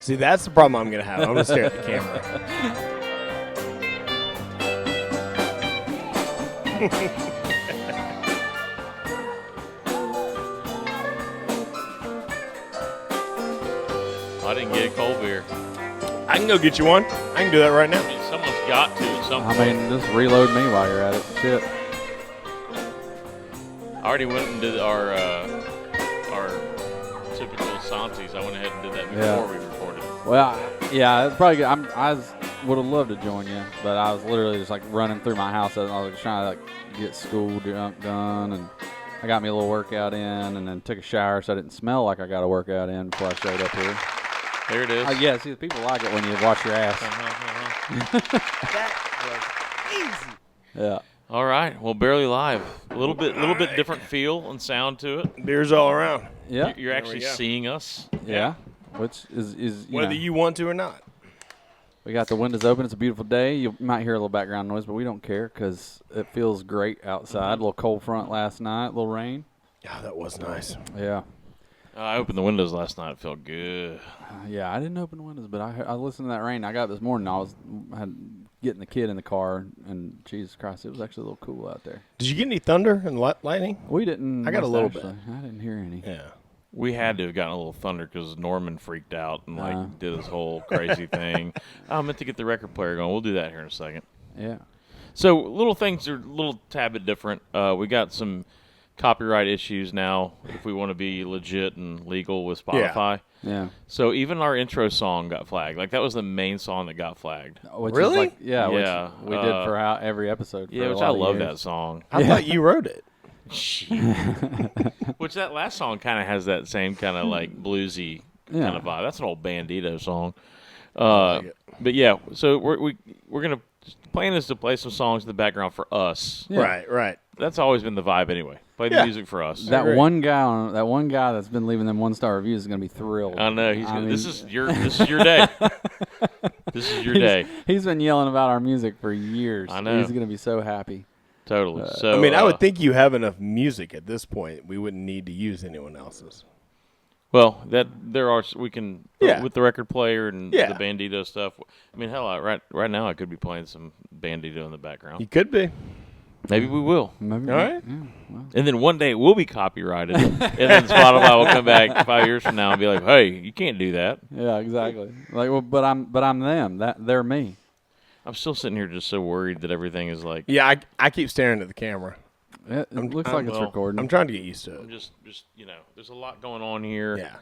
See, that's the problem I'm going to have. I'm going to stare at the camera. I didn't get a cold beer. I can go get you one. I can do that right now. I mean, someone's got to at some point. I mean, just reload me while you're at it. Shit. I already went and did our typical Santis. I went ahead and did that before we recorded. Well, yeah, it's probably good. I would have loved to join you, but I was literally just like running through my house. I was trying to like get school done, and I got me a little workout in, and then took a shower so I didn't smell like I got a workout in before I showed up here. There it is. Yeah, see, the people like it when you wash your ass. That was easy. Yeah. All right. Well, barely live. A little bit different feel and sound to it. Beers all around. Yeah. You're actually seeing us. Yeah. Which is whether you want to or not. We got the windows open. It's a beautiful day. You might hear a little background noise, but we don't care because it feels great outside. A little cold front last night, a little rain. Yeah, that was nice. Yeah. I opened the windows last night. It felt good. Yeah, I didn't open the windows, but I listened to that rain. I got up this morning. I had getting the kid in the car, and Jesus Christ, it was actually a little cool out there. Did you get any thunder and lightning? We didn't. I got a little bit. I didn't hear any. Yeah. We had to have gotten a little thunder because Norman freaked out and did his whole crazy thing. I meant to get the record player going. We'll do that here in a second. Yeah. So little things are a little tad bit different. We got some copyright issues now if we want to be legit and legal with Spotify. Yeah. So even our intro song got flagged. Like that was the main song that got flagged. Which Really? Is like, yeah. Yeah. Which we did for every episode. Yeah, for which a I lot of love years. that song. I thought you wrote it. Which that last song kind of has that same kind of like bluesy kind of vibe. That's an old Bandito song. But yeah, so we're gonna plan is to play some songs in the background for us. Yeah. Right. That's always been the vibe anyway. Play the music for us. That one guy that's been leaving them 1-star reviews is gonna be thrilled. I know. This is your day. This is your day. He's been yelling about our music for years. I know. He's gonna be so happy. Totally. So I mean, I would think you have enough music at this point. We wouldn't need to use anyone else's. Well, we can with the record player and the Yeah. Bandito stuff. I mean, hell, right now I could be playing some Bandito in the background. You could be. Maybe we will. Maybe. All right. Yeah, well. And then one day it will be copyrighted, and then Spotify will come back 5 years from now and be like, "Hey, you can't do that." Yeah, exactly. Like, well, but I'm them. They're me. I'm still sitting here just so worried that everything is like. Yeah, I keep staring at the camera. It looks like it's recording. I'm trying to get used to I'm it. just there's a lot going on here. Yeah.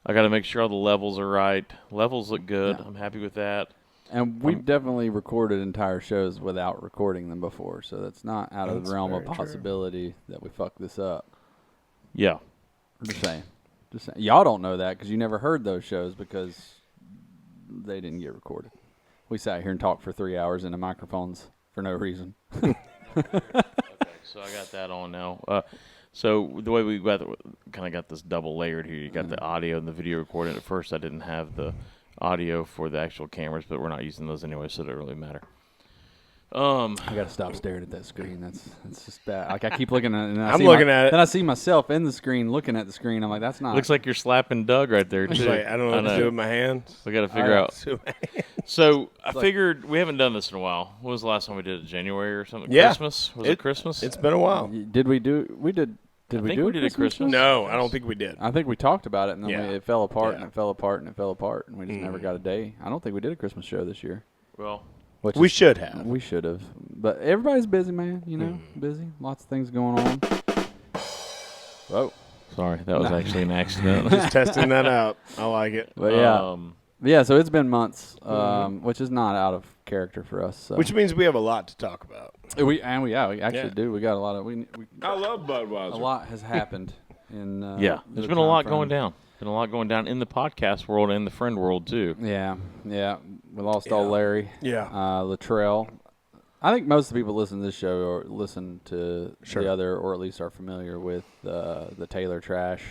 I got to make sure all the levels are right. Levels look good. Yeah. I'm happy with that. And we've definitely recorded entire shows without recording them before, so that's not out of the realm of possibility that we fuck this up. Yeah. I'm just saying. Y'all don't know that because you never heard those shows because they didn't get recorded. We sat here and talked for 3 hours into microphones for no reason. Okay, so I got that on now. So the way we got kind of got this double layered here, you got the audio and the video recording. At first, I didn't have the audio for the actual cameras, but we're not using those anyway, so it doesn't really matter. I got to stop staring at that screen. That's just bad. Like I keep looking at it. And I'm looking at it. Then I see myself in the screen looking at the screen. I'm like, that's not. Looks like you're slapping Doug right there too. Like, I don't know what to do with my hands. We got to figure out. So I figured we haven't done this in a while. When was the last time we did it? January or something? Yeah. Christmas? Was it Christmas? It's been a while. Did we do? We did. Did we do we did a Christmas? No, I don't think we did. I think we talked about it, and then it fell apart, Yeah. and it fell apart, and it fell apart, and we just never got a day. I don't think we did a Christmas show this year. Well, We should have. We should have. But everybody's busy, man. You know, busy. Lots of things going on. Whoa. sorry, that was actually an accident. Just testing that out. I like it. But yeah, so it's been months, which is not out of character for us. So. Which means we have a lot to talk about. We actually do. We got a lot of I love Budweiser. a lot has happened in there's been a lot going down. Been a lot going down in the podcast world and the friend world too. Yeah. We lost old Larry. Yeah. Latrell. I think most of the people listen to this show or listen to the other, or at least are familiar with the Taylor Trash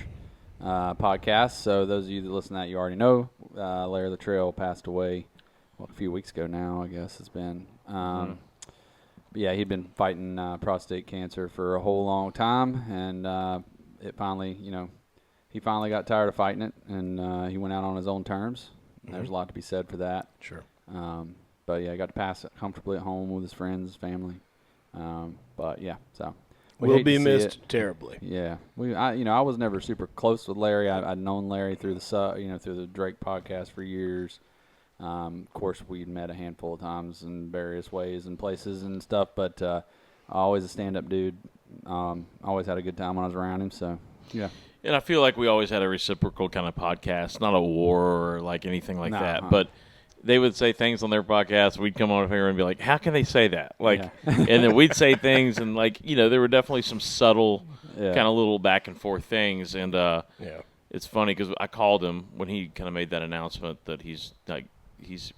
podcast. So those of you that listen to that, you already know Larry Latrell passed away a few weeks ago now, I guess it's been. But yeah, he'd been fighting prostate cancer for a whole long time, and it finally, he finally got tired of fighting it, and he went out on his own terms There's a lot to be said for that. Sure. But yeah, I got to pass it comfortably at home with his friends, his family. But yeah, so Will be missed terribly. Yeah, I was never super close with Larry. I'd known Larry through through the Drake podcast for years. Of course, we'd met a handful of times in various ways and places and stuff. But always a stand-up dude. Always had a good time when I was around him. So yeah. And I feel like we always had a reciprocal kind of podcast, not a war or like anything like that, but they would say things on their podcast. We'd come on here and be like, how can they say that? Like, and then we'd say things and like, there were definitely some subtle kind of little back and forth things. And it's funny because I called him when he kind of made that announcement that he's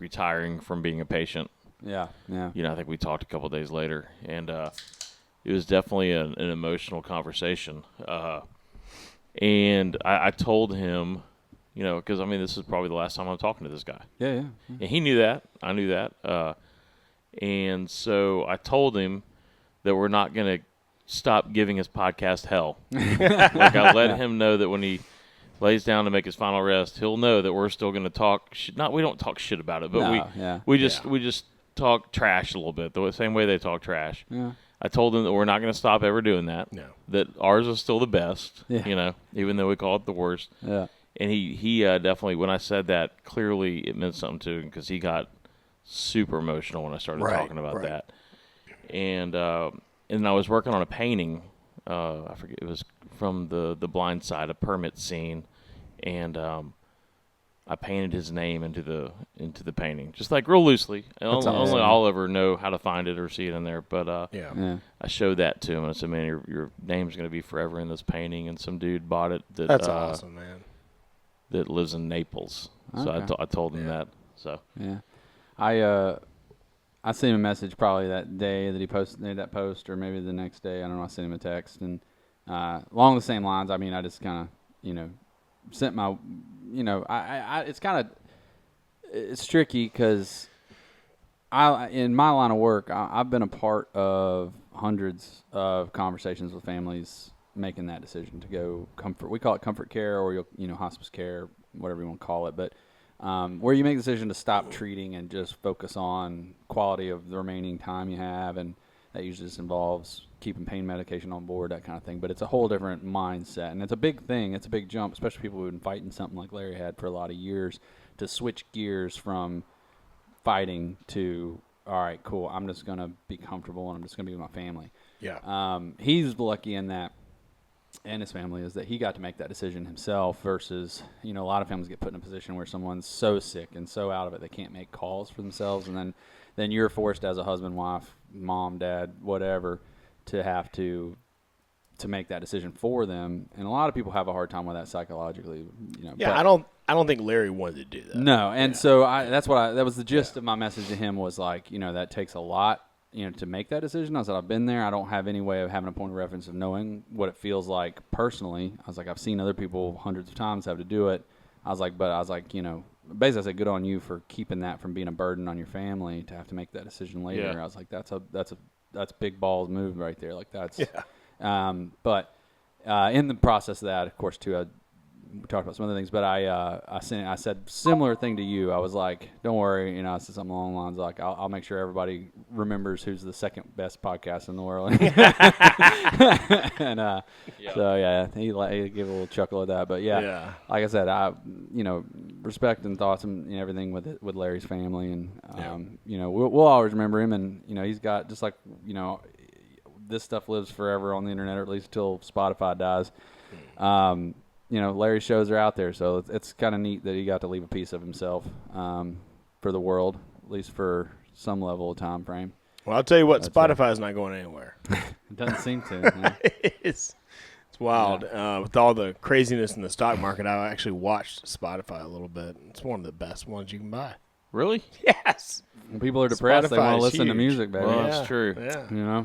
retiring from being a patient. Yeah. I think we talked a couple of days later, and it was definitely an emotional conversation. And I told him, because, this is probably the last time I'm talking to this guy. Yeah. And he knew that. I knew that. And so I told him that we're not going to stop giving his podcast hell. Like, I let him know that when he lays down to make his final rest, he'll know that we're still going to talk shit. We don't talk shit about it, but we just talk trash a little bit, the same way they talk trash. Yeah. I told him that we're not going to stop ever doing that. No. That ours is still the best, even though we call it the worst. Yeah. And he definitely, when I said that, clearly it meant something to him because he got super emotional when I started talking about that. And I was working on a painting. I forget, it was from the Blind Side, a permit scene, and I painted his name into the painting, just like real loosely. Only I'll ever know how to find it or see it in there. But I showed that to him, and I said, "Man, your name's going to be forever in this painting." And some dude bought it. That's awesome, man. That lives in Naples. Okay. So I told him that. So yeah, I sent him a message probably that day that he made that post, or maybe the next day. I don't know. I sent him a text, and along the same lines. I just kind of sent my. It's tricky because in my line of work, I've been a part of hundreds of conversations with families making that decision to go comfort. We call it comfort care or hospice care, whatever you want to call it, but where you make the decision to stop treating and just focus on quality of the remaining time you have, and that usually just involves keeping pain medication on board, that kind of thing. But it's a whole different mindset, and it's a big thing. It's a big jump, especially people who've been fighting something like Larry had for a lot of years, to switch gears from fighting to, all right, cool, I'm just going to be comfortable and I'm just going to be with my family. Yeah. He's lucky in that, and his family, is that he got to make that decision himself versus, a lot of families get put in a position where someone's so sick and so out of it they can't make calls for themselves, and then you're forced as a husband, wife, mom, dad, whatever, to have to make that decision for them. And a lot of people have a hard time with that psychologically. Yeah, I don't think Larry wanted to do that. No, and so that was the gist of my message to him, was like, that takes a lot, to make that decision. I said, I've been there. I don't have any way of having a point of reference of knowing what it feels like personally. I was like, I've seen other people hundreds of times have to do it. Basically I said, good on you for keeping that from being a burden on your family to have to make that decision later. Yeah. I was like, that's big balls move right there. Like that's, but in the process of that, of course, too, we talked about some other things, but I said similar thing to you. I was like, don't worry, I said something along the lines like, I'll make sure everybody remembers who's the second best podcast in the world. And so yeah, he gave a little chuckle at that, but yeah. Like I said, I respect and thoughts and everything with Larry's family, and we'll always remember him, and he's got, just like this stuff lives forever on the internet, or at least till Spotify dies. Larry's shows are out there, so it's kind of neat that he got to leave a piece of himself for the world, at least for some level of time frame. Well, I'll tell you what, Spotify's not going anywhere. It doesn't seem to. It's wild. With all the craziness in the stock market, I actually watched Spotify a little bit. It's one of the best ones you can buy. Really? Yes. When people are depressed, they want to listen to music, baby. Well, that's true. Yeah.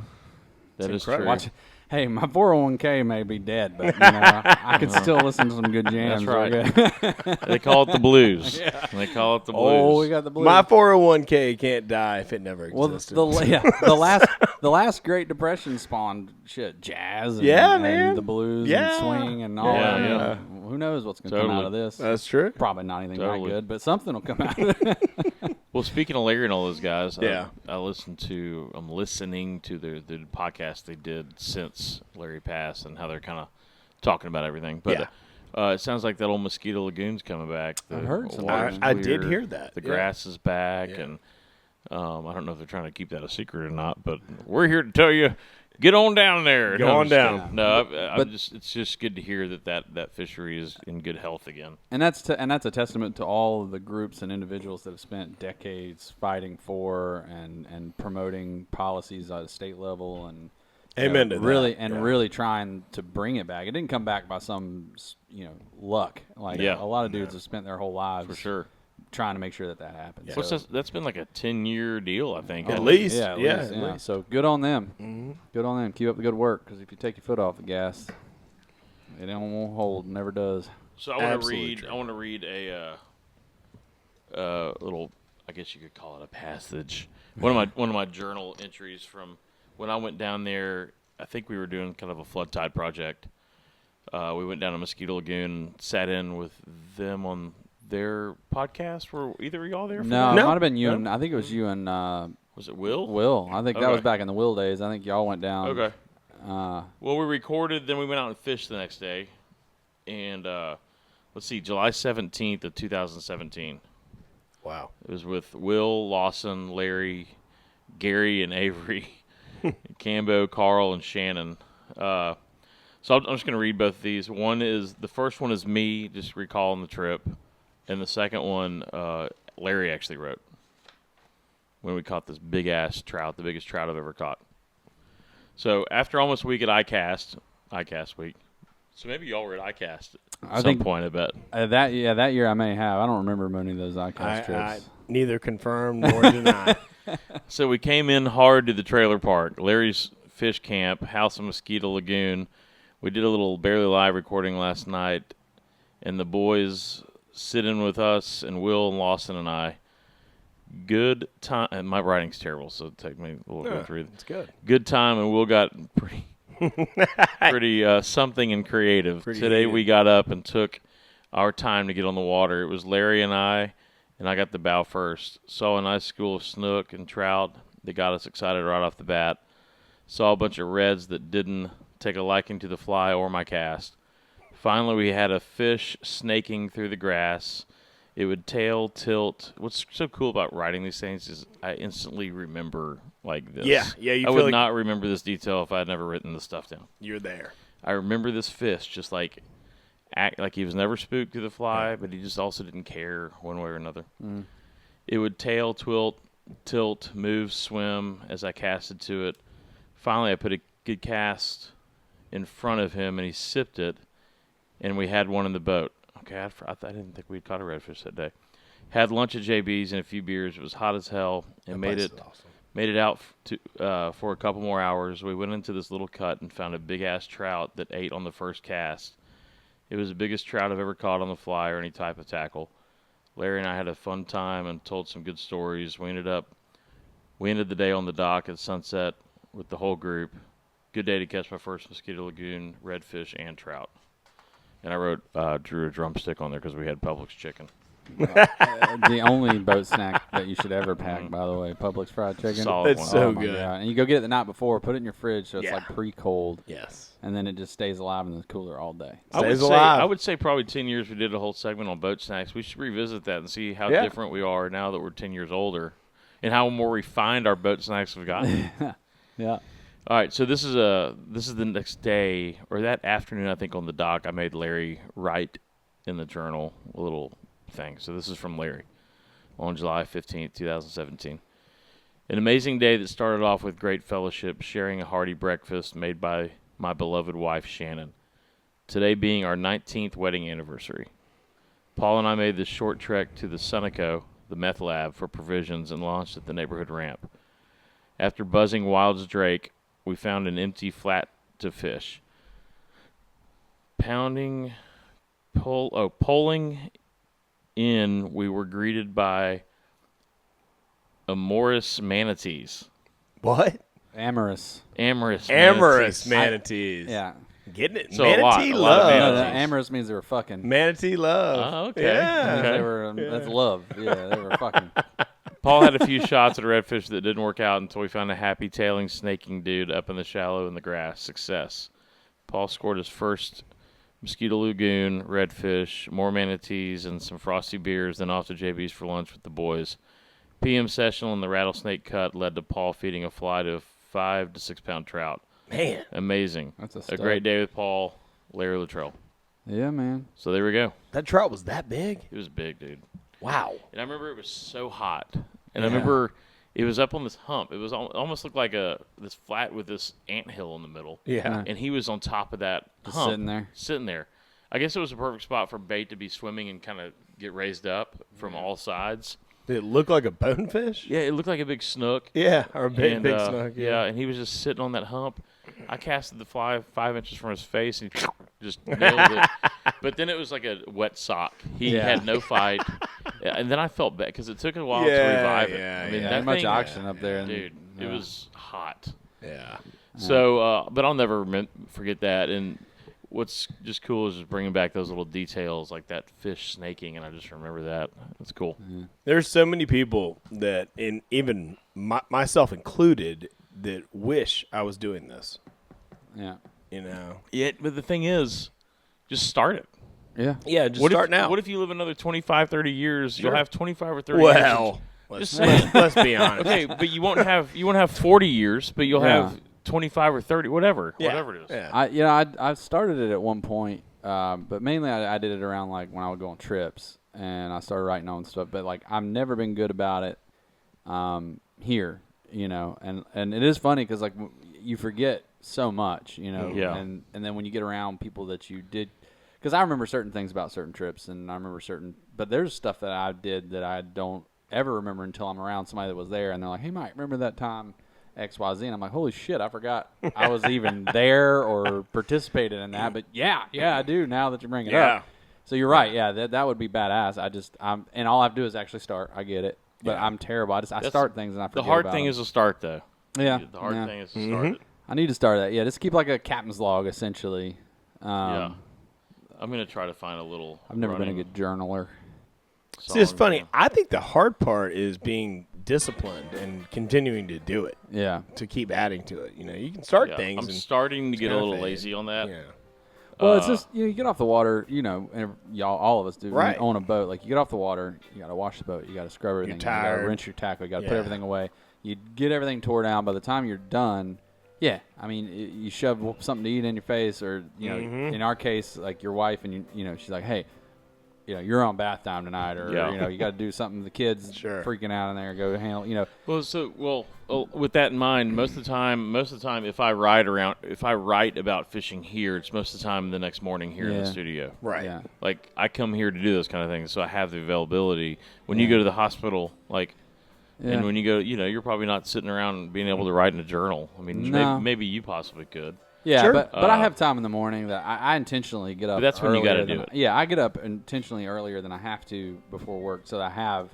That is incredible. true. Hey, my 401k may be dead, but I can still listen to some good jams. That's right. They call it the blues. Yeah. They call it the blues. Oh, we got the blues. My 401k can't die if it never existed. The last Great Depression spawned jazz. And, man. and the blues and swing and all that. Yeah. Who knows what's going to come out of this? That's true. Probably not anything that good, but something will come out of it. Well, speaking of Larry and all those guys, Yeah. I'm listening to the podcast they did since Larry passed and how they're kind of talking about everything. But it sounds like that old Mosquito Lagoon's coming back. I've heard some. I did hear that. The grass is back, and I don't know if they're trying to keep that a secret or not, but we're here to tell you, get on down there. Go on down. No, it's just good to hear that fishery is in good health again. And that's a testament to all of the groups and individuals that have spent decades fighting for and promoting policies at a state level and Amen to that. Really trying to bring it back. It didn't come back by some luck. A lot of dudes have spent their whole lives For sure. trying to make sure that happens. Yeah. So, that's been like a 10-year deal, I think. At least. At least. So good on them. Mm-hmm. Good on them. Keep up the good work, because if you take your foot off the gas, it won't hold. Never does. So I want to read a little, I guess you could call it a passage. One of my journal entries from when I went down there. I think we were doing kind of a flood tide project. We went down to Mosquito Lagoon, sat in with them on their podcast. Were either of y'all there? No, it might have been you and I think it was you and was it Will? Will, I think that was back in the Will days. I think y'all went down. Okay. Well, we recorded, then we went out and fished the next day, and let's see, July 17th of 2017. Wow. It was with Will, Lawson, Larry, Gary, and Avery, Cambo, Carl, and Shannon. So I'm just going to read both of these. The first one is me just recalling the trip, and the second one Larry actually wrote when we caught this big-ass trout, the biggest trout I've ever caught. So after almost a week at ICAST week, so maybe y'all were at ICAST at some point, I bet. That year I may have. I don't remember many of those ICAST trips. I neither confirm nor deny. So we came in hard to the trailer park, Larry's fish camp, House of Mosquito Lagoon. We did a little Barely Live recording last night, and the boys sitting with us and Will and Lawson and I. Good time. And my writing's terrible, so it'll take me a little bit to read. It's good. Good time, and Will got pretty something and creative. Today we got up and took our time to get on the water. It was Larry and I got the bow first. Saw a nice school of snook and trout that got us excited right off the bat. Saw a bunch of reds that didn't take a liking to the fly or my cast. Finally, we had a fish snaking through the grass. It would tail tilt. What's so cool about writing these things is I instantly remember like this. Yeah. I would not remember this detail if I had never written this stuff down. You're there. I remember this fish just act like he was never spooked to the fly, but he just also didn't care one way or another. Mm. It would tail, tilt, move, swim as I casted to it. Finally, I put a good cast in front of him, and he sipped it, and we had one in the boat. Okay, I didn't think we'd caught a redfish that day. Had lunch at JB's and a few beers. It was hot as hell, and made it out for a couple more hours. We went into this little cut and found a big-ass trout that ate on the first cast. It was the biggest trout I've ever caught on the fly or any type of tackle. Larry and I had a fun time and told some good stories. We ended the day on the dock at sunset with the whole group. Good day to catch my first Mosquito Lagoon redfish and trout. And I wrote, drew a drumstick on there because we had Publix chicken. The only boat snack that you should ever pack, by the way, Publix fried chicken. Solid it's one. so my good. God. And you go get it the night before, put it in your fridge so it's like pre-cold. Yes. And then it just stays alive in the cooler all day. I would say probably 10 years we did a whole segment on boat snacks. We should revisit that and see how different we are now that we're 10 years older and how more refined our boat snacks have gotten. Yeah. All right, so this is the next day, or that afternoon, I think, on the dock. I made Larry write in the journal a little thing. So this is from Larry on July 15th, 2017. An amazing day that started off with great fellowship, sharing a hearty breakfast made by my beloved wife, Shannon. Today being our 19th wedding anniversary. Paul and I made this short trek to the Sunoco, the meth lab, for provisions and launched at the neighborhood ramp. After buzzing Wild's Drake, we found an empty flat to fish. Pulling in, we were greeted by amorous manatees. What? Amorous manatees. Yeah. Getting it. So Manatee a lot of love. No, manatees. amorous means they were fucking. Manatee love. Oh, okay. Yeah. Okay. They were, that's love. Yeah, they were fucking. Paul had a few shots at a redfish that didn't work out until we found a happy tailing, snaking dude up in the shallow in the grass. Success. Paul scored his first Mosquito Lagoon, redfish, more manatees, and some frosty beers, then off to JB's for lunch with the boys. PM session on the rattlesnake cut led to Paul feeding a fly to a 5 to 6 pound trout. Man. Amazing. That's a A stud. great day with Paul, Larry Luttrell. Yeah, man. So there we go. That trout was that big? It was big, dude. Wow. And I remember it was so hot. And Yeah. I remember it was up on this hump. It was almost looked like this flat with this anthill in the middle. Yeah. And he was on top of that Just hump. sitting there. I guess it was a perfect spot for bait to be swimming and kind of get raised up from all sides. Did it look like a bonefish? Yeah, it looked like a big snook. Yeah, or a big, And, big snook. Yeah, and he was just sitting on that hump. I casted the fly 5 inches from his face and he just nailed it. But then it was like a wet sock. He Yeah. had no fight. And then I felt bad because it took a while to Yeah, revive it. yeah, I mean, yeah. that Too much thing, oxygen up there. And, dude, it yeah. was hot. Yeah. So, but I'll never forget that. And what's just cool is just bringing back those little details like that fish snaking, and I just remember that. That's cool. There's so many people that, and even myself included, that wish I was doing this. Yeah. You know. Yeah, but the thing is, just start it. Yeah. Yeah, just What start if, now. What if you live another 25, 30 years? Sure. You'll have 25 or 30 well, years. let's be honest. Okay, but you won't have 40 years, but you'll Yeah. have 25 or 30, whatever Yeah. it is. Yeah. I started it at one point, but mainly I did it around like when I would go on trips, and I started writing on stuff. But like I've never been good about it here, you know. And it is funny because like you forget so much, you know. Yeah. And then when you get around people that you did, because I remember certain things about certain trips, and I remember but there's stuff that I did that I don't ever remember until I'm around somebody that was there, and they're like, "Hey, Mike, remember that time?" XYZ, and I'm like, holy shit, I forgot I was even there or participated in that. But yeah, I do now that you bring it up. So you're right. Yeah, that would be badass. And all I have to do is actually start. I get it, but I'm terrible. I start things and I forget The hard about thing them. is to start, though. Yeah. The hard yeah. thing is to start it. I need to start that. Yeah, just keep like a captain's log essentially. Yeah. I'm going to try to find a little. I've never been a running good journaler. See, it's song, funny. yeah. I think the hard part is being disciplined and continuing to do it, Yeah. to keep adding to it. You know, you can start Yeah, things. I'm and starting to get a kinda little fade. lazy on that. Yeah. Well, it's just you get off the water, and y'all, all of us do. Right. On a boat, like you get off the water, you got to wash the boat, you got to scrub everything, you got to tired. rinse your tackle, you got to put Yeah. everything away. You get everything tore down. By the time you're done, yeah, I mean, you shove something to eat in your face, or Mm-hmm. in our case, like your wife, and she's like, hey, you're on bath time tonight, or Yeah. you got to do something. The kids Sure. freaking out in there, go handle, Well, with that in mind, most of the time, if I write about fishing here, it's most of the time the next morning here in Yeah. the studio. Right. Yeah, Like I come here to do those kind of things, so I have the availability. When you go to the hospital, yeah. and when you go, you're probably not sitting around being able to write in a journal. I mean, No. maybe you possibly could. Yeah, Sure. but I have time in the morning that I intentionally get up. But that's when you gotta earlier do than- it. Yeah, I get up intentionally earlier than I have to before work, so that I have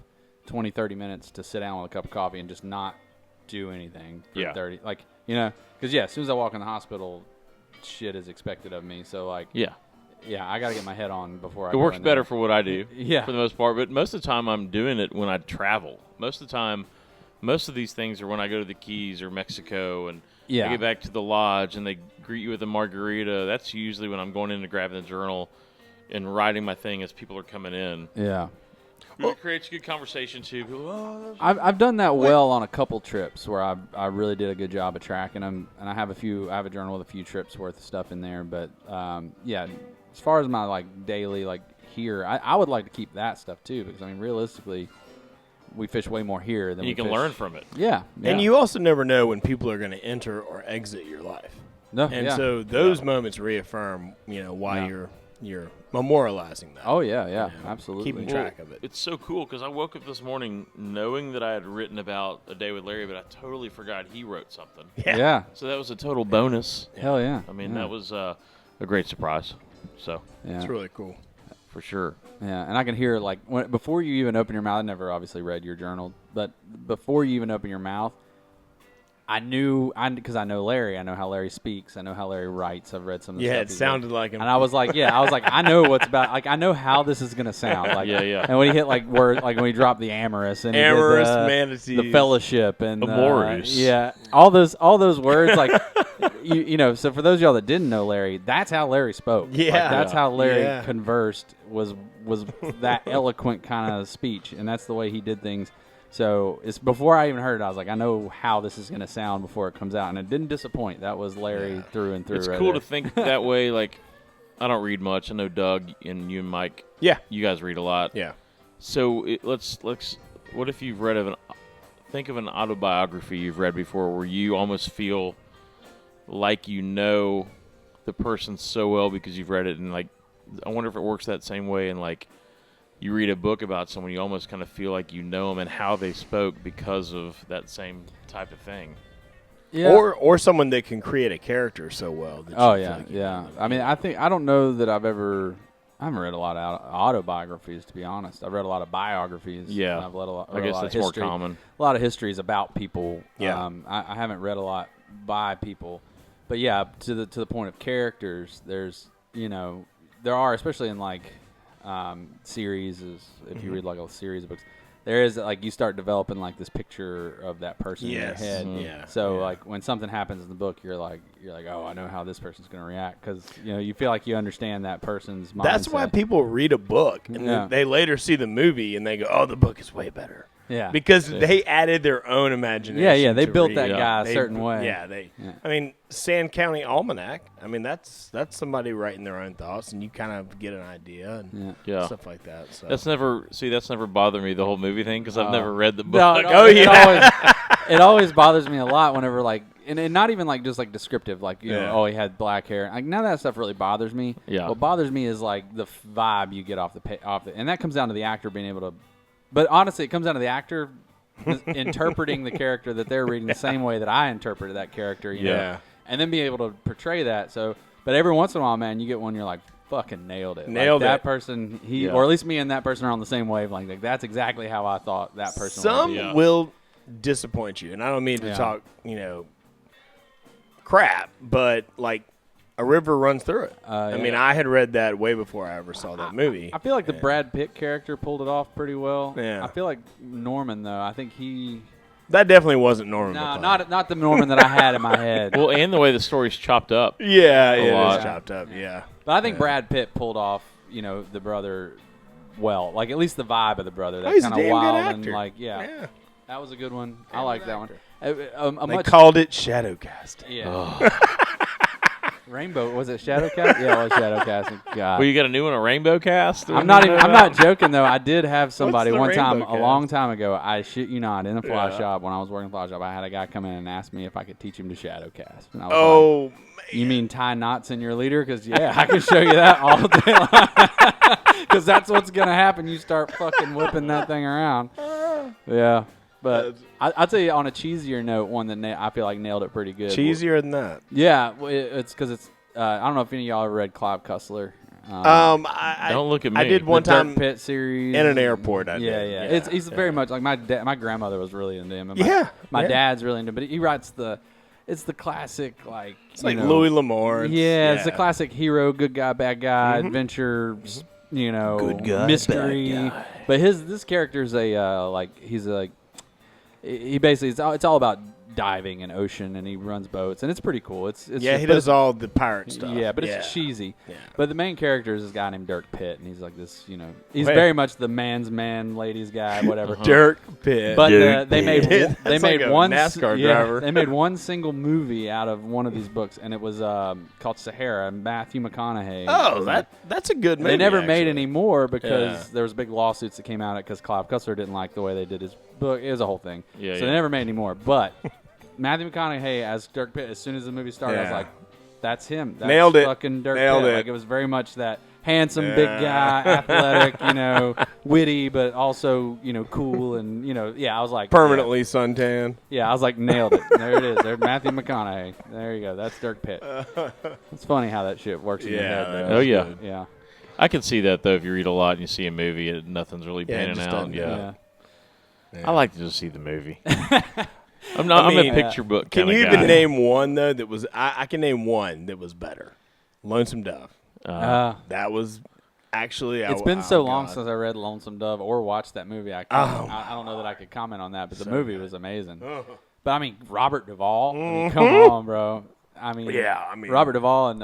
20, 30 minutes to sit down with a cup of coffee and just not do anything for Yeah. 30. Because as soon as I walk in the hospital, shit is expected of me. So Yeah, I got to get my head on before I. it go works in there. better for what I do. Yeah. for the most part. But most of the time, I'm doing it when I travel. Most of the time, most of these things are when I go to the Keys or Mexico, and Yeah. I get back to the lodge, and they greet you with a margarita. That's usually when I'm going in to grab the journal and writing my thing as people are coming in. Yeah. It creates good conversation too. People, I've done that well on a couple trips where I really did a good job of tracking them, and I have a journal with a few trips worth of stuff in there. But as far as my daily here, I would like to keep that stuff too, because I mean realistically, we fish way more here than you can fish. learn from it. Yeah, And you also never know when people are going to enter or exit your life. no, And yeah. so those moments reaffirm, why Yeah. you're you're memorializing that. Oh yeah, absolutely. Keeping track of it. It's so cool because I woke up this morning knowing that I had written about A Day with Larry, but I totally forgot he wrote something. Yeah. So that was a total bonus. Hell yeah. I mean, that was a great surprise. So Yeah. It's really cool. for sure. Yeah, and I can hear like before you even open your mouth. I never obviously read your journal, but before you even open your mouth, I knew because I know Larry. I know how Larry speaks. I know how Larry writes. I've read some of the stuff It he's sounded written. like him. And I was like, I know what's about. Like, I know how this is gonna sound. Like, Yeah. And when he hit like word, like when he dropped the amorous and Amorous, he did manatee, the fellowship, and Amorous. all those words. Like, you know. So for those of y'all that didn't know Larry, that's how Larry spoke. Yeah. Like, that's how Larry Yeah. conversed. Was that eloquent kind of speech, and that's the way he did things. So it's before I even heard it, I was like, I know how this is going to sound before it comes out, and it didn't disappoint. That was Larry through and through. It's right cool there. to think that way. Like, I don't read much. I know Doug and you and Mike. Yeah. You guys read a lot. Yeah. So let's. What if you've read think of an autobiography you've read before where you almost feel like you know the person so well because you've read it, and like, I wonder if it works that same way. And like, you read a book about someone, you almost kind of feel like you know them and how they spoke because of that same type of thing. Yeah. Or someone that can create a character so well. That Oh you feel yeah, like you yeah. know them. I mean, I don't know that I haven't read a lot of autobiographies, to be honest. I've read a lot of biographies. Yeah. and I've read a lot. I guess of that's more history. common. A lot of histories about people. Yeah. I haven't read a lot by people, but yeah, to the point of characters, there's there are, especially in like series, if you read like a series of books, there is like you start developing like this picture of that person in your Yes. head. Yeah. So like when something happens in the book, you're like, oh, I know how this person's going to react, because you feel like you understand that person's mindset. That's why people read a book and Yeah. then they later see the movie and they go, "Oh, the book is way better." Yeah. Because they added their own imagination. Yeah, they to built read. that guy a certain way. Yeah, Yeah. I mean, Sand County Almanac. I mean, that's somebody writing their own thoughts, and you kind of get an idea and Yeah. stuff like that. So That's never bothered me, the whole movie thing, because I've never read the book. No, it always bothers me a lot whenever like, and not even like just like descriptive, like Yeah. oh, he had black hair. Like none of that stuff really bothers me. Yeah. What bothers me is like the vibe you get off the, and that comes down to the actor being able to. But honestly, it comes down to the actor interpreting the character that they're reading the same way that I interpreted that character. You know? And then being able to portray that. So, but every once in a while, man, you get one you're like, fucking nailed it. Nailed like, it. That person, or at least me and that person are on the same wavelength. Like that's exactly how I thought that person some would be. will disappoint you, and I don't mean to talk, crap, but like a river runs through it. I mean, I had read that way before I ever saw that movie. I feel like the Brad Pitt character pulled it off pretty well. Yeah. I feel like Norman, though, I think he... That definitely wasn't Norman. No, McLean. not the Norman that I had in my head. Well, and the way the story's chopped up. Yeah, it lot. is chopped up. Yeah, But I think Brad Pitt pulled off, the brother well. Like, at least the vibe of the brother. That he's a kind of damn wild good and, actor. like, Yeah. That was a good one. I Damn like good that one. They Much, called it Shadowcast. yeah. Rainbow, was it Shadowcast? Yeah, it was Shadowcast. God. Well, you got a new one, a Rainbow Cast? I'm not joking though. I did have somebody the one time, Rainbow a Cast? long time ago. I shit you not, in a fly shop when I was working in a fly shop, I had a guy come in and ask me if I could teach him to shadow cast. And I was like, Oh, you mean tie knots in your leader? Because yeah, I can show you that all day long. Because that's what's gonna happen. You start fucking whipping that thing around. Yeah, but I'll tell you on a cheesier note, one that I feel like nailed it pretty good. cheesier than that. Yeah, it's because it's. I don't know if any of y'all ever read Clive Cussler. Don't look at me. I did one the Dirt time Pit series in an airport. I Yeah, did. yeah. He's very much like my grandmother was really into him. And my yeah. dad's really into him. But he writes it's the classic like It's like Louis L'Amour. It's the classic hero, good guy, bad guy, adventure. Good guy, mystery. bad guy. But this character's he basically it's all about diving and ocean, and he runs boats, and it's pretty cool. It's He does all the pirate stuff. Yeah, but it's cheesy. Yeah. But the main character is this guy named Dirk Pitt, and he's like this, he's very much the man's man, ladies guy, whatever. Dirk Pitt. But Dirk they made Pitt. they That's made like a one NASCAR driver. They made one single movie out of one of these books, and it was called Sahara. Matthew McConaughey. Oh, that's a good movie. They never made actually. any more because there was big lawsuits that came out because Clive Cussler didn't like the way they did his book. It was a whole thing. Yeah, so yeah. they never made any more. But Matthew McConaughey as Dirk Pitt, as soon as the movie started, I was Yeah. like, that's him. That's Nailed it. fucking Dirk Nailed Pitt. it. Like, it was very much that, handsome, big guy, athletic, witty, but also, cool. And, I was like. Permanently suntan. Yeah, I was like, nailed it. There it is. There's Matthew McConaughey. There you go. That's Dirk Pitt. It's funny how that shit works in your head, though. Oh, yeah. Good. Yeah. I can see that, though, if you read a lot and you see a movie and nothing's really panning out. Yeah. I like to just see the movie. I'm a picture book kind of guy. Can you even name one, though, that was – I can name one that was better. Lonesome Dove. That was actually – It's been so long since I read Lonesome Dove or watched that movie. I don't know that I could comment on that, but the movie was amazing. But, I mean, Robert Duvall, come on, bro. Robert Duvall and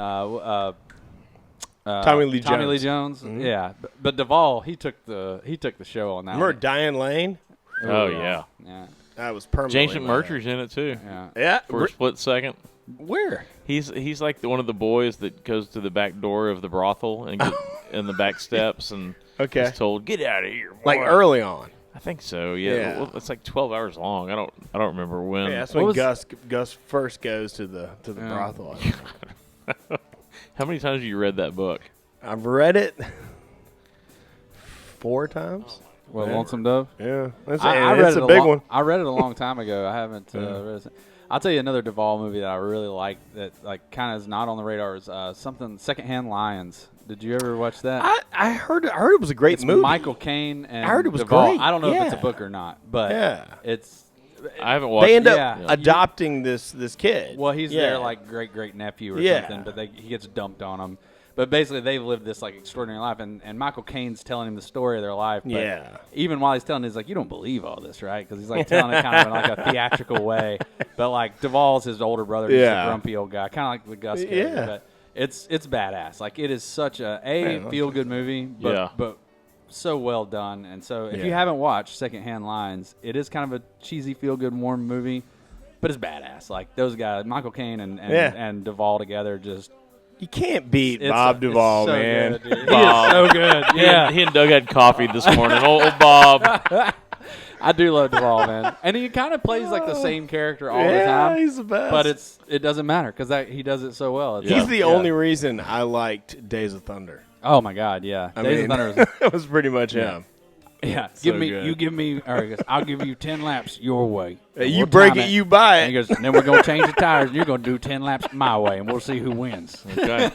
Tommy Lee Jones. Mm-hmm. Yeah, but Duvall, he took the show on that. Remember Diane Lane? Oh yeah. That was permanently. Jason Murcher's in it too. Yeah. For a split second. Where? He's like one of the boys that goes to the back door of the brothel and get in the back steps and he's told, "Get out of here." Boy. Like early on. I think so. Yeah. Well, it's like 12 hours long. I don't remember when. Yeah, that's when Gus first goes to the brothel. How many times have you read that book? I've read it 4 times. Well, Lonesome Dove? Yeah. I read it's a big one. I read it a long time ago. I haven't read it. I'll tell you another Duvall movie that I really like that kind of is not on the radar is something Secondhand Lions. Did you ever watch that? I heard it was a great movie. Michael Caine and I heard it was Duvall. great. I don't know if it's a book or not, but it's I haven't watched. They end up adopting this kid. Well, he's their like great nephew or something, but he gets dumped on him. But basically, they've lived this like extraordinary life, and Michael Caine's telling him the story of their life. But even while he's telling it, he's like, "You don't believe all this, right?" Because he's like telling it kind of in like a theatrical way. But like Duvall's his older brother, he's a grumpy old guy, kind of like the Gus character. But it's badass. Like it is such a feel good movie, but so well done. And so if you haven't watched Secondhand Lions, it is kind of a cheesy feel good warm movie, but it's badass. Like those guys, Michael Caine and Duvall together, just. You can't beat Bob Duvall, so man. Good, dude. Bob. He is so good. Yeah, he and Doug had coffee this morning. Old Bob. I do love Duvall, man, and he kind of plays like the same character all the time. He's the best. But it doesn't matter because he does it so well. He's the only reason I liked Days of Thunder. Oh my God, yeah. Days of Thunder was pretty much him. Yeah, I'll give you 10 laps your way. You break it, you buy it. And he goes, and then we're going to change the tires, and you're going to do 10 laps my way, and we'll see who wins. Okay.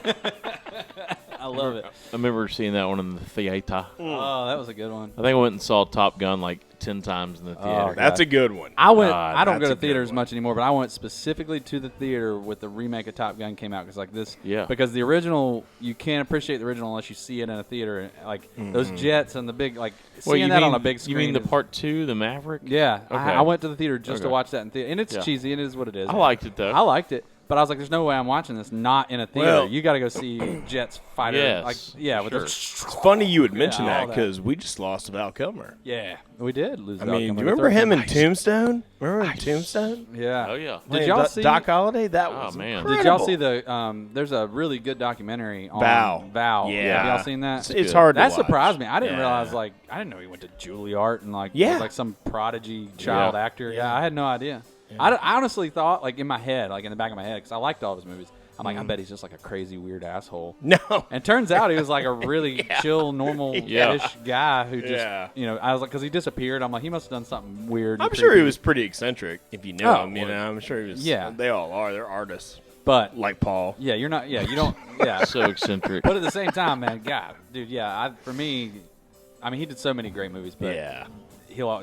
I love it. I remember seeing that one in the theater. Oh, that was a good one. I think I went and saw Top Gun like 10 times in the theater. That's a good one. I don't go to theaters much anymore, but I went specifically to the theater with the remake of Top Gun came out because the original, you can't appreciate the original unless you see it in a theater. Like those jets and the big seeing that on a big screen. You mean the part 2, the Maverick? Yeah, okay. I went to the theater just to watch that in theater, and it's cheesy. It is what it is. I liked it though. I liked it. But I was like, "There's no way I'm watching this not in a theater. Well, you got to go see jets fighter." It's funny you would mention that because we just lost Val Kilmer. Yeah, we did lose. I mean, do you remember him in Tombstone? Remember in Tombstone? Yeah. Oh yeah. Did y'all see Doc Holliday? That was incredible. Did y'all see the? There's a really good documentary on Val. Yeah. Have y'all seen that? It's hard to watch. That surprised me. I didn't realize I didn't know he went to Juilliard and was like some prodigy child actor. Yeah, I had no idea. Yeah. I honestly thought, in my head, in the back of my head, because I liked all of his movies, I'm like, I bet he's just like a crazy, weird asshole. No. And turns out he was like a really chill, normal-ish guy who just, I was like, because he disappeared. I'm like, he must have done something weird. I'm sure he was pretty eccentric if you knew him. I'm sure he was. Yeah. They all are. They're artists. But like Paul. Yeah, you're not. Yeah, you don't. Yeah. So eccentric. But at the same time, man, God, dude, for me, I mean, he did so many great movies, but. Yeah.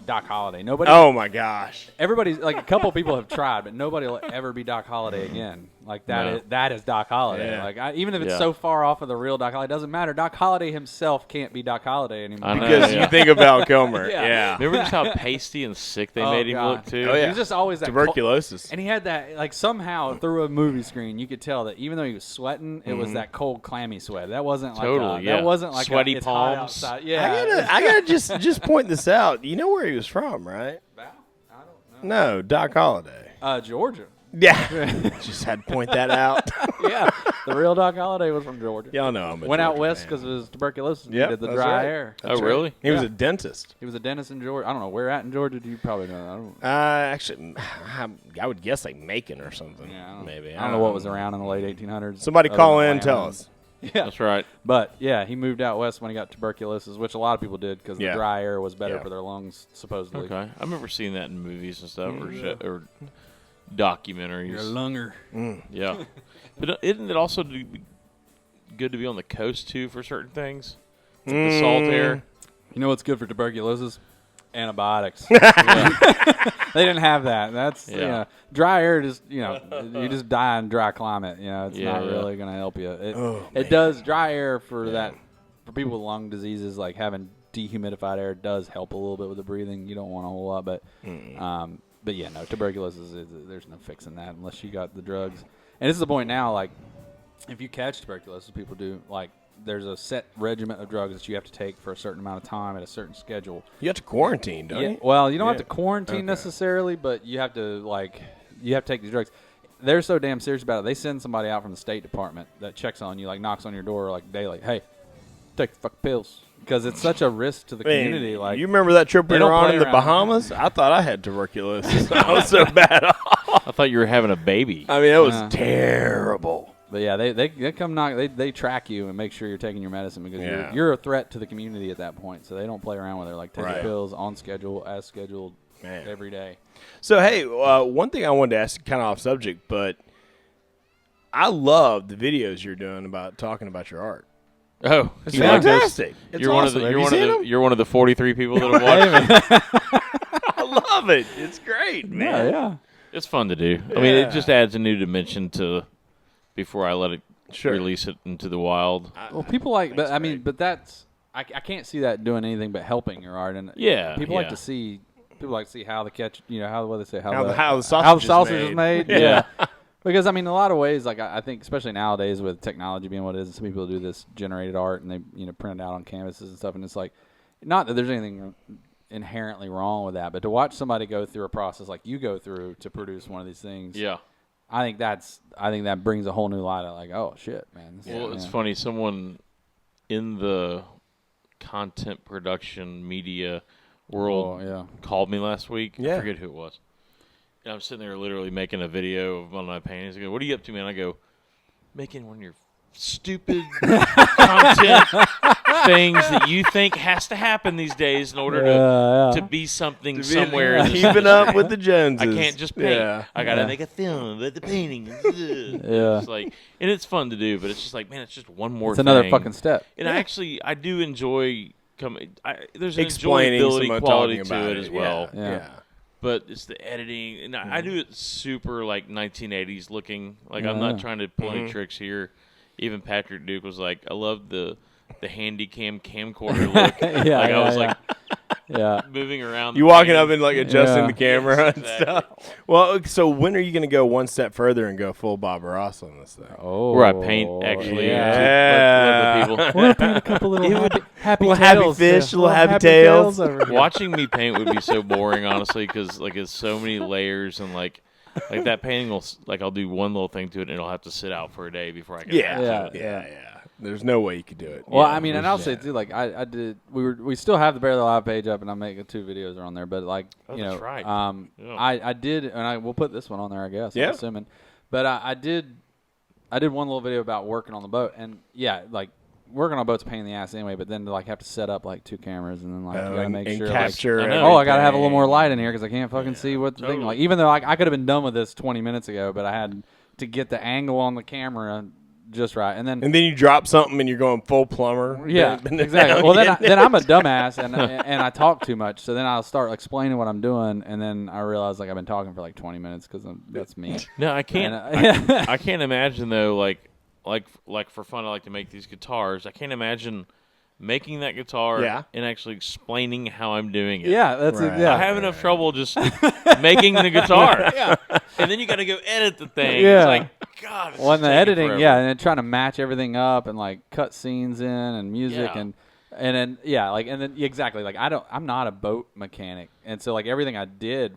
Doc Holliday. Nobody. Oh my gosh! Everybody's a couple people have tried, but nobody will ever be Doc Holliday again. That is Doc Holliday. Yeah. Even if it's so far off of the real Doc Holliday, it doesn't matter. Doc Holliday himself can't be Doc Holliday anymore because you think about Kilmer. Remember just how pasty and sick they made him look too. Oh yeah, he was just always that tuberculosis, and he had that somehow through a movie screen you could tell that even though he was sweating, it was that cold, clammy sweat. That wasn't that wasn't like sweaty palms. Yeah, I gotta just point this out. You know where he was from, right? I don't know. No, Doc Holliday. Georgia. Yeah, just had to point that out. Yeah, the real Doc Holliday was from Georgia. Y'all know him. Went out west because of his tuberculosis. Yeah, did the dry hair. That's really? He was a dentist. He was a dentist in Georgia. I don't know where at in Georgia. Do you probably know? Actually, I would guess Macon or something. Yeah, maybe. I don't know what was around in the late 1800s. Somebody call in and tell us. Yeah, That's right. But yeah, he moved out west when he got tuberculosis, which a lot of people did because the dry air was better for their lungs, supposedly. Okay, I remember seeing that in movies and stuff or documentaries. You're a lunger. Yeah, but isn't it also good to be on the coast too for certain things? The salt air. You know what's good for tuberculosis? Antibiotics. They didn't have that. That's dry air. Just you just die in dry climate. It's not really going to help you. It does dry air for that for people with lung diseases, like having dehumidified air does help a little bit with the breathing. You don't want a whole lot, but tuberculosis there's no fixing that unless you got the drugs. And this is the point now. Like, if you catch tuberculosis, people do there's a set regimen of drugs that you have to take for a certain amount of time at a certain schedule. You have to quarantine, don't you? Well, you don't have to quarantine necessarily, but you have to take these drugs. They're so damn serious about it. They send somebody out from the State Department that checks on you, knocks on your door daily. Hey, take the fucking pills. Because it's such a risk to the community. You remember that trip we were on in the Bahamas? I thought I had tuberculosis. I was so bad off. I thought you were having a baby. I mean, it was terrible. But yeah, they come knock. They track you and make sure you're taking your medicine because you're a threat to the community at that point. So they don't play around with it. Take your pills on schedule, as scheduled, every day. So hey, one thing I wanted to ask, kind of off subject, but I love the videos you're doing about talking about your art. Oh, it's fantastic! It's awesome. You're one of the 43 people that have watched. I love it. It's great, man. Yeah. It's fun to do. I mean, it just adds a new dimension to before I let it release it into the wild. Well, people but that's I can't see that doing anything but helping your art, and people like to see how the catch, how they say how the sausage is made. Yeah. Because, a lot of ways, I think, especially nowadays with technology being what it is, some people do this generated art and they, print it out on canvases and stuff. And it's not that there's anything inherently wrong with that, but to watch somebody go through a process like you go through to produce one of these things. Yeah. I think that brings a whole new light of oh, shit, man. It's funny. Someone in the content production media world called me last week. I forget who it was. And I'm sitting there literally making a video of one of my paintings. They go, "What are you up to, man?" I go, "Making one of your stupid content things that you think has to happen these days in order to be something somewhere." Keeping up with the Joneses. I can't just paint. Yeah. I got to make a film about the painting. It's and it's fun to do, but it's just man, it's just one more thing. It's another fucking step. And I do enjoy there's an enjoyability quality to it as well. Yeah. But it's the editing, and I do it super 1980s looking. I'm not trying to pull any tricks here. Even Patrick Duke was I love the handy camcorder look. I was moving around. You walking up and adjusting the camera and stuff. Well, so when are you going to go one step further and go full Bob Ross on this thing? Oh, where I paint actually. Yeah. Let the people. We're gonna paint a couple little happy fish, little happy tails. Watching me paint would be so boring, honestly, because it's so many layers and that painting will I'll do one little thing to it and it'll have to sit out for a day before I can. Yeah. There's no way you could do it. Well, and I'll say too, I did. We still have the Barely Live page up, and I'm making 2 videos on there. But that's right. I did, and I will put this one on there, I guess. Yeah. I'm assuming. But I did one little video about working on the boat, and working on a boat's a pain in the ass anyway. But then to have to set up 2 cameras, and then you gotta make sure capture. I gotta have a little more light in here because I can't fucking see what the thing. Even though I could have been done with this 20 minutes ago, but I had to get the angle on the camera just right, and then you drop something and you're going full plumber. Yeah, exactly. Well, then I'm a dumbass and I talk too much. So then I'll start explaining what I'm doing, and then I realize I've been talking for 20 minutes because that's me. No, I can't. I can't imagine though. Like for fun, I like to make these guitars. I can't imagine making that guitar and actually explaining how I'm doing it. Yeah, that's right. Yeah. I have enough trouble just making the guitar. And then you got to go edit the thing. Yeah. It's God. It's the editing, and then trying to match everything up and cut scenes in and music and then exactly. I'm not a boat mechanic, and so everything I did,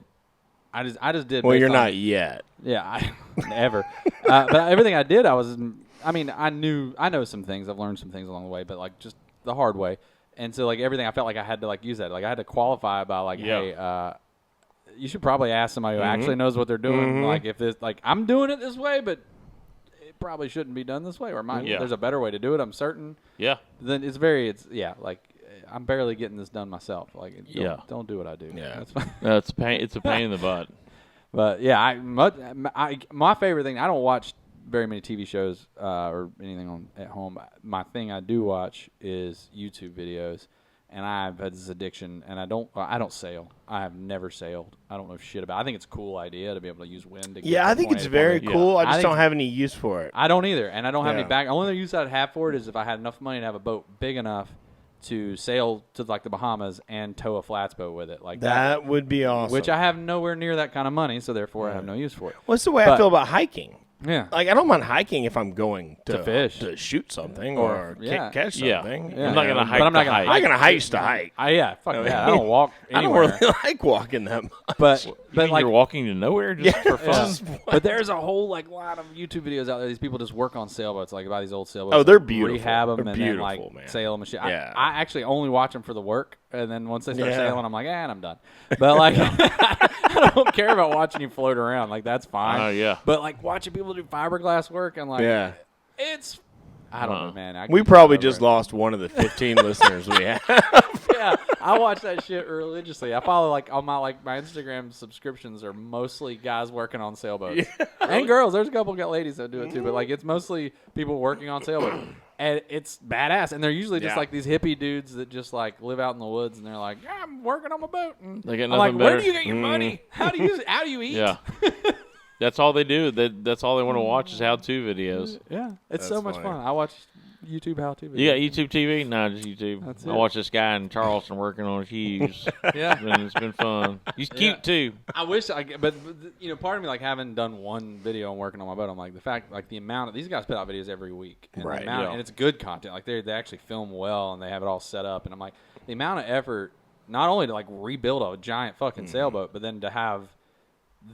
I just did. Well, you're not yet. Yeah, never. But everything I did, I know some things. I've learned some things along the way, but just the hard way. And so everything, I felt like I had to use that. I had to qualify by hey, you should probably ask somebody who actually knows what they're doing. If this I'm doing it this way, but probably shouldn't be done this way, or there's a better way to do it. I'm certain. Yeah. Then like I'm barely getting this done myself. Like, don't do what I do. Yeah, that's fine. No, it's a pain. It's a pain in the butt. But yeah, my favorite thing. I don't watch very many TV shows or anything at home. My thing I do watch is YouTube videos, and I've had this addiction. And I don't sail. I have never sailed. I don't know shit about it. I think it's a cool idea to be able to use wind. To get I think it's very cool. I just don't have any use for it. I don't either, and I don't have any back. The only use I'd have for it is if I had enough money to have a boat big enough to sail to like the Bahamas and tow a flats boat with it. Like that would be awesome. Which I have nowhere near that kind of money, so therefore I have no use for it. What's the way I feel about hiking? Yeah. Like, I don't mind hiking if I'm going to fish, to shoot something or catch something. Yeah. I'm not gonna hike. But I'm not gonna hike. I'm not gonna hike to hike. Fuck that. I don't walk anywhere. I don't really like walking that much. But like you're walking to nowhere just for fun. But there's a whole line of YouTube videos out there. These people just work on sailboats, like about these old sailboats. Oh, they're beautiful. Rehab them they're and then like sail them and shit. Yeah. I actually only watch them for the work, and then once they start sailing, I'm like, and I'm done. But like, I don't care about watching you float around. Like that's fine. Oh yeah. But like watching people do fiberglass work and like, it's. I don't know, man. We probably just lost one of the 15 listeners we have. Yeah, I watch that shit religiously. I follow my Instagram subscriptions are mostly guys working on sailboats and girls. There's a couple of ladies that do it too, but like it's mostly people working on sailboats, and it's badass. And they're usually just like these hippie dudes that just like live out in the woods, and they're like, I'm working on my boat. And they get I'm like, nothing better. where do you get your money? How do you eat? Yeah. That's all they do. That's all they want to watch is how-to videos. Yeah, it's so much fun. I watch YouTube how-to videos. You got YouTube TV? No, just YouTube. That's I it. watch this guy in Charleston working on Hughes. It's been fun. He's cute too. I wish but part of me like having done one video and working on my boat. I'm like the amount of these guys put out videos every week, and right? And it's good content. Like they actually film well and they have it all set up. And I'm like the amount of effort, not only to like rebuild a giant fucking sailboat, but then to have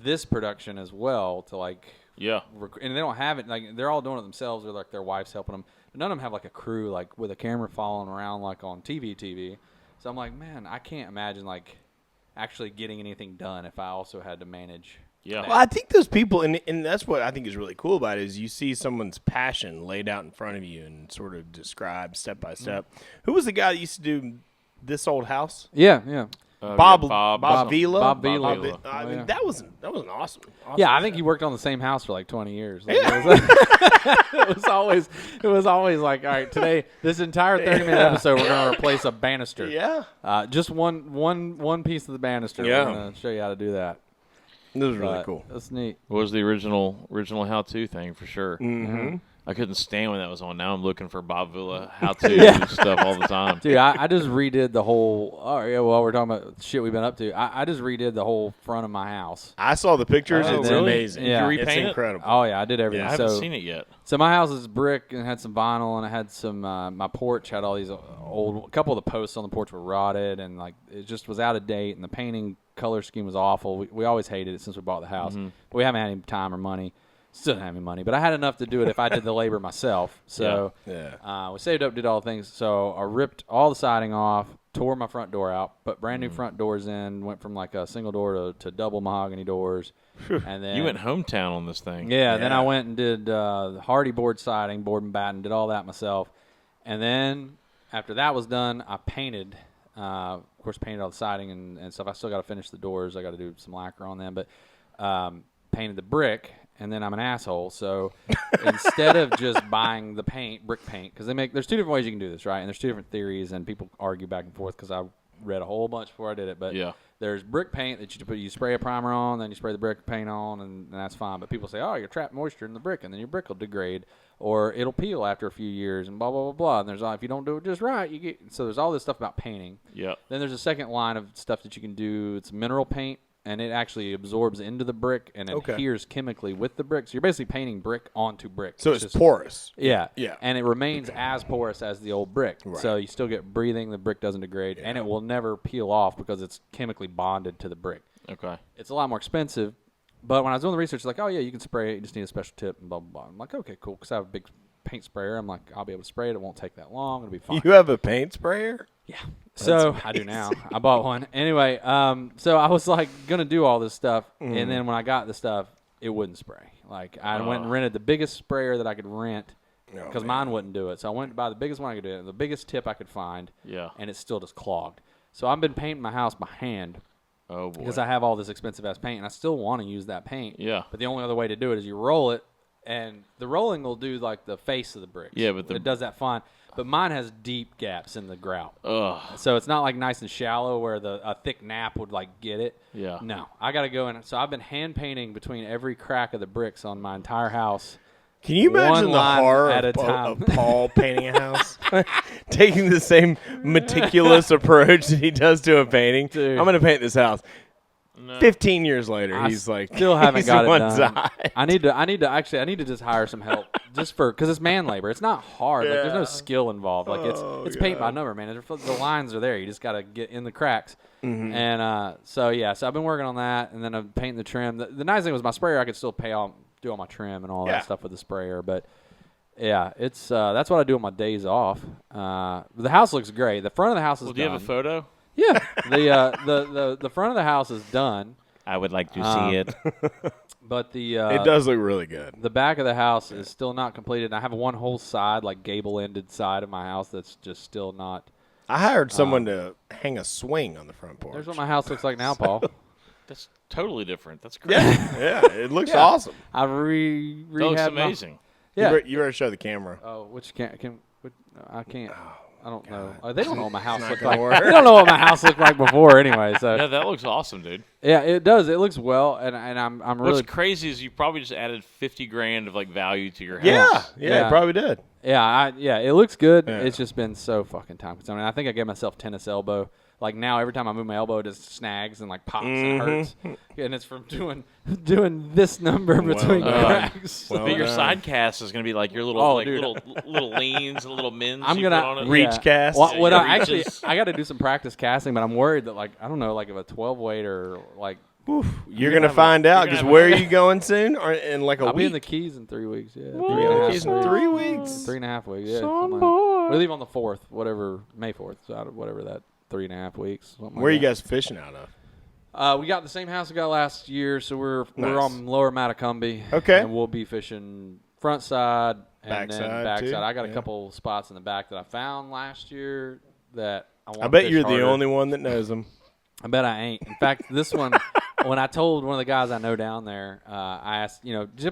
this production as well to like and they don't have it like they're all doing it themselves or like their wives helping them, but none of them have like a crew like with a camera following around like on TV. So I'm like, man, I can't imagine like actually getting anything done if I also had to manage. Well, I think those people, and that's what I think is really cool about it, is you see someone's passion laid out in front of you and sort of described step by step. Who was the guy that used to do This Old House? Yeah. Bob Vila. I mean, that was an awesome. Yeah, I think he worked on the same house for like 20 years. Like, it was always like, all right, today this entire 30-minute episode we're going to replace a banister. Yeah. Just one piece of the banister. Yeah. We're going to show you how to do that. This was really cool. That's neat. What was the original how-to thing for sure? Mm-hmm. I couldn't stand when that was on. Now I'm looking for Bob Villa how-to stuff all the time. Dude, I just redid the whole. We're talking about shit we've been up to. I just redid the whole front of my house. I saw the pictures. It's really? amazing. Yeah. Did you repaint it's incredible. Oh yeah, I did everything. I haven't seen it yet. So my house is brick and had some vinyl and it had some. My porch had all these old. A couple of the posts on the porch were rotted and like it just was out of date and the painting color scheme was awful. We always hated it since we bought the house, but we haven't had any time or money. Still didn't have any money, but I had enough to do it if I did the labor myself. So we saved up, did all the things. So I ripped all the siding off, tore my front door out, put brand new front doors in, went from like a single door to double mahogany doors. And then you went hometown on this thing. Yeah, then I went and did hardy board siding, board and batten, did all that myself. And then after that was done, I painted, of course, painted all the siding and stuff. I still got to finish the doors. I got to do some lacquer on them, but painted the brick. And then I'm an asshole, so instead of just buying the brick paint, because there's two different ways you can do this, right? And there's two different theories, and people argue back and forth because I read a whole bunch before I did it. But there's brick paint that you spray a primer on, then you spray the brick paint on, and that's fine. But people say, oh, you're trapped moisture in the brick, and then your brick will degrade, or it'll peel after a few years, and blah, blah, blah, blah. And if you don't do it just right, so there's all this stuff about painting. Yeah. Then there's a second line of stuff that you can do. It's mineral paint. And it actually absorbs into the brick and adheres chemically with the brick. So you're basically painting brick onto brick. So it's porous. Yeah. And it remains as porous as the old brick. Right. So you still get breathing. The brick doesn't degrade. And it will never peel off because it's chemically bonded to the brick. Okay. It's a lot more expensive. But when I was doing the research, it's like, oh, yeah, you can spray it. You just need a special tip and blah, blah, blah. I'm like, okay, cool. Because I have a big paint sprayer. I'm like, I'll be able to spray it. It won't take that long. It'll be fine. You have a paint sprayer? Yeah. So I do now. I bought one. Anyway, so I was like going to do all this stuff. And then when I got the stuff, it wouldn't spray. Like I went and rented the biggest sprayer that I could rent because mine wouldn't do it. So I went to buy the biggest one I could do, the biggest tip I could find. Yeah. And it's still just clogged. So I've been painting my house by hand. Oh boy. Because I have all this expensive ass paint, and I still want to use that paint. Yeah. But the only other way to do it is you roll it, and the rolling will do like the face of the bricks. Yeah, but it does that fine. But mine has deep gaps in the grout. Ugh. So it's not like nice and shallow where a thick nap would like get it. Yeah. No, I got to go in. So I've been hand painting between every crack of the bricks on my entire house. Can you imagine the horror of Paul painting a house? Taking the same meticulous approach that he does to a painting. Dude. I'm going to paint this house. No. 15 years later, he's like, still haven't he's got it on done. side. I need to just hire some help just because it's man labor. It's not hard. Like, there's no skill involved. Like it's paint by number, man. The lines are there. You just got to get in the cracks. Mm-hmm. And so I've been working on that, and then I'm painting the trim. The nice thing was my sprayer. I could still do all my trim and all that stuff with the sprayer, but. Yeah, it's that's what I do on my days off. The house looks great. The front of the house is done. Do you have a photo? Yeah, the front of the house is done. I would like to see it. But it does look really good. The back of the house is still not completed. And I have one whole side, like gable-ended side of my house that's just still not. I hired someone to hang a swing on the front porch. There's what my house looks like now, Paul. That's totally different. That's great. Yeah, it looks awesome. I That looks amazing. Yeah. You better show the camera. Oh, I can't. I don't know. They don't know what my house looked gonna like. work. They don't know what my house looked like before, anyway. So Yeah, that looks awesome, dude. yeah, it does. It looks well, and I'm really What's crazy is you probably just added $50,000 of like value to your house. Yeah, it probably did. Yeah, it looks good. Yeah. It's just been so fucking time consuming. I think I gave myself tennis elbow. Like now, every time I move my elbow, it just snags and like pops and hurts. And it's from doing this number between cracks. Well But your done. side cast is going to be like your little dude. little leans and little mins. I'm you gonna put on it. Reach cast. What Yeah, I actually reaches. I got to do some practice casting, but I'm worried that like I don't know, like if a 12 weight or like You're going to find out because where are you going soon? Or in like a I'll week? be in the Keys in 3 weeks. Yeah, You'll be in the Keys in 3 weeks. 3.5 weeks. Yeah, we leave on the 4th, May 4th, so whatever that 3.5 weeks. Where are you guys fishing out of? We got the same house we got last year, so we're Nice. on Lower Matacumby. Okay. And we'll be fishing front side and then Backside, back too? side. I got Yeah. a couple spots in the back that I found last year that I want I to bet fish you're harder. the only one that knows them. I bet I ain't. In fact, this one, when I told one of the guys I know down there, I asked,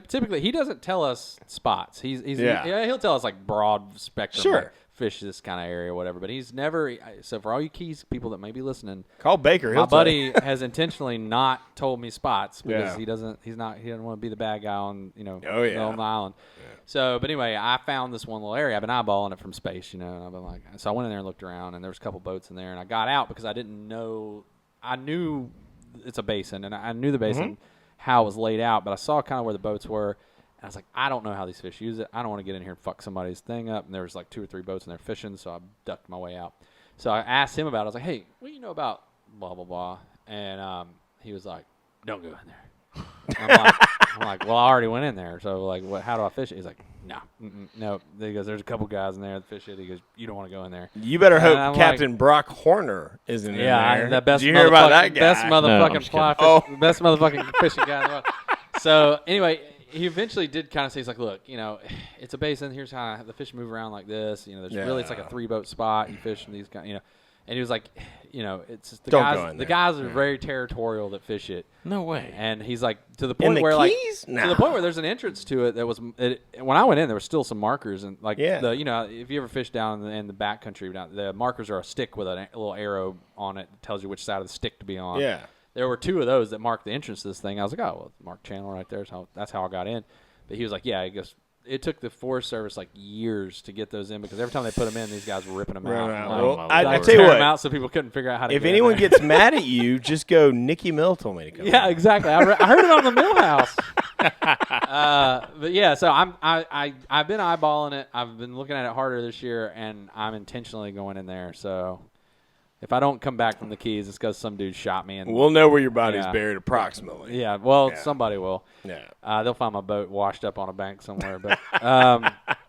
typically he doesn't tell us spots. He'll tell us like broad spectrum. Sure. Like, fish this kind of area or whatever, but he's never. So for all you Keys people that may be listening, Call Baker. my He'll tell buddy has intentionally not told me spots because Yeah. he doesn't want to be the bad guy on Oh, yeah. on the island. So, but anyway, I found this one little area. I've been eyeballing it from space, and I've been like, so I went in there and looked around, and there was a couple boats in there, and I got out because I didn't know. I knew it's a basin, and I knew the basin how it was laid out, but I saw kind of where the boats were. And I was like, I don't know how these fish use it. I don't want to get in here and fuck somebody's thing up. And there was like 2 or 3 boats in there fishing, so I ducked my way out. So I asked him about it. I was like, hey, what do you know about blah, blah, blah? And he was like, don't go in there. I'm like, well, I already went in there. So, like, how do I fish it? He's like, no. He goes, there's a couple guys in there that fish it. He goes, you don't want to go in there. You better And I'm hope Captain Brock Horner isn't in there. The best Did you hear about that guy? Best motherfucking No, fly best motherfucking fishing guy in the world. So anyway, he eventually did kind of say, he's like, look, it's a basin. Here's how the fish move around like this. There's really, it's like a 3-boat spot. You fish in these guys, And he was like, it's just Don't go in the there. guys are very territorial that fish it. No way. And he's like, to the In point the where Keys? to the point where there's an entrance to it that was when I went in, there were still some markers and like Yeah. if you ever fish down in the back country, the markers are a stick with a little arrow on it that tells you which side of the stick to be on. Yeah. There were 2 of those that marked the entrance to this thing. I was like, oh, well, mark channel right there. So that's how I got in. But he was like, yeah, he goes, it took the Forest Service like years to get those in because every time they put them in, these guys were ripping them out. Right. Like, Well, my I lord. tell you tearing them what. out so people couldn't figure out how to If get in anyone there. gets mad at you, just go, Nicky Mill told me to come. Yeah, exactly. I heard it on the Millhouse. But yeah, so I've been eyeballing it. I've been looking at it harder this year, and I'm intentionally going in there. So if I don't come back from the Keys, it's because some dude shot me. And We'll know where your body's Yeah. buried approximately. yeah, well, Yeah. somebody will. Yeah. They'll find my boat washed up on a bank somewhere. But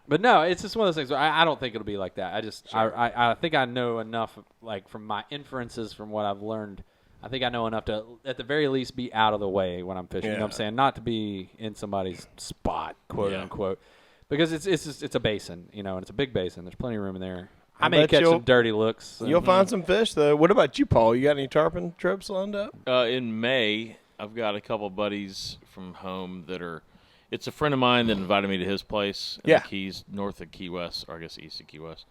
but no, it's just one of those things. Where I don't think it'll be like that. I think I know enough, like from my inferences from what I've learned I think I know enough to, at the very least, be out of the way when I'm fishing. You know what I'm saying? Not to be in somebody's spot, quote unquote, because it's a basin, you know, and it's a big basin. There's plenty of room in there. I may catch some dirty looks. You'll find some fish, though. What about you, Paul? You got any tarpon trips lined up? In May, I've got a couple buddies from home that are. It's a friend of mine that invited me to his place in the Keys, north of Key West, or I guess east of Key West.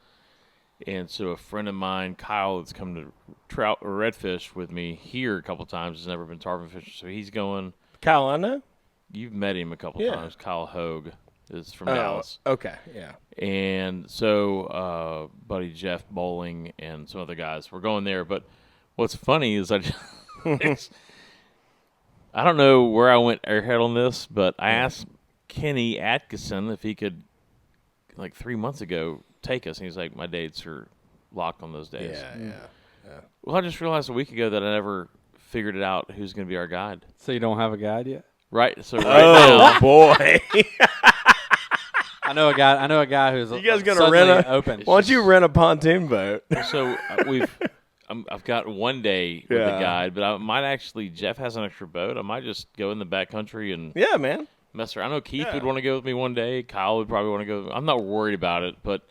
And so a friend of mine, Kyle, that's come to trout or redfish with me here a couple times. Has never been tarpon fishing, so he's going. Kyle, I know. You've met him a couple times. Kyle Hogue is from Dallas. Okay, yeah. And so buddy Jeff Bowling and some other guys were going there. But what's funny is I don't know where I went airhead on this, but I asked Kenny Atkinson if he could, like 3 months ago, take us. And he's like, my dates are locked on those days. Yeah. Well, I just realized a week ago that I never figured it out who's going to be our guide. So you don't have a guide yet? Right. So now, boy. I know a guy who's. You guys gonna rent open? Why don't you rent a pontoon boat? So I've got one day with the guide, but I might actually. Jeff has an extra boat. I might just go in the backcountry and man, mess around. I know Keith would want to go with me one day. Kyle would probably want to go. I'm not worried about it, but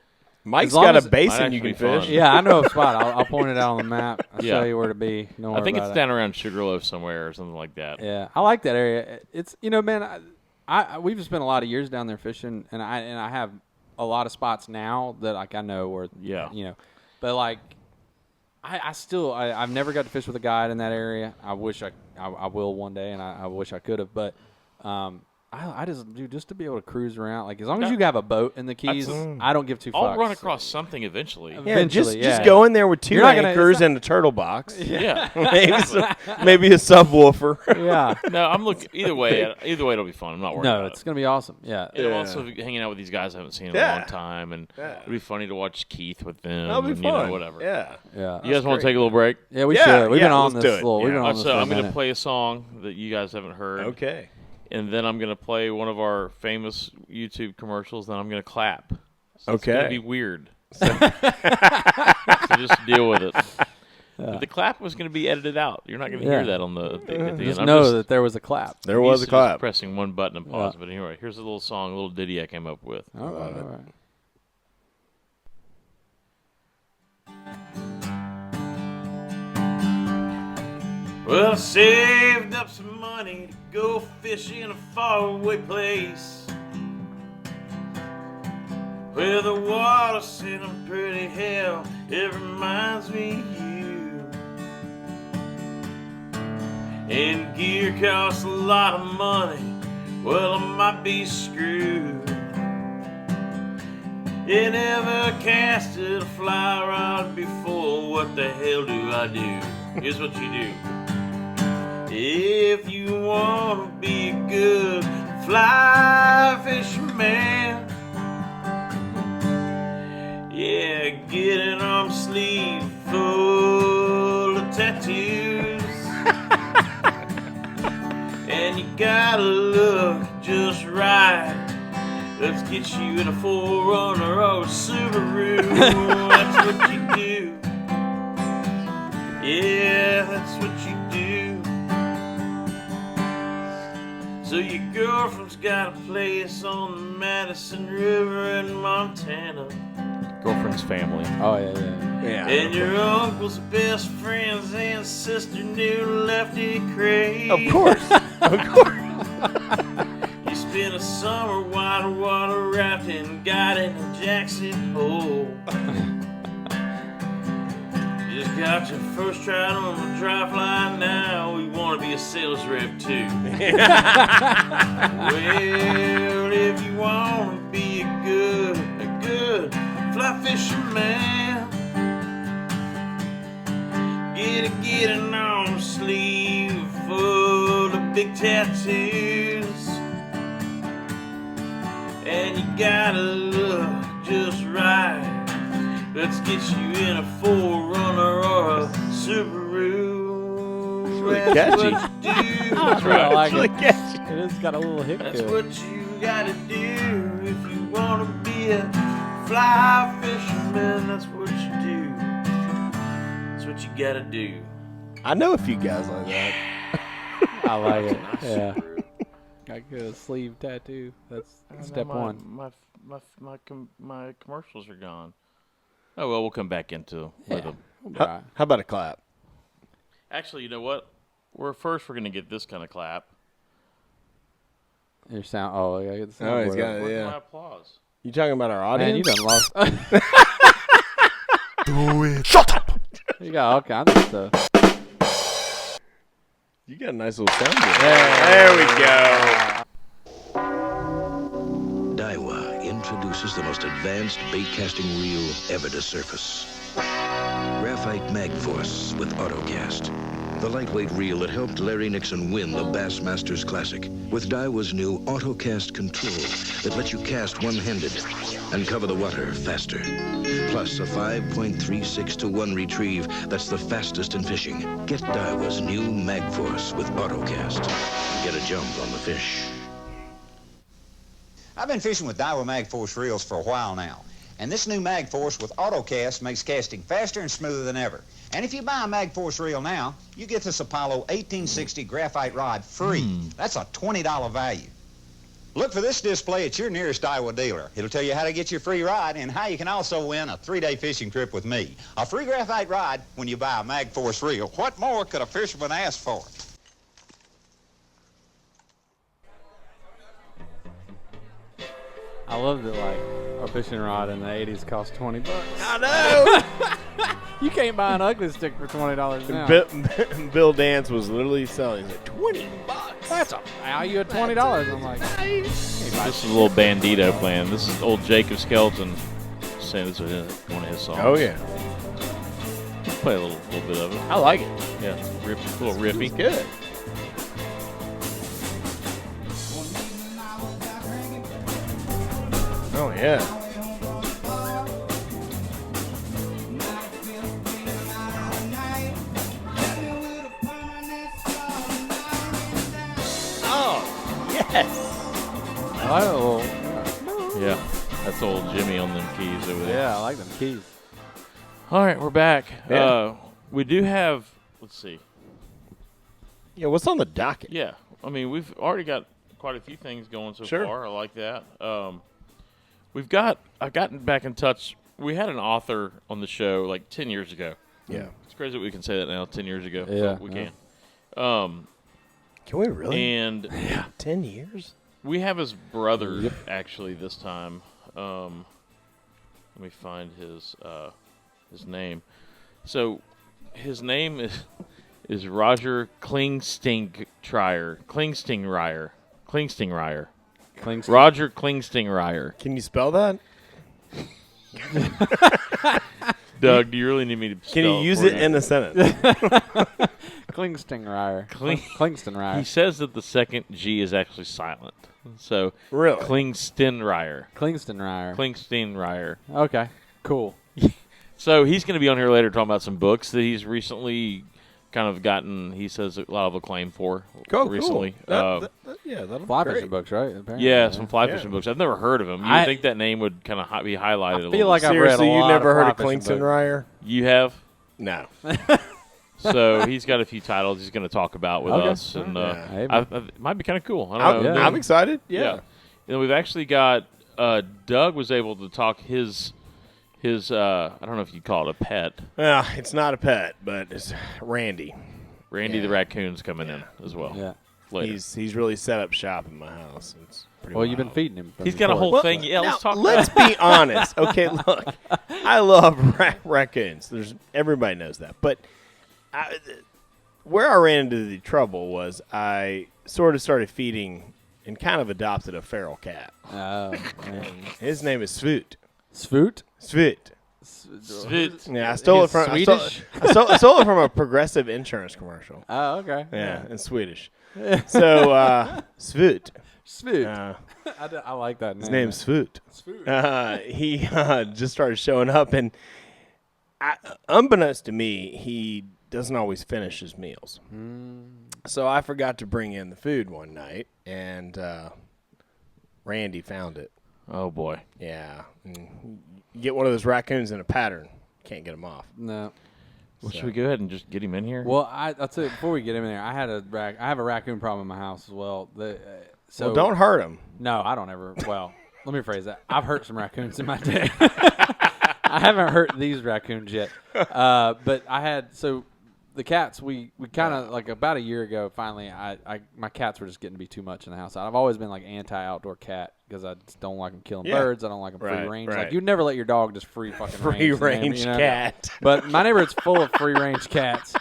Mike's got a basin you can fun. fish. Yeah, I know a spot. I'll point it out on the map. I'll show you where to be. I think it's down around Sugarloaf somewhere or something like that. Yeah, I like that area. It's man, we've spent a lot of years down there fishing, and I have a lot of spots now that like I know where but like I've never got to fish with a guide in that area. I wish I will one day, and I wish I could have, but I just to be able to cruise around, like as long as you have a boat in the Keys, I don't give two fucks. I'll run across something eventually. Just go in there with two anchors and a turtle box. Yeah, maybe a subwoofer. Yeah. No, I'm looking either way. Either way, it'll be fun. I'm not worried. No, about it's gonna be awesome. Yeah. And I'm also hanging out with these guys I haven't seen in a long time, and it'll be funny to watch Keith with them. That'll be fun. Whatever. Yeah. You guys want to take a little break? Yeah, we should. We've been on this. We've been on this. So I'm going to play a song that you guys haven't heard. Okay. And then I'm going to play one of our famous YouTube commercials. Then I'm going to clap. So It's Okay. going to be weird. So just deal with it. But the clap was going to be edited out. You're not going to hear that on the at the end. Just know that there was a clap. There was a clap. Just pressing one button and pause. But anyway, here's a little song, a little ditty I came up with. All right. Well, I saved up some money to go fish in a faraway place where the water's sitting pretty hell. It reminds me of you. And gear costs a lot of money. Well, I might be screwed. You never casted a fly rod before. What the hell do I do? Here's what you do. If you want to be a good fly fisherman, get an arm sleeve full of tattoos. And you gotta look just right. Let's get you in a 4Runner or a Subaru. That's what you do. Yeah, that's what you do. So your girlfriend's got a place on the Madison River in Montana. Girlfriend's family. Oh, yeah. And your uncle's best friend's ancestor knew Lefty Craig. Of course. You spent a summer water rafting, got into Jackson Hole. You just got your first trout on the dry fly, now we want to be a sales rep too. Well, if you want to be a good fly fisherman, get an arm sleeve full of big tattoos. And you gotta look just right. Let's get you in a 4Runner or a Subaru. It's really That's catchy. what you do. That's right. I like It's really it. catchy. It has got a little hit That's to it. what you gotta do if you wanna be a fly fisherman. That's what you do. That's what you gotta do. I know a few guys like that. I like it. Nice Yeah. screw. I get a sleeve tattoo. That's Oh, step now one. My commercials are gone. Oh well, we'll come back into with them. How about a clap? Actually, you know what? We're going to get this kind of clap. Your sound. Oh, yeah. Get the Oh, sound. he's got it. Where's Yeah. my applause? You talking about our Man, you audience? done lost. Do it. Shut up. You got all kinds of stuff. You got a nice little sound there we go. Daiwa introduces the most advanced bait casting reel ever to surface. Graphite Magforce with AutoCast. The lightweight reel that helped Larry Nixon win the Bassmasters Classic. With Daiwa's new AutoCast control that lets you cast one-handed and cover the water faster. Plus a 5.36 to 1 retrieve that's the fastest in fishing. Get Daiwa's new Magforce with AutoCast. Get a jump on the fish. I've been fishing with Daiwa Magforce reels for a while now, and this new Magforce with AutoCast makes casting faster and smoother than ever. And if you buy a Magforce reel now, you get this Apollo 1860 graphite rod free. That's a $20 value. Look for this display at your nearest Daiwa dealer. It'll tell you how to get your free ride and how you can also win a 3-day fishing trip with me. A free graphite ride when you buy a Magforce reel. What more could a fisherman ask for? I love that, like, a fishing rod in the 80s cost $20. I know. You can't buy an ugly stick for $20 now. Bill Dance was literally selling. He's like, $20. That's a value of $20. I'm like, This is a little Bandito playing. This is old Jacob Skelton saying this is one of his songs. Oh yeah, Play a little bit of it. I like it. Yeah, a little riffy. It's good. Oh yeah. Oh yes. I like a little. Yeah, that's old Jimmy on them keys over there. Yeah, I like them keys. All right, we're back. Yeah. We do have, let's see. Yeah, what's on the docket? Yeah, I mean, we've already got quite a few things going so Sure. far. I like that. I've gotten back in touch. We had an author on the show like 10 years ago. Yeah. It's crazy that we can say that now, 10 years ago. Yeah, So we yeah. can. Can we really? And 10 years? we have his brother, actually, this time. Let me find his name. So his name is Roger Klingstingrier. Roger Klingstingrier. Can you spell that? Doug, do you really need me to spell Can you use for it in a sentence? Klingstingrier. He Klingstingrier. says that the second G is actually silent. So Really? Klingstingrier. Klingstingrier. Okay, cool. So he's going to be on here later talking about some books that he's recently kind of gotten, he says, a lot of acclaim for recently. Cool. Yeah, that'll Fly be great. fishing books, right? Apparently, Yeah, some fly fishing books. I've never heard of him. You would think that name would kind of be highlighted a little feel like bit. I've read a Seriously, you lot never of heard of fly fishing books. Klingstonryer? You have? No. So he's got a few titles he's going to talk about with Okay. us. And Yeah. it might be kind of cool. I don't know. I'm excited. Yeah. And we've actually got Doug was able to talk his I don't know if you'd call it a pet. Well, it's not a pet, but it's Randy. Randy the raccoon's coming in as well. Yeah. Later. He's really set up shop in my house. It's pretty Well, you've been wild. feeding him. from He's got a before. whole thing. Yeah, Now, let's talk let's about be honest. Okay, look, I love raccoons. Everybody knows that. But where I ran into the trouble was I sort of started feeding and kind of adopted a feral cat. Man. His name is Svoot. Svoot? Svoot. Svoot. Yeah, I stole it He's from Swedish? I stole it from a Progressive insurance commercial. Oh, okay. Yeah, in Swedish. So Svoot. Svoot. I like that name. His name's Svoot. Svoot. He just started showing up, and unbeknownst to me, he doesn't always finish his meals. So I forgot to bring in the food one night, and Randy found it. Oh, boy. Yeah. And you get one of those raccoons in a pattern, can't get them off. No. Well, should we go ahead and just get him in here? Well, I'll tell you, before we get him in there, I have a raccoon problem in my house as well. So well, don't hurt him. No, I don't ever. Well, let me rephrase that. I've hurt some raccoons in my day. I haven't hurt these raccoons yet. But I had the cats. We kind of like about a year ago. Finally, my cats were just getting to be too much in the house. I've always been like anti-outdoor cat because I just don't like them killing birds. I don't like them free range. Right. Like you'd never let your dog just free range cat. But my neighborhood's full of free range cats,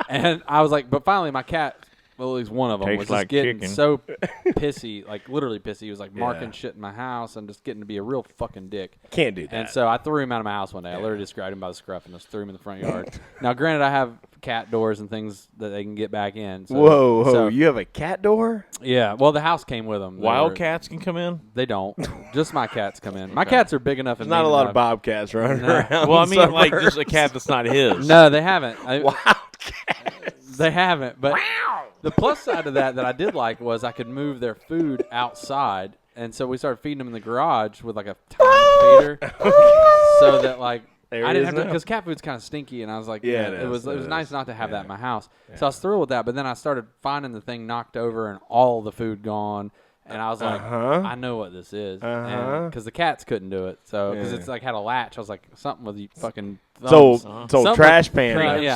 and I was like, but finally my cat. Well, at least one of them Tastes was like just getting chicken. so pissy, like literally pissy. He was like marking shit in my house and just getting to be a real fucking dick. Can't do that. And so I threw him out of my house one day. I literally just grabbed him by the scruff and just threw him in the front yard. Now, granted, I have cat doors and things that they can get back in. So, Whoa, you have a cat door? Yeah, well, the house came with them. Wildcats can come in? They don't. Just my cats come in. My cats are big enough. There's not a lot of bobcats running around. Well, I mean, like just a cat that's not his. No, they haven't. Wildcats. They haven't. But the plus side of that I did like was I could move their food outside. And so we started feeding them in the garage with like a tiny feeder. So that like I didn't have to, because cat food's kind of stinky, and I was like, it was nice not to have that in my house. So I was thrilled with that, but then I started finding the thing knocked over and all the food gone, and I was like, I know what this is, because the cats couldn't do it, so because it's like had a latch. I was like, something with the fucking thumbs. So trash pan.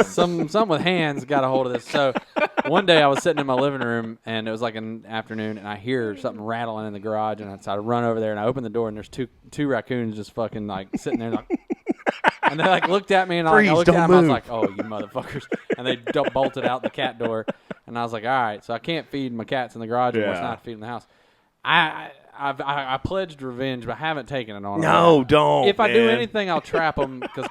Some with hands got a hold of this. So one day I was sitting in my living room, and it was like an afternoon, and I hear something rattling in the garage, and so I run over there, and I open the door, and there's two raccoons just fucking like sitting there, like, and they like looked at me, and I looked at them, I was like, oh, you motherfuckers, and they bolted out the cat door, and I was like, all right, so I can't feed my cats in the garage anymore, it's not feeding in the house. I pledged revenge, but I haven't taken it on them. No, don't. If I do anything, I'll trap them because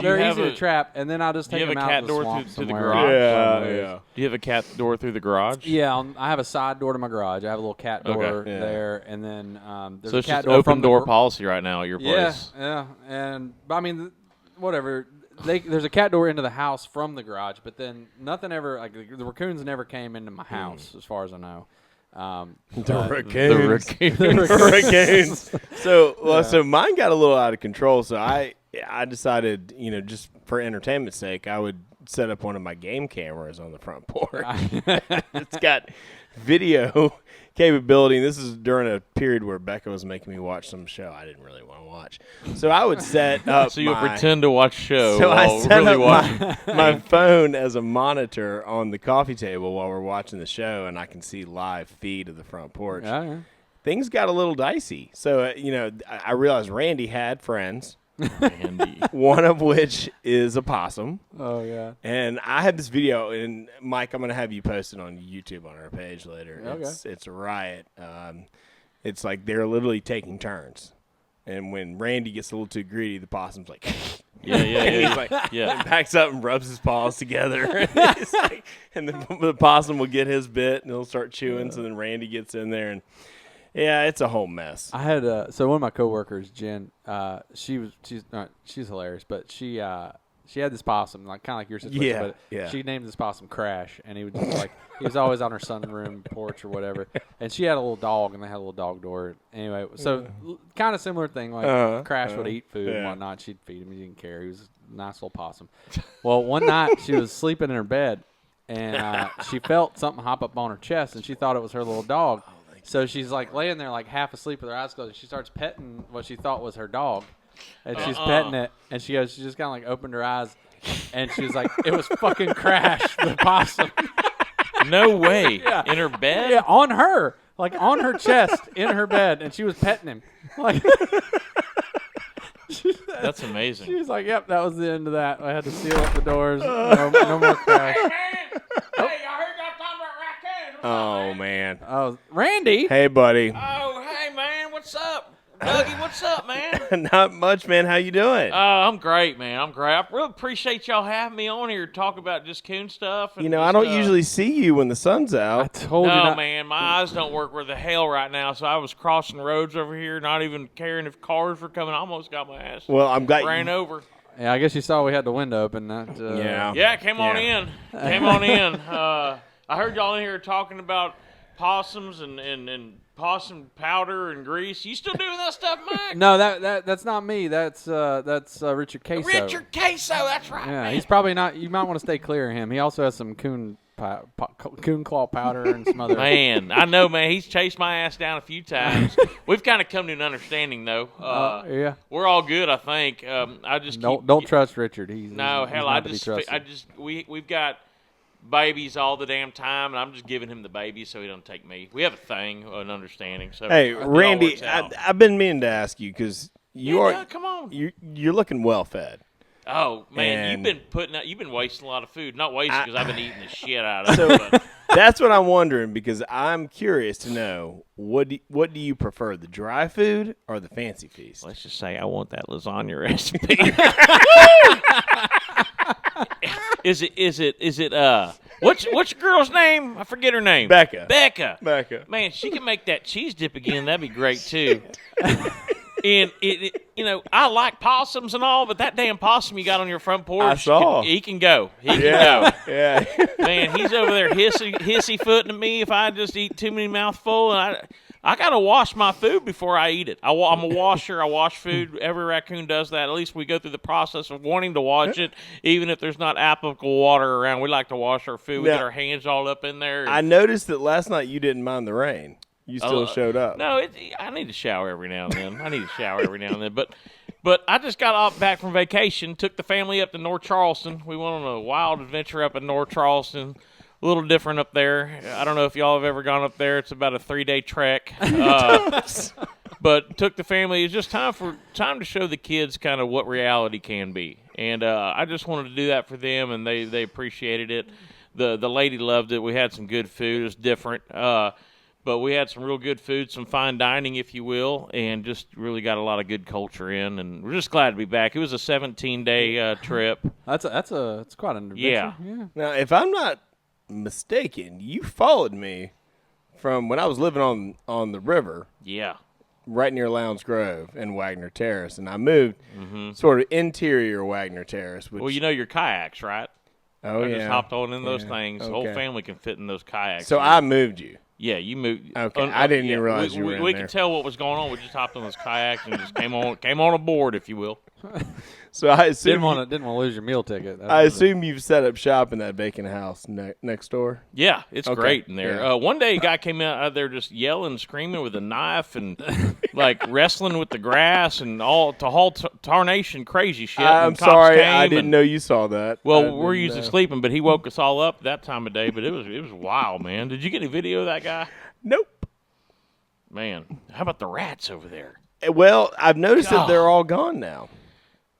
they're easy to trap, and then I'll just take them out of the swamp through the somewhere. garage? Yeah. Do you have a cat door through the garage? Yeah, I have a side door to my garage. I have a little cat door there, and then there's so a it's cat just door open door policy right now at your place. Yeah, and I mean, whatever. There's a cat door into the house from the garage, but then nothing ever like the raccoons never came into my house, as far as I know. The raccoons. So mine got a little out of control. So I decided, just for entertainment's sake, I would set up one of my game cameras on the front porch. It's got video capability. And this is during a period where Becca was making me watch some show I didn't really want to watch. So I would set up. So you would pretend to watch show. So I set really up my phone as a monitor on the coffee table while we're watching the show, and I can see live feed of the front porch. Yeah. Things got a little dicey. So I realized Randy had friends. Randy. One of which is a possum. Oh yeah. And I had this video, and Mike, I'm going to have you posted on YouTube on our page later. Okay. It's a riot. It's like they're literally taking turns. And when Randy gets a little too greedy, the possum's like, Yeah. He's like, and backs up and rubs his paws together. And the possum will get his bit, and he'll start chewing. So then Randy gets in there, and it's a whole mess. I had so one of my coworkers, Jen. She's hilarious, but she had this possum, like kind of like your situation. But she named this possum Crash, and he was just like he was always on her sunroom porch or whatever. And she had a little dog, and they had a little dog door. Anyway, so kind of similar thing. Like Crash would eat food and whatnot. She'd feed him. He didn't care. He was a nice little possum. Well, one night she was sleeping in her bed, and she felt something hop up on her chest, and she thought it was her little dog. So she's like laying there like half asleep with her eyes closed. She starts petting what she thought was her dog. And she's petting it. And she just kind of like opened her eyes. And she was like, it was fucking Crash, the possum. No way. In her bed? Yeah, on her. Like on her chest in her bed. And she was petting him. Like That's amazing. She was like, yep, that was the end of that. I had to seal up the doors. No more Crash. Oh, man. Oh, Randy. Hey, buddy. Oh, hey, man. What's up? Dougie, what's up, man? Not much, man. How you doing? I'm great, man. I'm great. I really appreciate y'all having me on here to talk about just coon stuff. And I don't usually see you when the sun's out. I told you No, man. My eyes don't work worth the hell right now, so I was crossing roads over here, not even caring if cars were coming. I almost got my ass Well, I'm glad ran over. Yeah, I guess you saw we had the window open. Yeah, came on in. Came on in. I heard y'all in here talking about possums and possum powder and grease. You still doing that stuff, Mike? No, that's not me. That's Richard Queso. Richard Queso, that's right. Yeah, man. he's probably not. You might want to stay clear of him. He also has some coon claw powder and some other. Man, I know, man. He's chased my ass down a few times. We've kind of come to an understanding, though. Yeah, we're all good, I think. I just don't trust Richard. He's no he's hell. not to be trusted. We've got babies all the damn time, and I'm just giving him the baby so he doesn't take me. We have a thing, an understanding. So hey, it all Randy, works out. I've been meaning to ask you because come on. you're looking well fed. Oh man, And- you've been wasting a lot of food. Not wasting because I've been eating the shit out of it. But That's what I'm wondering because I'm curious to know what do you prefer, the dry food or the fancy feast? let's just say I want that lasagna recipe. Is it what's your girl's name? I forget her name. Becca. Becca. Man, she can make that cheese dip again. That'd be great too. And I like possums and all, but that damn possum you got on your front porch, I saw. he can go. He can Yeah, go. yeah. Man, he's over there hissy footing at me if I just eat too many mouthful, and I gotta wash my food before I eat it. I'm a washer. I wash food. Every raccoon does that. At least we go through the process of wanting to wash it, even if there's not applicable water around. We like to wash our food. We Now, get our hands all up in there. I noticed that last night you didn't mind the rain. You still showed up. No, I need to shower every now and then. But I just got back from vacation, took the family up to North Charleston. We went on a wild adventure up in North Charleston. A little different up there. I don't know if y'all have ever gone up there. It's about a 3-day trek. But took the family. It's just time to show the kids kind of what reality can be. And I just wanted to do that for them, and they appreciated it. The lady loved it. We had some good food. It was different. But we had some real good food, some fine dining, if you will, and just really got a lot of good culture in. And we're just glad to be back. It was a 17-day trip. That's quite an adventure. Yeah. Now, if I'm not mistaken, you followed me from when I was living on the river, Yeah. right near Lowndes Grove and Wagner Terrace, and I moved sort of interior Wagner Terrace. Which, Well, you know your kayaks, right? oh I yeah, just hopped on in those Yeah. things. The Okay. whole family can fit in those kayaks. So I moved you. Yeah, you moved. Okay, I didn't even realize you were in we there. could tell what was going on. We just hopped on those kayaks and just came on aboard, if you will. So I assume Didn't want to lose your meal ticket. I assume you've set up shop in that vacant house next door. Yeah, it's Okay, great in there. yeah. One day, a guy came out there just yelling, screaming with a knife, and like wrestling with the grass and all tarnation crazy shit. I'm and cops sorry, came I didn't and- know you saw that. I Well, we're didn't usually know. sleeping, but he woke us all up that time of day. But it was wild, man. Did you get any video of that guy? Nope. Man, how about the rats over there? Well, I've noticed that God. they're all gone now.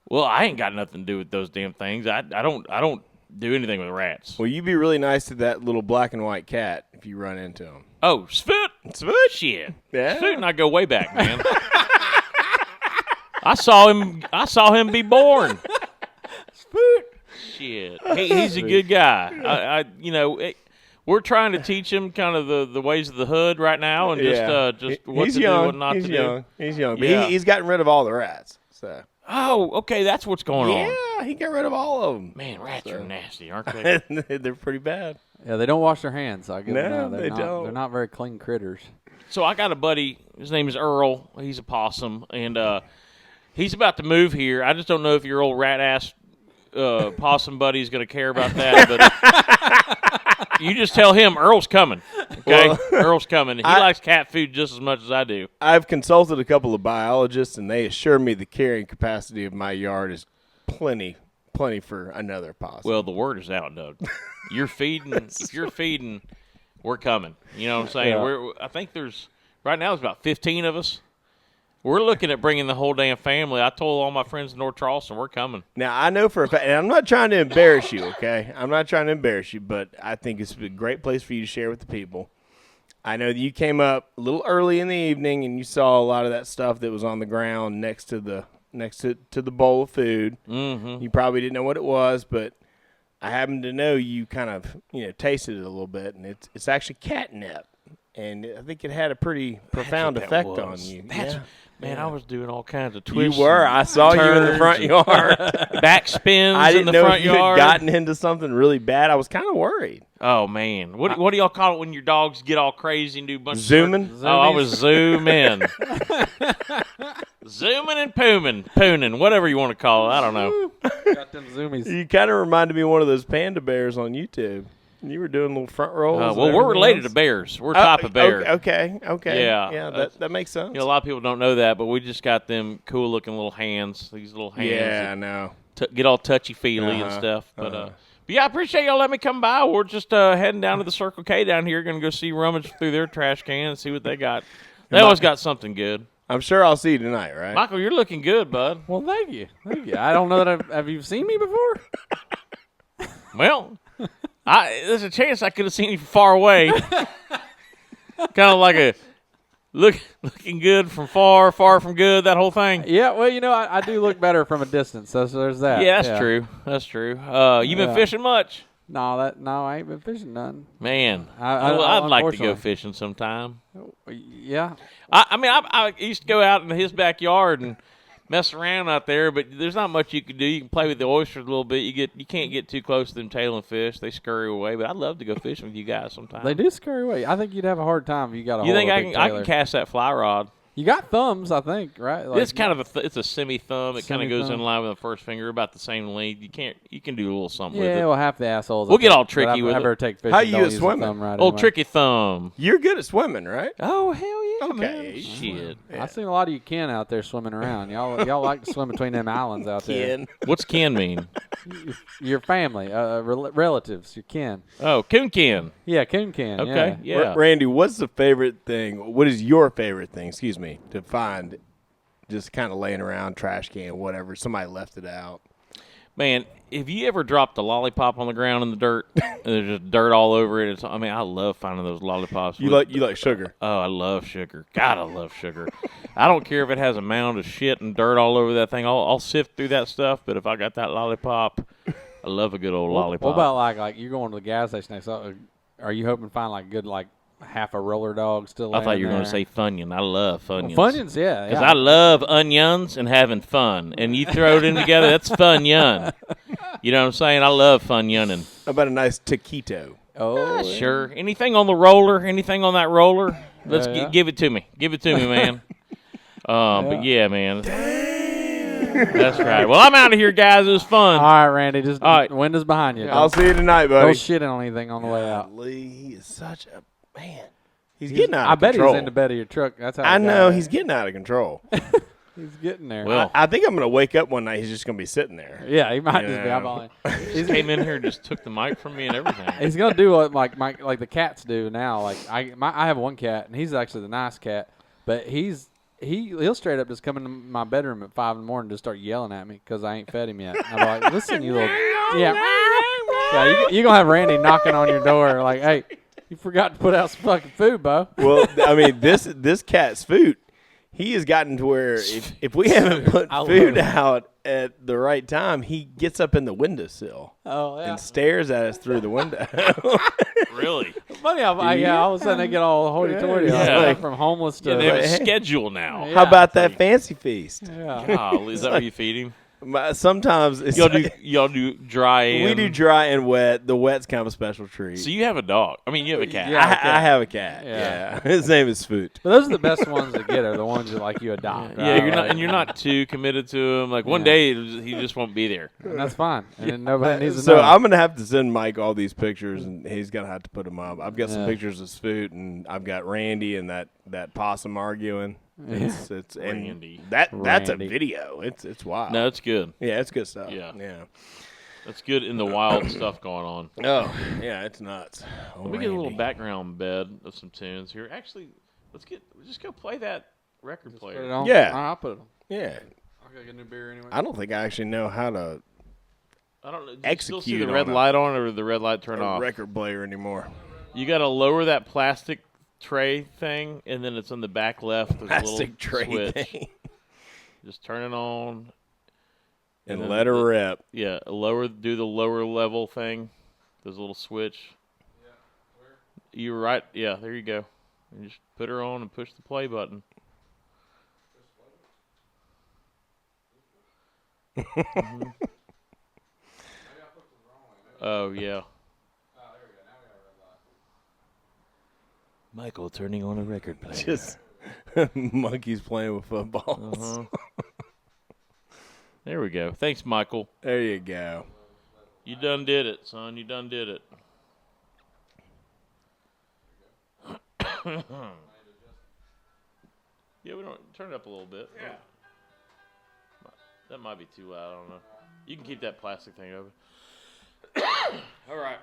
Well, I ain't got nothing to do with those damn things. I don't do anything with rats. Well, you be really nice to that little black and white cat if you run into him. Oh, Svoot. Svoot? Shit. Yeah. Svoot and I go way back, man. I saw him be born. Spoot. Shit. He's a good guy. We're trying to teach him kind of the ways of the hood right now, and just what He's to young. do, what not He's to young. do. He's young. But Yeah. he's gotten rid of all the rats. So Oh, okay, that's what's going on. yeah, he got rid of all of them. Man, rats are nasty, aren't they? They're pretty bad. Yeah, they don't wash their hands. I give them No, that. they don't. They're not very clean critters. So I got a buddy. His name is Earl. He's a possum, and he's about to move here. I just don't know if your old rat ass possum buddy is going to care about that. But you just tell him Earl's coming. Okay, Well, Earl's coming. He likes cat food just as much as I do. I've consulted a couple of biologists, and they assure me the carrying capacity of my yard is plenty for another possum. Well, the word is out, Doug. You're feeding. If you're feeding, we're coming. You know what I'm saying? Yeah. I think there's right now there's about 15 of us. We're looking at bringing the whole damn family. I told all my friends in North Charleston we're coming. Now, I know for a fact, and I'm not trying to embarrass you, okay? I'm not trying to embarrass you, but I think it's a great place for you to share with the people. I know that you came up a little early in the evening and you saw a lot of that stuff that was on the ground next to the bowl of food. Mm-hmm. You probably didn't know what it was, but I happen to know you kind of tasted it a little bit, and it's actually catnip. and I think it had a pretty profound effect on you. Man, I was doing all kinds of twists. You were. I saw you in the front yard. Backspins I didn't in the know front if you yard. had gotten into something really bad. I was kind of worried. Oh, man. What do y'all call it when your dogs get all crazy and do a bunch Zooming? of... Oh, I was zooming. Zooming and pooning, whatever you want to call it. I don't know. Got them zoomies. You kind of reminded me of one of those panda bears on YouTube. You were doing little front rolls. Well, we're related to bears. We're type of bear. Okay. Yeah, that makes sense. You know, a lot of people don't know that, but we just got them cool-looking little hands. These little hands. Yeah, I know. Get all touchy-feely and stuff. But yeah, I appreciate y'all letting me come by. We're just heading down to the Circle K down here. Going to go see rummage through their trash can and see what they got. They always got something good. I'm sure I'll see you tonight, right? Michael, you're looking good, bud. Well, thank you. I don't know that have you seen me before? Well, there's a chance I could have seen you from far away. Kind of like a looking good from far from good, that whole thing. Yeah, well, you know, I do look better from a distance, so there's that. Yeah, that's true. That's true. You been fishing much? No, I ain't been fishing none. Man, I'd like to go fishing sometime. Yeah. I used to go out in his backyard and mess around out there, but there's not much you can do. You can play with the oysters a little bit. You can't get too close to them tailing fish. They scurry away. But I'd love to go fishing with you guys sometime. They do scurry away. I think you'd have a hard time if you got a. You think I can cast that fly rod? You got thumbs, I think, right? It's kind of it's a semi thumb. It kind of goes in line with the first finger, about the same length. You can do a little something with it. Yeah, well, half the assholes. We'll get all tricky with it. I better take fishing. How you at swimming? Old tricky thumb. You're good at swimming, right? Oh hell yeah! Okay, man. Shit. Yeah. I've seen a lot of you Ken out there swimming around. Y'all like to swim between them islands out there. What's Ken mean? Your family, relatives, your kin. Oh, coon Ken. Yeah, coon Ken. Okay, yeah. Randy, what's the favorite thing? What is your favorite thing? Excuse me, to find. Just kind of laying around, trash can, whatever. Somebody left it out. Man, have you ever dropped a lollipop on the ground in the dirt? And there's just dirt all over it. I love finding those lollipops. You like sugar? Oh, I love sugar. God, I love sugar. I don't care if it has a mound of shit and dirt all over that thing. I'll sift through that stuff. But if I got that lollipop, I love a good old lollipop. What about like you're going to the gas station next? Are you hoping to find like good half a roller dog still? I thought you were going to say Funyun. I love Funyuns. Well, Funyuns, yeah. Because I love onions and having fun. And you throw it in together, that's Funyun. You know what I'm saying? I love Funyunning. How about a nice taquito? Oh, sure. Anything on the roller? Anything on that roller? Let's give it to me. Give it to me, man. But yeah, man. That's right. Well, I'm out of here, guys. It was fun. All right, Randy. Just all right. Windows behind you. I'll see you tonight, buddy. Don't shit on anything on the way out. He is such a man. He's getting out of control. I bet he's control. in the bed of your truck. That's how I know. He's getting out of control. He's getting there. Well, I think I'm going to wake up one night. He's just going to be sitting there. Yeah, he might just be eyeballing. He came in here and just took the mic from me and everything. He's going to do what like the cats do now. Like I have one cat, and he's actually the nice cat, but he'll straight up just come into my bedroom at 5 in the morning and just start yelling at me because I ain't fed him yet. I'm like, listen, you little yeah, you're gonna have Randy knocking on your door like, hey, you forgot to put out some fucking food, Bo. Well, I mean, this cat's food. He has gotten to where if we haven't put food out at the right time, he gets up in the windowsill and stares at us through the window. Really? Funny how all of a sudden they get all hoity-toity. Yeah. Like from homeless to they have a schedule now. How about that fancy feast? Yeah. Oh, is that what you feed him? Sometimes it's y'all do dry and... We do dry and wet. The wet's kind of a special treat. So you have a dog. I mean, you have a cat. Yeah. I have a cat. Yeah. His name is Svoot. But those are the best ones to get are the ones that you adopt. Yeah, right? you're not too committed to him. Like one day he just won't be there. And that's fine. And then nobody needs to So know. I'm gonna have to send Mike all these pictures, and he's gonna have to put them up. I've got some pictures of Svoot, and I've got Randy and that possum arguing. It's and Randy. That's a video. It's wild. No, it's good. Yeah, it's good stuff. Yeah. Yeah. That's good in the wild stuff going on. Oh, yeah, it's nuts. Let me get a little background bed of some tunes here. Actually, just go play that record player. Put it on. Yeah. I'll put it on. Yeah. I'll go get a new beer anyway. I don't think I actually know how to I don't know. Do you execute still see the on red a- light on, or the red light turn a off? record player anymore. You got to lower that plastic tray thing, and then it's on the back left. There's a Plastic little tray switch. thing. Just turn it on. And then let her rip. Yeah, do the lower level thing. There's a little switch. Yeah. You were right. Yeah, there you go. You just put her on and push the play button. Mm-hmm. Oh, yeah. Michael turning on a record player. Just monkeys playing with footballs. There we go. Thanks, Michael. There you go. You done did it, son. You done did it. Yeah, we don't turn it up a little bit. Yeah. That might be too loud. I don't know. You can keep that plastic thing open. All right.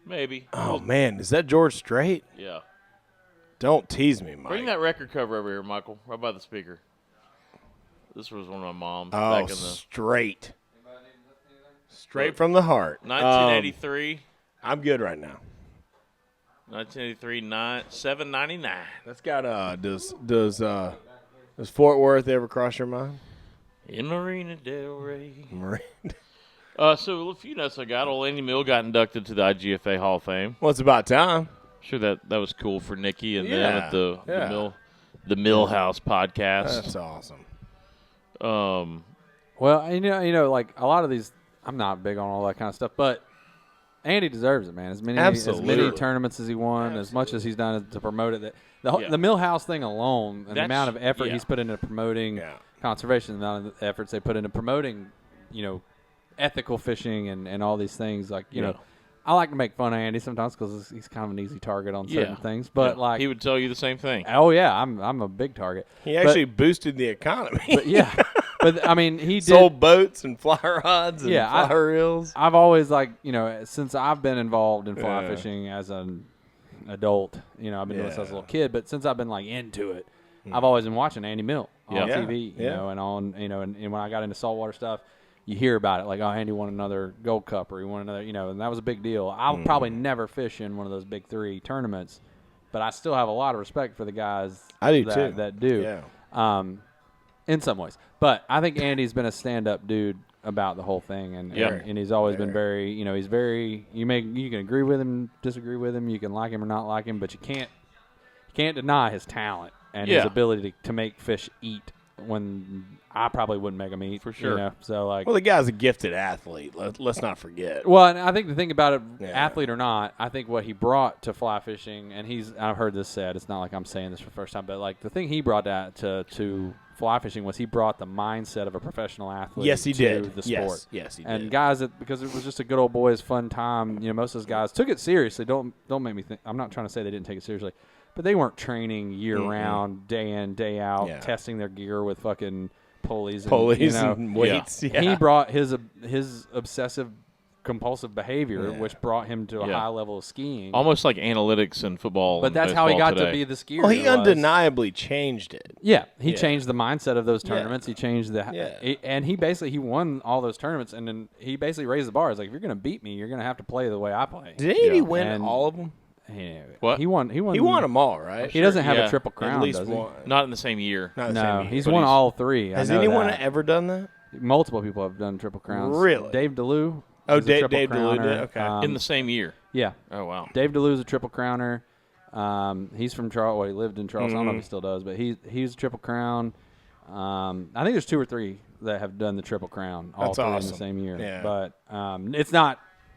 Maybe. Oh, man. Is that George Strait? Yeah. Don't tease me, Mike. Bring that record cover over here, Michael, right by the speaker. This was one of my mom's Oh, back in the straight. Straight from the heart. 1983. I'm good right now. 1983, $7.99. That's got does Fort Worth ever cross your mind? In Marina Del Rey. Marine. So a few notes I got. Old Andy Mill got inducted to the IGFA Hall of Fame. Well, it's about time. Sure, that was cool for Nikki and them Yeah, at the yeah. Millhouse podcast. That's awesome. Well, you know, like a lot of these, I'm not big on all that kind of stuff, but Andy deserves it, man. As many tournaments as he won, as much as he's done to promote it. The Millhouse thing alone, and the amount of effort he's put into promoting conservation, the amount of efforts they put into promoting, ethical fishing and all these things. Like, you know, I like to make fun of Andy sometimes because he's kind of an easy target on certain things. But like, he would tell you the same thing. Oh yeah, I'm a big target. He actually boosted the economy. But yeah. But I mean, he sold boats and fly rods and fly reels. I've always since I've been involved in fly fishing as an adult, I've been doing this as a little kid, but since I've been into it, I've always been watching Andy Mill on TV, and on, and when I got into saltwater stuff, you hear about it, like, oh, Andy won another Gold Cup or he won another, and that was a big deal. I'll probably never fish in one of those big three tournaments, but I still have a lot of respect for the guys that do. Yeah. In some ways. But I think Andy's been a stand-up dude about the whole thing, and he's always been very, he's very, you can agree with him, disagree with him, you can like him or not like him, but you can't deny his talent and his ability to make fish eat when I probably wouldn't make him eat. For sure. So well, the guy's a gifted athlete. Let's not forget. Well, and I think the thing about it, athlete or not, I think what he brought to fly fishing, and I've heard this said, it's not like I'm saying this for the first time, but the thing he brought to fly fishing was he brought the mindset of a professional athlete to the sport. Yes, he did. And guys, because it was just a good old boys fun time, most of those guys took it seriously. Don't make me think. I'm not trying to say they didn't take it seriously, but they weren't training year round, day in, day out, testing their gear with fucking pulleys and weights. Yeah. He brought his obsessive compulsive behavior, which brought him to a high level of skiing. Almost like analytics in football. But that's how he got to be the skier. Well, he undeniably changed it. Yeah, he changed the mindset of those tournaments. He changed and he won all those tournaments, and then he basically raised the bar. It's like, if you're going to beat me, you're going to have to play the way I play. Did he win all of them? What? He won them all, right? He doesn't have a triple crown, at least does he? one. Not in the same year. He's won all three. Has anyone ever done that? Multiple people have done triple crowns. Really? Dave DeLue. Oh, Dave DeLue did? Okay. In the same year? Yeah. Oh, wow. Dave DeLue's a triple crowner. He's from Charles. Well, he lived in Charles. I don't know if he still does, but he's a triple crown. I think there's 2 or 3 that have done the triple crown, all three in the same year. Yeah. But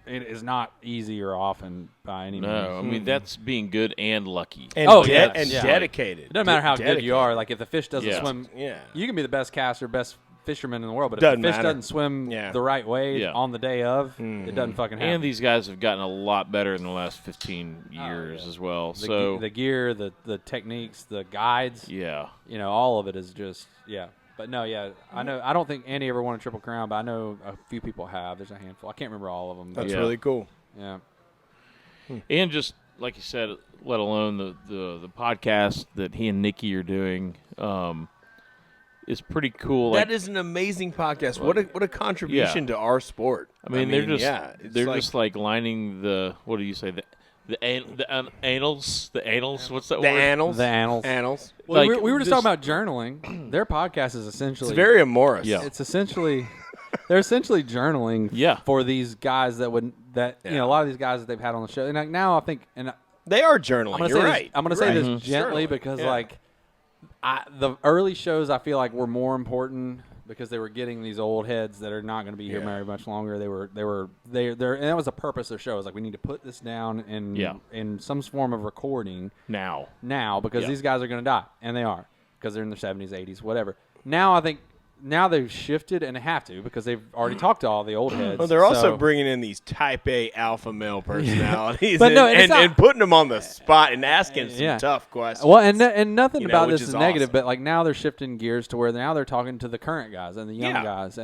it is not easy or often by any means. No, I mean, that's being good and lucky. And dedicated. It doesn't matter how good you are. Like, if the fish doesn't swim, you can be the best caster, best fisherman in the world, but if the fish doesn't swim the right way on the day of, it doesn't fucking happen. And these guys have gotten a lot better in the last 15 years as well. The gear, the techniques, the guides, all of it is just, But no, I know. I don't think Andy ever won a triple crown, but I know a few people have. There's a handful. I can't remember all of them. That's really cool. Yeah. And just like you said, let alone the podcast that he and Nikki are doing, is pretty cool. That is an amazing podcast. What a contribution to our sport. I mean they're just like lining the, what do you say, the annals. What's that word? The annals. Well, we were just talking about journaling. Their podcast is essentially, it's very amorous. Yeah. It's essentially they're essentially journaling Yeah. for these guys that would you know, a lot of these guys that they've had on the show. And like now I think They are journaling. I'm going to say this gently because like the early shows I feel like were more important because they were getting these old heads that are not going to be here very much longer. And that was the purpose of the show. It was like, we need to put this down in some form of recording now because these guys are going to die, and they are because they're in their 70s, 80s, whatever. Now they've shifted, and they have to because they've already talked to all the old heads. Well, they're also bringing in these type A alpha male personalities But and putting them on the spot and asking some tough questions. Well, and nothing about this is negative, awesome. but like now they're shifting gears to where now they're talking to the current guys and the young guys.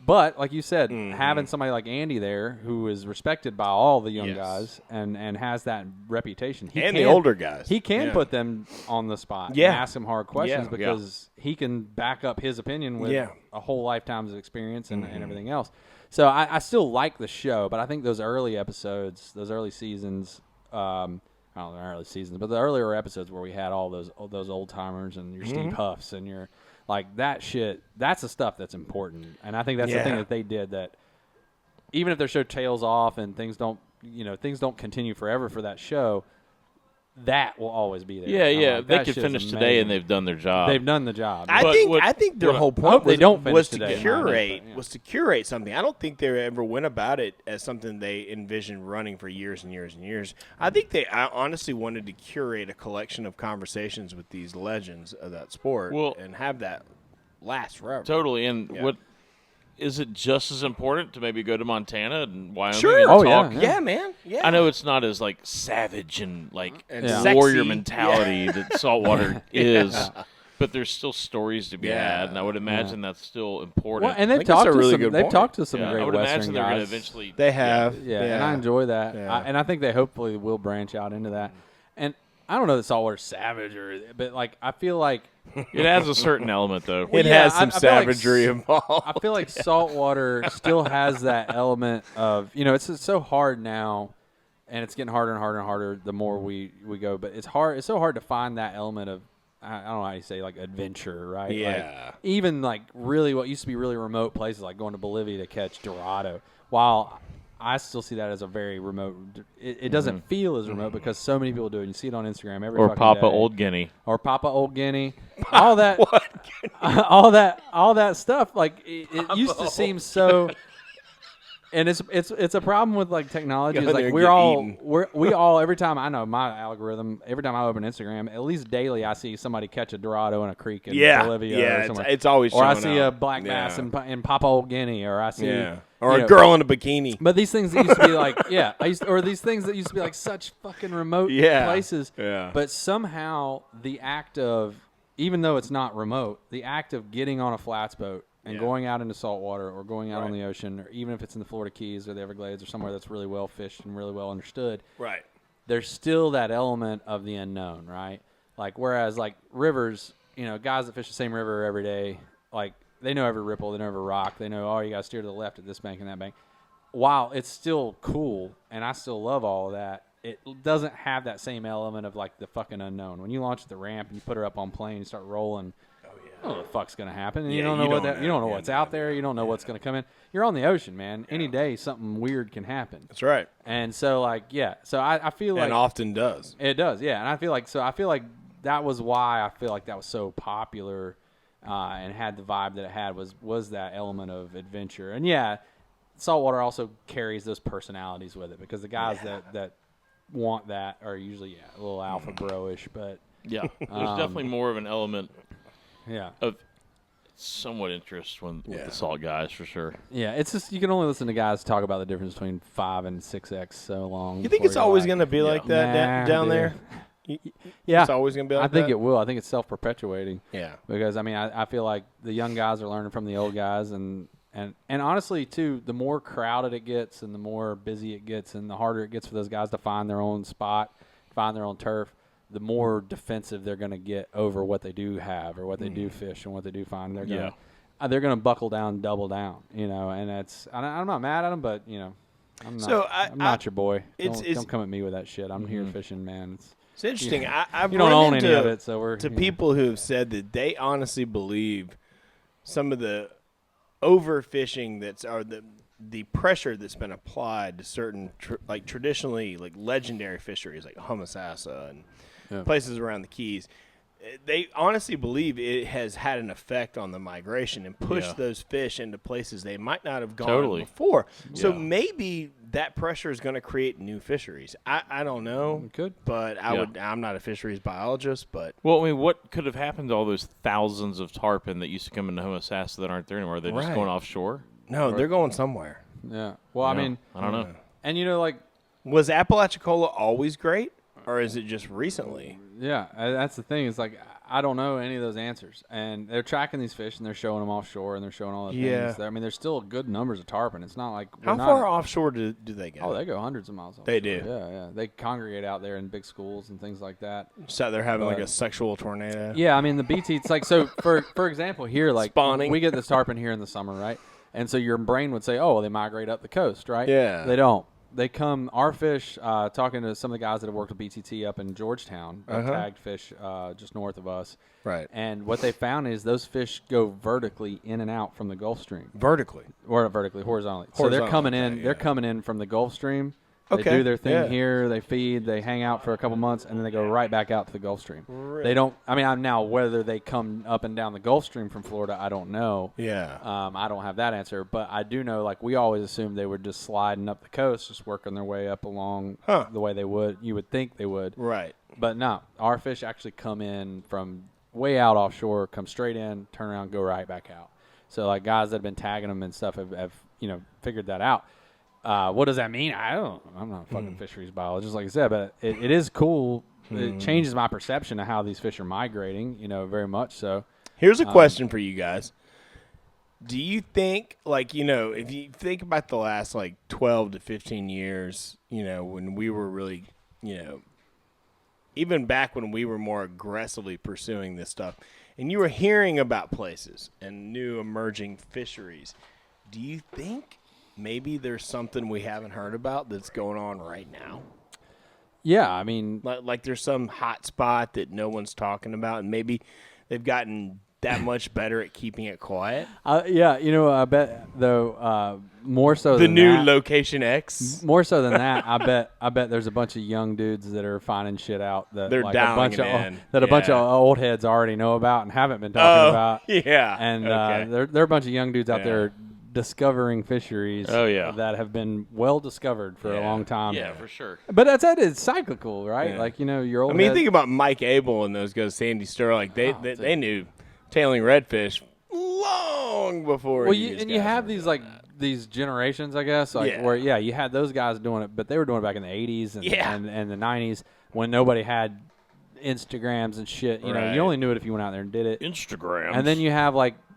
But like you said, having somebody like Andy there who is respected by all the young guys and has that reputation. The older guys. He can put them on the spot and ask them hard questions because he can back up his opinion with a whole lifetime's experience and everything else. So I still like the show, but I think those early episodes, those early seasons, I don't know the early seasons, but the earlier episodes where we had all those old timers and your Steve Huffs and your like that shit, that's the stuff that's important. And I think that's the thing that they did, that even if their show tails off and things don't continue forever for that show, that will always be there. Yeah. Like, they could finish today and they've done their job. They've done the job. I think their whole point was to curate something. I don't think they ever went about it as something they envisioned running for years and years and years. I think they honestly wanted to curate a collection of conversations with these legends of that sport and have that last forever. Totally. And what is it just as important to maybe go to Montana and Wyoming and talk? Yeah, man. Yeah. I know it's not as like savage and like sexy. warrior mentality that saltwater is, but there's still stories to be had, and I would imagine that's still important. Well, and they've talked to some great I would Western imagine they're guys. going to eventually. They have. And I enjoy that. And I think they hopefully will branch out into that. And I don't know that saltwater's savage, but like I feel like it has a certain element, though. It has some savagery involved. I feel like saltwater still has that element of, it's so hard now, and it's getting harder and harder and harder the more we go. But it's hard. It's so hard to find that element of, I don't know how you say, like adventure, right? Yeah. Like, even like really what used to be really remote places, like going to Bolivia to catch Dorado. While I still see that as a very remote. It doesn't feel as remote because so many people do it. You see it on Instagram every fucking Papa day. Old Guinea. Or Papa Old Guinea. All that. all that stuff. Like it used to seem so. And it's a problem with like technology. It's like we all every time I know my algorithm, every time I open Instagram, at least daily I see somebody catch a Dorado in a creek in Bolivia or somewhere. It's always or I see a black bass in Papa Old Guinea, or I see or a girl in a bikini. But these things that used to be like these things that used to be like such fucking remote places. Yeah. But somehow the act of, even though it's not remote, the act of getting on a flats boat and going out into saltwater or going out on the ocean, or even if it's in the Florida Keys or the Everglades or somewhere that's really well fished and really well understood, right? There's still that element of the unknown, right? Like whereas like rivers, guys that fish the same river every day, like they know every ripple, they know every rock, they know, you got to steer to the left at this bank and that bank. While it's still cool and I still love all of that, it doesn't have that same element of like the fucking unknown. When you launch the ramp and you put her up on plane and start rolling, I don't know what the fuck's gonna happen. And you don't know you don't know what's out there. You don't know what's gonna come in. You're on the ocean, man. Any day something weird can happen. That's right. And so so I feel like, and often does. It does, yeah. And I feel like that was why I feel like that was so popular and had the vibe that it had was that element of adventure. And saltwater also carries those personalities with it because the guys that want that are usually a little alpha bro-ish, but there's definitely more of an element of somewhat interest with the salt guys for sure. Yeah, it's just you can only listen to guys talk about the difference between 5 and 6X so long. You think it's always going to be like that down there? It's always going to be like that? I think it will. I think it's self-perpetuating. Yeah. Because, I feel like the young guys are learning from the old guys. And honestly, too, the more crowded it gets and the more busy it gets and the harder it gets for those guys to find their own spot, find their own turf, the more defensive they're going to get over what they do have or what they do fish and what they do find. They're going to buckle down, double down, and it's. I'm not mad at them, but I'm not your boy. Don't come at me with that shit. I'm here fishing, man. It's interesting. I've you don't own any of it, so we're people who have said that they honestly believe some of the overfishing the pressure that's been applied to certain traditionally like legendary fisheries like Homosassa and places around the Keys. They honestly believe it has had an effect on the migration and pushed those fish into places they might not have gone before. So maybe that pressure is going to create new fisheries. I don't know. It could. But I'm not a fisheries biologist. But well, I mean, what could have happened to all those thousands of tarpon that used to come into Homosassa that aren't there anymore? Are they just going offshore? No, they're going somewhere. Yeah. Well, I mean, I don't know. And like, was Apalachicola always great, or is it just recently? Yeah, that's the thing. It's like I don't know any of those answers, and they're tracking these fish and they're showing them offshore and they're showing all the things. I mean, there's still good numbers of tarpon. It's not like how far offshore do they go? Oh, they go hundreds of miles. Offshore. They do. Yeah. They congregate out there in big schools and things like that. So they're having like a sexual tornado. Yeah, I mean the BT. It's like so. For example, here like spawning. We get this tarpon here in the summer, right? And so your brain would say, oh, well, they migrate up the coast, right? Yeah. They don't. They come, our fish, talking to some of the guys that have worked with BTT up in Georgetown, tagged fish just north of us. Right. And what they found is those fish go vertically in and out from the Gulf Stream. Vertically? Or vertically, horizontally. So they're coming in. They're coming in from the Gulf Stream. They do their thing here. They feed. They hang out for a couple months, and then they go right back out to the Gulf Stream. Really? They don't. I mean, now whether they come up and down the Gulf Stream from Florida, I don't know. Yeah. I don't have that answer, but I do know. Like we always assumed they were just sliding up the coast, just working their way up along the way they would. You would think they would. Right. But no, our fish actually come in from way out offshore, come straight in, turn around, go right back out. So like guys that have been tagging them and stuff have figured that out. What does that mean? I'm not a fucking fisheries biologist, like I said, but it is cool. It changes my perception of how these fish are migrating, very much so. Here's a question for you guys. Do you think, if you think about the last, 12 to 15 years, when we were really, even back when we were more aggressively pursuing this stuff, and you were hearing about places and new emerging fisheries, do you think maybe there's something we haven't heard about that's going on right now? Yeah, I mean, like there's some hot spot that no one's talking about, and maybe they've gotten that much better at keeping it quiet. Yeah, I bet though more so the than new that, location X. More so than that, I bet there's a bunch of young dudes that are finding shit out that they're like dialing a bunch of old heads already know about and haven't been talking about. Yeah, and there are a bunch of young dudes out there discovering fisheries that have been well discovered for a long time. Yeah, for sure. But it's cyclical, right? Yeah. Your old. I mean, think about Mike Abel and those guys, Sandy Sterling. They knew tailing redfish long before. Well, you have these these generations, I guess, where you had those guys doing it, but they were doing it back in the 80s and the 90s when nobody had Instagrams and shit. You only knew it if you went out there and did it. Instagram. And then you have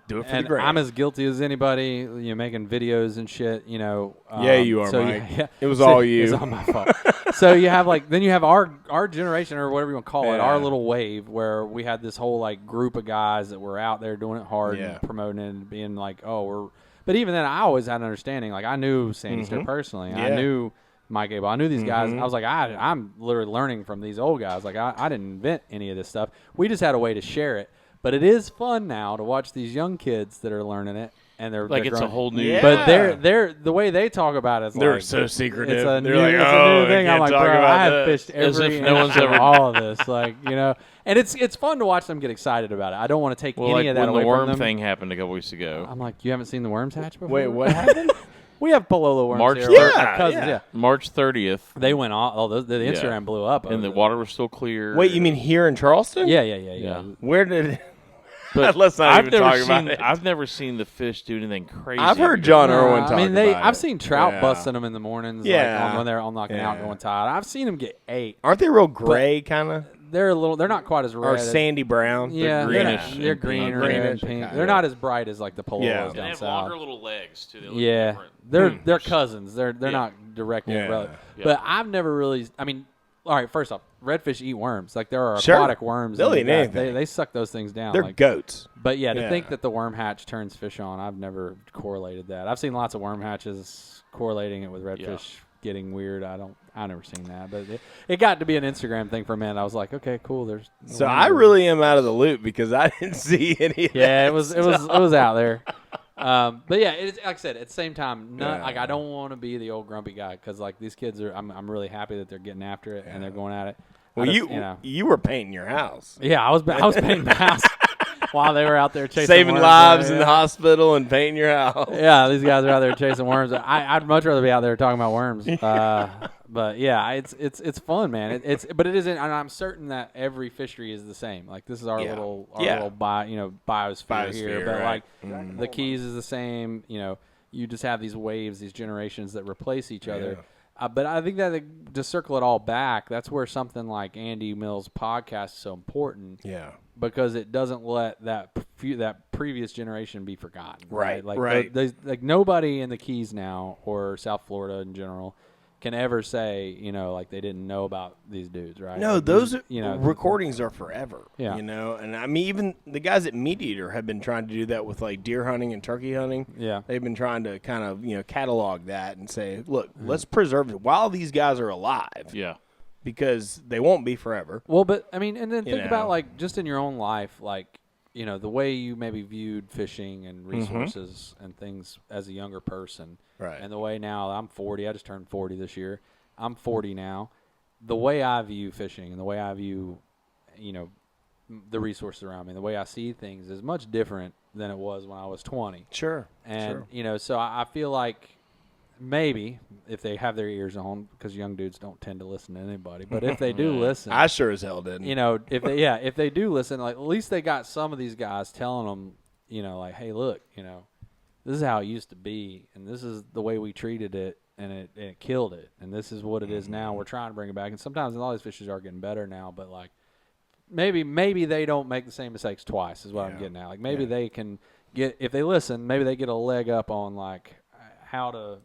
do it for the gram. I'm as guilty as anybody, making videos and shit, yeah, you are, Mike. It was all you. It's all my fault. So you have then you have our generation or whatever you want to call it, our little wave where we had this whole group of guys that were out there doing it hard and promoting it and being but even then I always had an understanding. I knew Sandy Ster personally. I knew Mike Abel. I knew these guys. I was like, I'm literally learning from these old guys. I didn't invent any of this stuff. We just had a way to share it. But it is fun now to watch these young kids that are learning it, and they're it's growing. a whole new. Yeah. But they're the way they talk about it. They're so secretive. It's a they're new thing. I'm like, bro, I have fished As every if no one's inch of ever all of this, and it's fun to watch them get excited about it. I don't want to take any of that away when the worm from them. thing happened a couple weeks ago. I'm like, you haven't seen the worms hatch before? Wait, what happened? We have Palolo worms March here. 30th. Cousins, March 30th. They went off. Oh, the Instagram blew up. And the water was still clear. Wait, you mean here in Charleston? Yeah. Where did? But let's not even talk about it. I've never seen the fish do anything crazy. I've heard John Irwin talk about it. I've seen trout busting them in the mornings. When they're all knocking out, going tired. I've seen them get 8. Aren't they real gray, kind of? They're not quite as red. Or sandy brown. Yeah, they're greenish. They're green or greenish, pink. okay. They're not as bright as the Palolos And they down have south. longer little legs too. They look different. They're cousins. They're not directly related. But I've never really. I mean, all right. First off, redfish eat worms. There are aquatic worms. They'll eat anything. They suck those things down. They're goats. But to think that the worm hatch turns fish on, I've never correlated that. I've seen lots of worm hatches correlating it with redfish getting weird. I've never seen that, but it got to be an Instagram thing for a minute. I was like, okay, cool. There's so I really am out of the loop because I didn't see any of that. Yeah, it was out there. But yeah, it's like I said. At the same time, like I don't want to be the old grumpy guy because like these kids are. I'm really happy that they're getting after it and they're going at it. Well, you were painting your house. Yeah, I was painting the house while they were out there chasing saving worms, lives in the hospital and painting your house. Yeah, these guys are out there chasing worms. I'd much rather be out there talking about worms. But yeah, it's fun, man. But it isn't. And I'm certain that every fishery is the same. Like this is our little biosphere here. But right. like the Keys is the same. You just have these waves, these generations that replace each other. But I think that to circle it all back, that's where something like Andy Mills' podcast is so important. Yeah. Because it doesn't let that previous generation be forgotten. Right. Like right. Like nobody in the Keys now or South Florida in general can ever say, like they didn't know about these dudes, right? No, like those recordings are forever. Yeah. And I mean, even the guys at Meat Eater have been trying to do that with like deer hunting and turkey hunting. Yeah. They've been trying to kind of, catalog that and say, look, let's preserve it while these guys are alive. Yeah. Because they won't be forever. Well, but I mean, and then think about like just in your own life, like, the way you maybe viewed fishing and resources and things as a younger person. Right. And the way now I'm 40, I just turned 40 this year. I'm 40 now. The way I view fishing and the way I view, the resources around me, the way I see things is much different than it was when I was 20. Sure. And, so I feel like maybe if they have their ears on, because young dudes don't tend to listen to anybody, but if they do listen, I sure as hell didn't. If they do listen, like at least they got some of these guys telling them, like, hey, look, this is how it used to be, and this is the way we treated it, and it killed it, and this is what it is now. We're trying to bring it back, and sometimes all these fishes are getting better now, but like maybe they don't make the same mistakes twice is what I'm getting at. Like maybe they can get, if they listen, maybe they get a leg up on like how to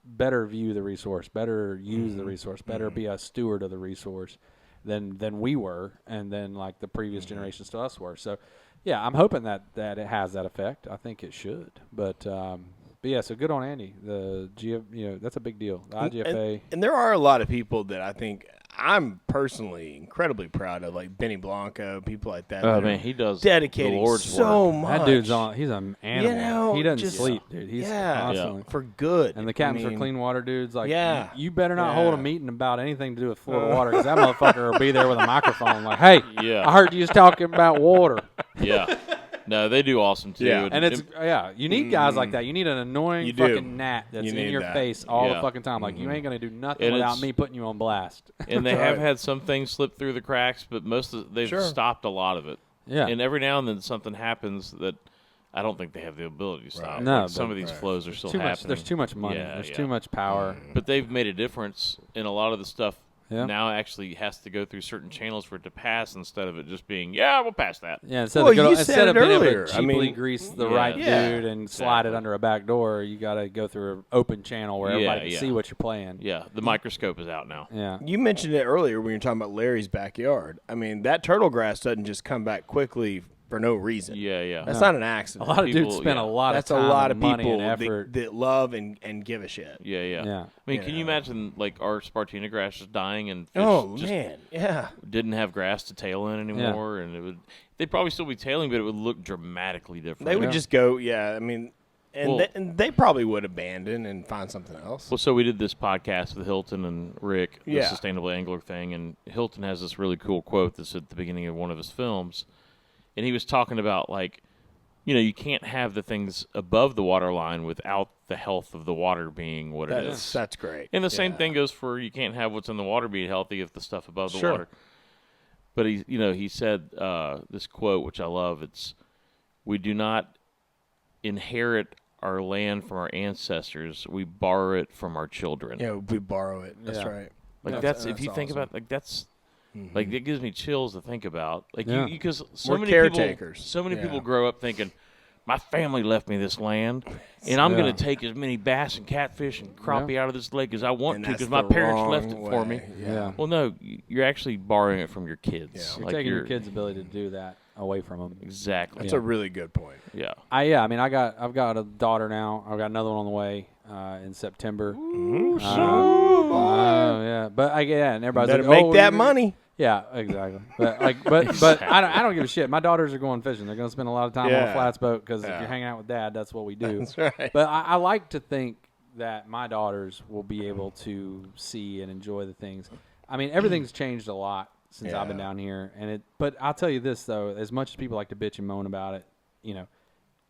better view the resource, better use the resource, better be a steward of the resource than we were, and then like the previous generations to us were. So, yeah, I'm hoping that it has that effect. I think it should. But yeah, so good on Andy. The that's a big deal. The IGFA. And there are a lot of people that I think I'm personally incredibly proud of, like Benny Blanco, people like that. Oh man, he does dedicating the Lord's so work. much. That dude's on. He's an animal. He doesn't just sleep, dude. He's constantly for good. And the captains for clean water dudes, like, Yeah. you better not hold a meeting about anything to do with Florida water, because that motherfucker will be there with a microphone, like, hey, I heard you was talking about water. Yeah. No, they do awesome too. Yeah. And it's you need guys like that. You need an annoying fucking gnat that's in your face all the fucking time. Like, you ain't gonna do nothing without me putting you on blast. And they have had some things slip through the cracks, but they've stopped a lot of it. Yeah. And every now and then something happens that I don't think they have the ability to stop. Right. No, like some of these flows are still happening. There's too much money. There's too much power. But they've made a difference in a lot of the stuff. Yeah. Now actually has to go through certain channels for it to pass, instead of it just being, we'll pass that. Yeah, instead Well, of being able earlier. to cheaply grease the right dude and slide it under a back door, you got to go through an open channel where everybody can see what you're playing. Yeah, the microscope is out now. Yeah. You mentioned it earlier when you were talking about Larry's backyard. I mean, that turtle grass doesn't just come back quickly for no reason. Yeah. That's not an accident. A lot of dudes spend a lot of time, a lot of money, people and effort. that love and give a shit. Yeah. I mean, can you imagine like our Spartina grass just dying and fish didn't have grass to tail in anymore, and they'd probably still be tailing, but it would look dramatically different. They would just go, I mean, and they probably would abandon and find something else. Well, so we did this podcast with Hilton and Rick, the Sustainable Angler thing, and Hilton has this really cool quote that's at the beginning of one of his films. And he was talking about, like, you can't have the things above the water line without the health of the water being what it is. That's great. And the same thing goes for, you can't have what's in the water being healthy if the stuff above the water. But he said this quote, which I love. It's, we do not inherit our land from our ancestors. We borrow it from our children. Yeah, we borrow it. That's right. Like that's if you think about, like, that's. Like, it gives me chills to think about. Like, because so many caretakers. people grow up thinking, my family left me this land, and I'm going to take as many bass and catfish and crappie out of this lake as I want to because my parents left it for me. Yeah. Well, no, you're actually borrowing it from your kids. Yeah. You're taking your kids' ability to do that away from them. Exactly. That's a really good point. Yeah. I mean, I've got a daughter now. I've got another one on the way in September. Ooh, yeah. But and everybody's better like, make that money. Yeah, exactly. But I don't give a shit. My daughters are going fishing. They're going to spend a lot of time on a flats boat because if you're hanging out with Dad, that's what we do. That's right. But I like to think that my daughters will be able to see and enjoy the things. I mean, everything's changed a lot since I've been down here, but I'll tell you this though: as much as people like to bitch and moan about it,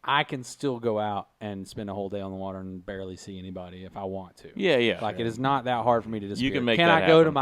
I can still go out and spend a whole day on the water and barely see anybody if I want to. Yeah. Like it is not that hard for me to disappear. You can make Can that I go to happen.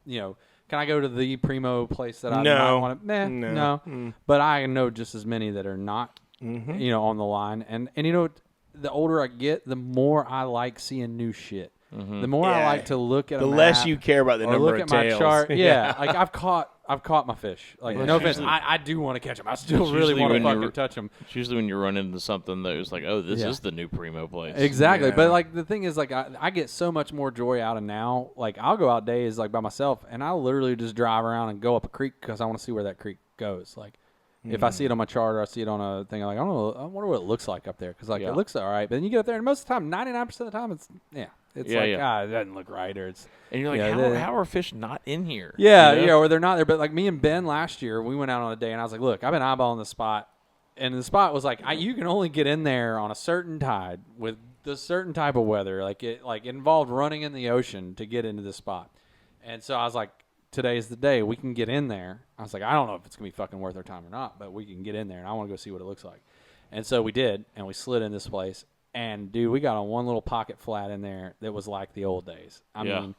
my, can I go to the primo place that I No. want to? No. But I know just as many that are not, on the line. And the older I get, the more I like seeing new shit. The more I like to look at the a map less you care about the or number look of at tails. my chart. Yeah, like I've caught my fish. Like no offense, I do want to catch them. I still really usually want to when fucking you're- touch them. It's usually when you run into something that is like, oh, this is the new primo place. Exactly, Yeah. but like the thing is, like I get so much more joy out of now. Like I'll go out days like by myself, and I'll literally just drive around and go up a creek because I want to see where that creek goes. Like if I see it on my chart or I see it on a thing, I'm like I don't know, I wonder what it looks like up there because like it looks all right. But then you get up there, and most of the time, 99% of the time, it's it doesn't look right, or it's And you're like, how are fish not in here? or they're not there. But like me and Ben last year, we went out on a day, and I was like, look, I've been eyeballing the spot. And the spot was like, you can only get in there on a certain tide with the certain type of weather. Like it involved running in the ocean to get into this spot. And so I was like, today's the day we can get in there. I was like, I don't know if it's going to be fucking worth our time or not, but we can get in there, and I want to go see what it looks like. And so we did, and we slid in this place. And, dude, we got on one little pocket flat in there that was like the old days. I mean,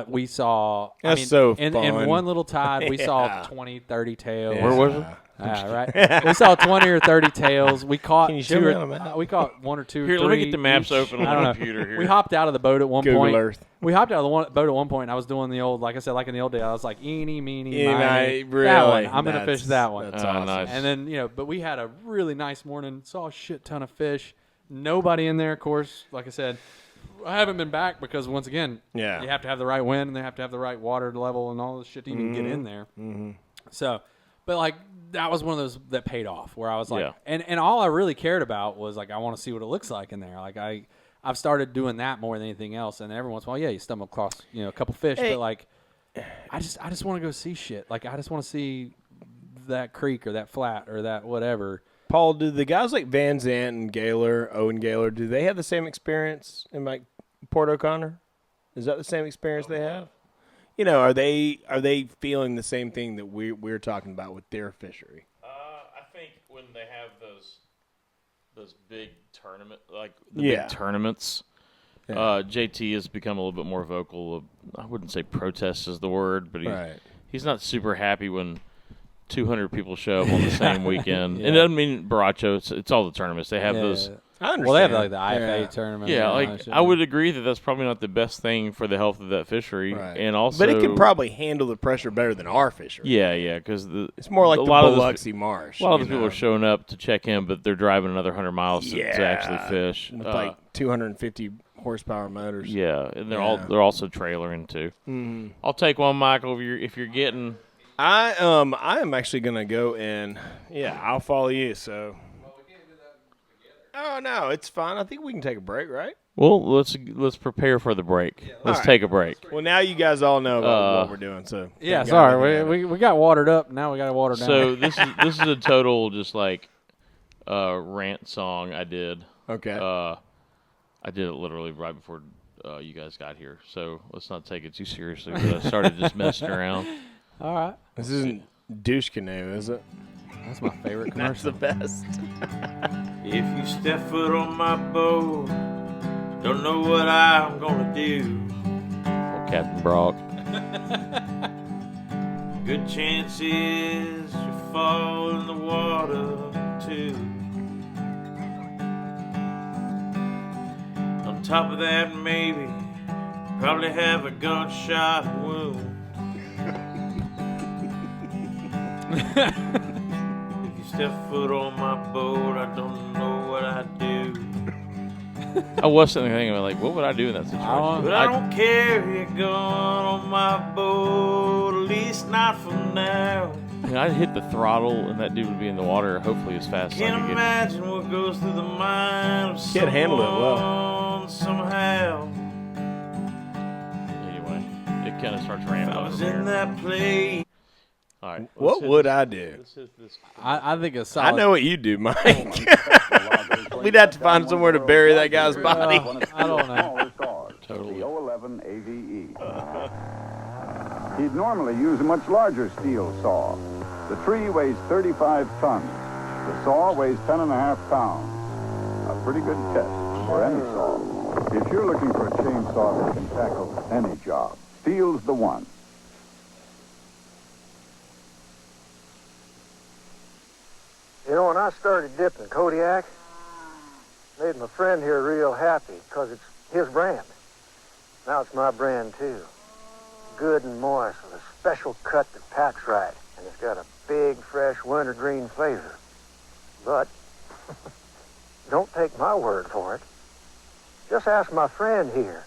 we saw – in one little tide, we saw 20, 30 tails. Where was it? Right. We saw 20 or 30 tails. We caught Can you show me on a map? we caught one or two. Here, three let me get the maps each. open I on don't the know. computer here. We hopped out of the boat at one Google point. Earth. We hopped out of the boat at one point, and I was doing the old, like I said, like in the old days, I was like, eeny, meeny, miny. Really? That one. I'm going to fish that one. That's awesome. Nice. And then, but we had a really nice morning, saw a shit ton of fish. Nobody in there, of course. Like I said, I haven't been back because, once again, you have to have the right wind, and they have to have the right water level and all this shit to even get in there. So, but like, that was one of those that paid off where I was like, and all I really cared about was like, I want to see what it looks like in there. Like I've started doing that more than anything else. And every once in a while, you stumble across, a couple fish, but like, I just want to go see shit. Like I just want to see that creek or that flat or that whatever. Paul, do the guys like Van Zandt and Owen Gaylor, do they have the same experience in like Port O'Connor? Is that the same experience they have? Are they feeling the same thing that we're talking about with their fishery? I think when they have those big big tournaments, JT has become a little bit more vocal. I wouldn't say protest is the word, but he's not super happy when 200 people show up on the same weekend. And it doesn't mean Baracho. It's all the tournaments. They have those. I understand. Well, they have like the IFA tournament. Yeah, I would agree that that's probably not the best thing for the health of that fishery. Right. And also, but it could probably handle the pressure better than our fishery. Yeah, because it's more like the Biloxi Marsh. A lot of those people are showing up to check in, but they're driving another 100 miles to actually fish. With like 250 horsepower motors. Yeah, and they're also trailering too. Mm-hmm. I'll take one, Michael. If you're getting, I am actually gonna go and I'll follow you. So. Oh no, it's fine. I think we can take a break, right? Well, let's prepare for the break. Let's take a break. Well, now you guys all know about what we're doing. So sorry, we got watered up. Now we got to water down. So this is a total just like rant song I did. Okay. I did it literally right before you guys got here. So let's not take it too seriously. But I started just messing around. All right. This isn't douche canoe, is it? That's my favorite commercial. That's the best. If you step foot on my boat, don't know what I'm gonna do. Oh, Captain Brock. Good chances you fall in the water too. On top of that, maybe probably have a gunshot wound. If you step foot on my boat, I don't know what I'd do. I was thinking about like, what would I do in that situation? But I don't carry a gun on my boat, at least not for now. I'd hit the throttle and that dude would be in the water hopefully as fast as I Can't could get. imagine what goes through the mind of Can't handle it well. someone somehow. Anyway, it kind of starts ramping I was over in there. that place All right. What would I do? Let's hit this. I think a solid. I know what you do, Mike. We'd have to find somewhere to bury that guy's body. I don't know. Totally. The 011 AVE. He'd normally use a much larger steel saw. The tree weighs 35 tons. The saw weighs 10.5 pounds. A pretty good test for any saw. If you're looking for a chainsaw that can tackle any job, steel's the one. You know, when I started dipping Kodiak, made my friend here real happy because it's his brand. Now it's my brand, too. Good and moist with a special cut that packs right, and it's got a big, fresh wintergreen flavor. But don't take my word for it. Just ask my friend here.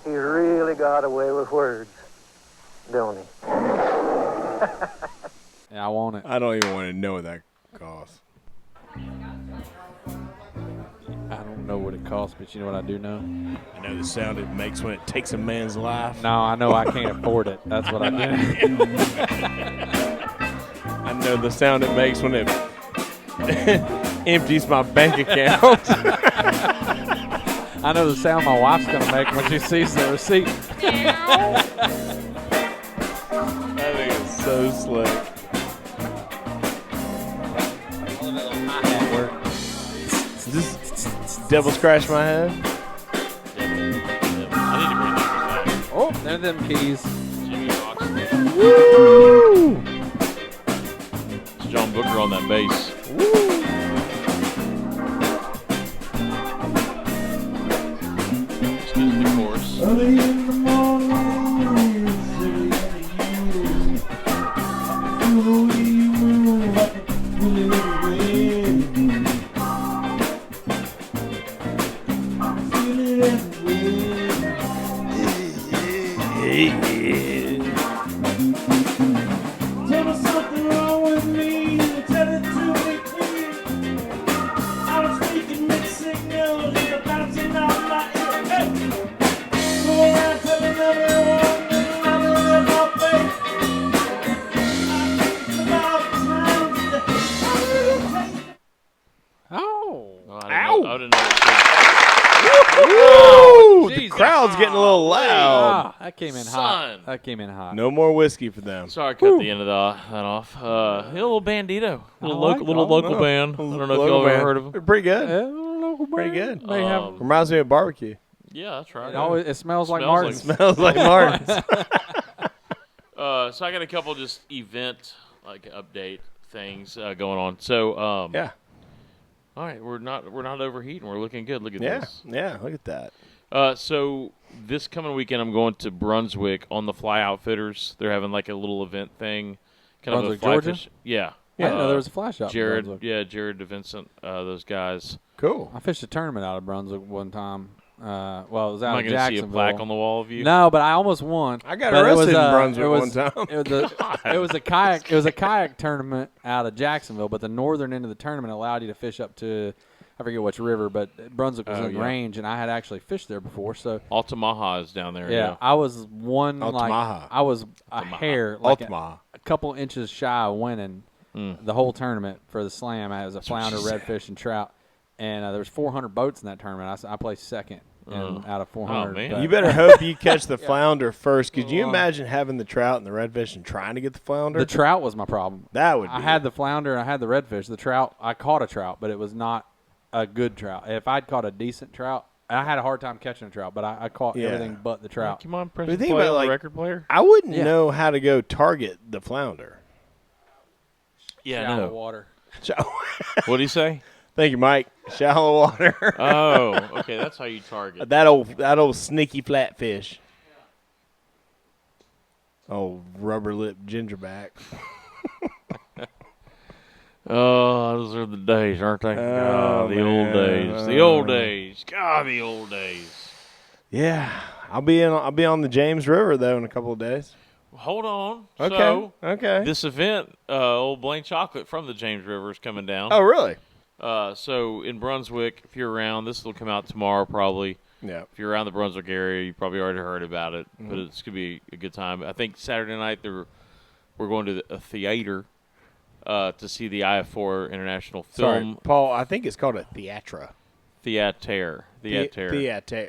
He really got away with words, don't he? Yeah, I want it. I don't even want to know what that costs. I don't know what it costs, but you know what I do know? I know the sound it makes when it takes a man's life. No, I know I can't afford it. That's what I do. I know the sound it makes when it empties my bank account. I know the sound my wife's going to make when she sees the receipt. I think it's so slick. Does devil scratch my head? I need to bring this back. Oh, there are them keys. Jimmy Fox. Woo! It's John Booker on that bass. This is the chorus. Tell me something wrong with me. Tell it to me, please. I was speaking mixed signals. You're bouncing off my ear. Hey! Go around telling everyone that I'm in my face. About times that I will take. Oh. Oh, I didn't know it Woo! The Jesus. crowd's getting a little loud. Ah, that came in Son. hot. That came in hot. No more whiskey for them. Sorry, I cut the end of that off. A little bandito, local Oh, band. I don't know if Local y'all ever band. heard of them. They're pretty good. Local Pretty brand. good. They have. Reminds me of barbecue. Yeah, that's right. It smells like Smells Martin's. Smells like Martin's. So I got a couple just event update things going on. So Yeah. all right, we're not overheating. We're looking good. Look at Yeah. this. Yeah. Look at that. So this coming weekend, I'm going to Brunswick on the Fly Outfitters. They're having like a little event thing. Kind Brunswick, of a fly Georgia? fish. Yeah. I didn't know there was a fly shop in Jared, Brunswick. Jared DeVincent, those guys. Cool. I fished a tournament out of Brunswick one time. Well, it was Am out I of going to see a Jacksonville. plaque on the wall of you? No, but I almost won. I got But it arrested was, in Brunswick it was, one time. It was a kayak. It was a kayak tournament out of Jacksonville, but the northern end of the tournament allowed you to fish up to, I forget which river, but Brunswick was in range, and I had actually fished there before. So Altamaha is down there. yeah, I was one Altamaha. I was a hair, like Altamaha. a couple inches shy of winning the whole tournament for the slam. I was a flounder, redfish, and trout, and there was 400 boats in that tournament. I placed second out of 400. man. but- You better hope you catch the flounder first. Could you imagine having the trout and the redfish and trying to get the flounder? The trout was my problem. That would be I had the flounder and I had the redfish. The trout, I caught a trout, but it was not a good trout. If I'd caught a decent trout, I had a hard time catching a trout, but I caught everything but the trout. Come on, press But the think play about, on like, the record player. I wouldn't Yeah. know how to go target the flounder. Yeah, Shallow no. water. What do you say? Thank you, Mike. Shallow water. Oh, okay, that's how you target. that old sneaky flatfish. Oh, rubber lip gingerback. Oh, those are the days, aren't they? Oh, the old man. days. The old days. God, the old days. Yeah, I'll be on the James River though in a couple of days. Hold on. Okay. So, okay. this event, old Blaine Chocolate from the James River is coming down. Oh, really? So in Brunswick, if you're around, this will come out tomorrow probably. Yeah. If you're around the Brunswick area, you probably already heard about it. But it's going to be a good time. I think Saturday night we're going to a theater to see the IF4 International Film. Sorry, Paul, I think it's called a theatre. Theater. Theater.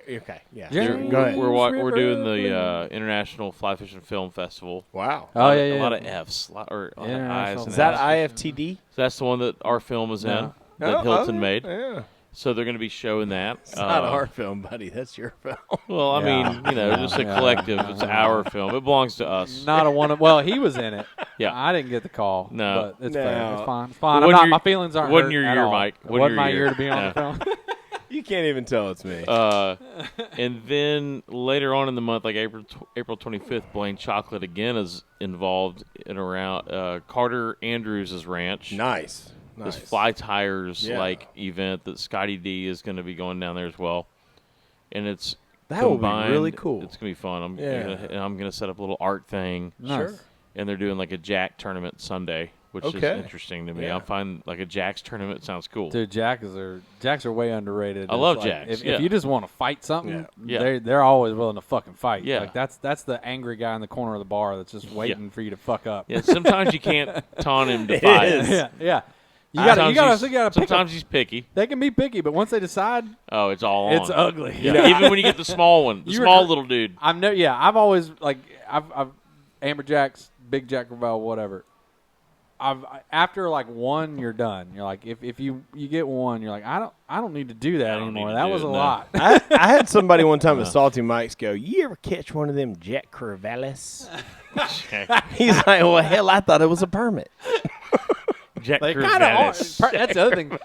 Okay, yeah. James Go ahead. We're doing the International Fly Fishing Film Festival. Wow. Oh, A lot of F's, a lot of I's. And Is that F's. IFTD? So that's the one that our film is in, No. that Hilton made. Yeah. So they're going to be showing that. It's not our film, buddy. That's your film. Well, I mean, just a collective. It's our film. It belongs to us. Not a one of. Well, he was in it. Yeah. I didn't get the call. No. But it's No. fair. It's fine. It's fine. Wasn't I'm not, your- my feelings aren't wasn't hurt your at year, all. Mike. It Wasn't wasn't your my year. year to be on No. the film. You can't even tell it's me. And then later on in the month, like April 25th, Blaine Chocolate again is involved in around Carter Andrews' ranch. Nice. This fly tires Yeah. event that Scotty D is going to be going down there as well, and it's That will be combined- really cool. It's gonna be fun. I'm Yeah. gonna set up a little art thing, Nice. and they're doing like a jack tournament Sunday, which is Okay. interesting to me. Yeah. I find like a jacks tournament sounds cool. Dude, Jacks are way underrated. I It's love like, Jacks, If yeah. you just want to fight something, Yeah. they're always willing to fucking fight. Yeah. Like that's the angry guy in the corner of the bar that's just waiting for you to fuck up. Yeah, sometimes you can't taunt him to It fight. is. yeah. You gotta pick Sometimes 'em. he's picky. They can be picky, but once they decide, Oh, it's all on. it's ugly. Yeah. Even when you get the small one, the You small were- little dude. I've always like I've amberjacks, big jack crevalle, whatever. After like one, you're done. You're like if you get one, you're like I don't need to do that don't anymore. need to That do was it, a no. lot. I had somebody one time at Salty Mike's go, "You ever catch one of them Jack Crevallis?" He's like, "Well, hell, I thought it was a permit." Jack They kind of are. Crevalis. That's the other thing.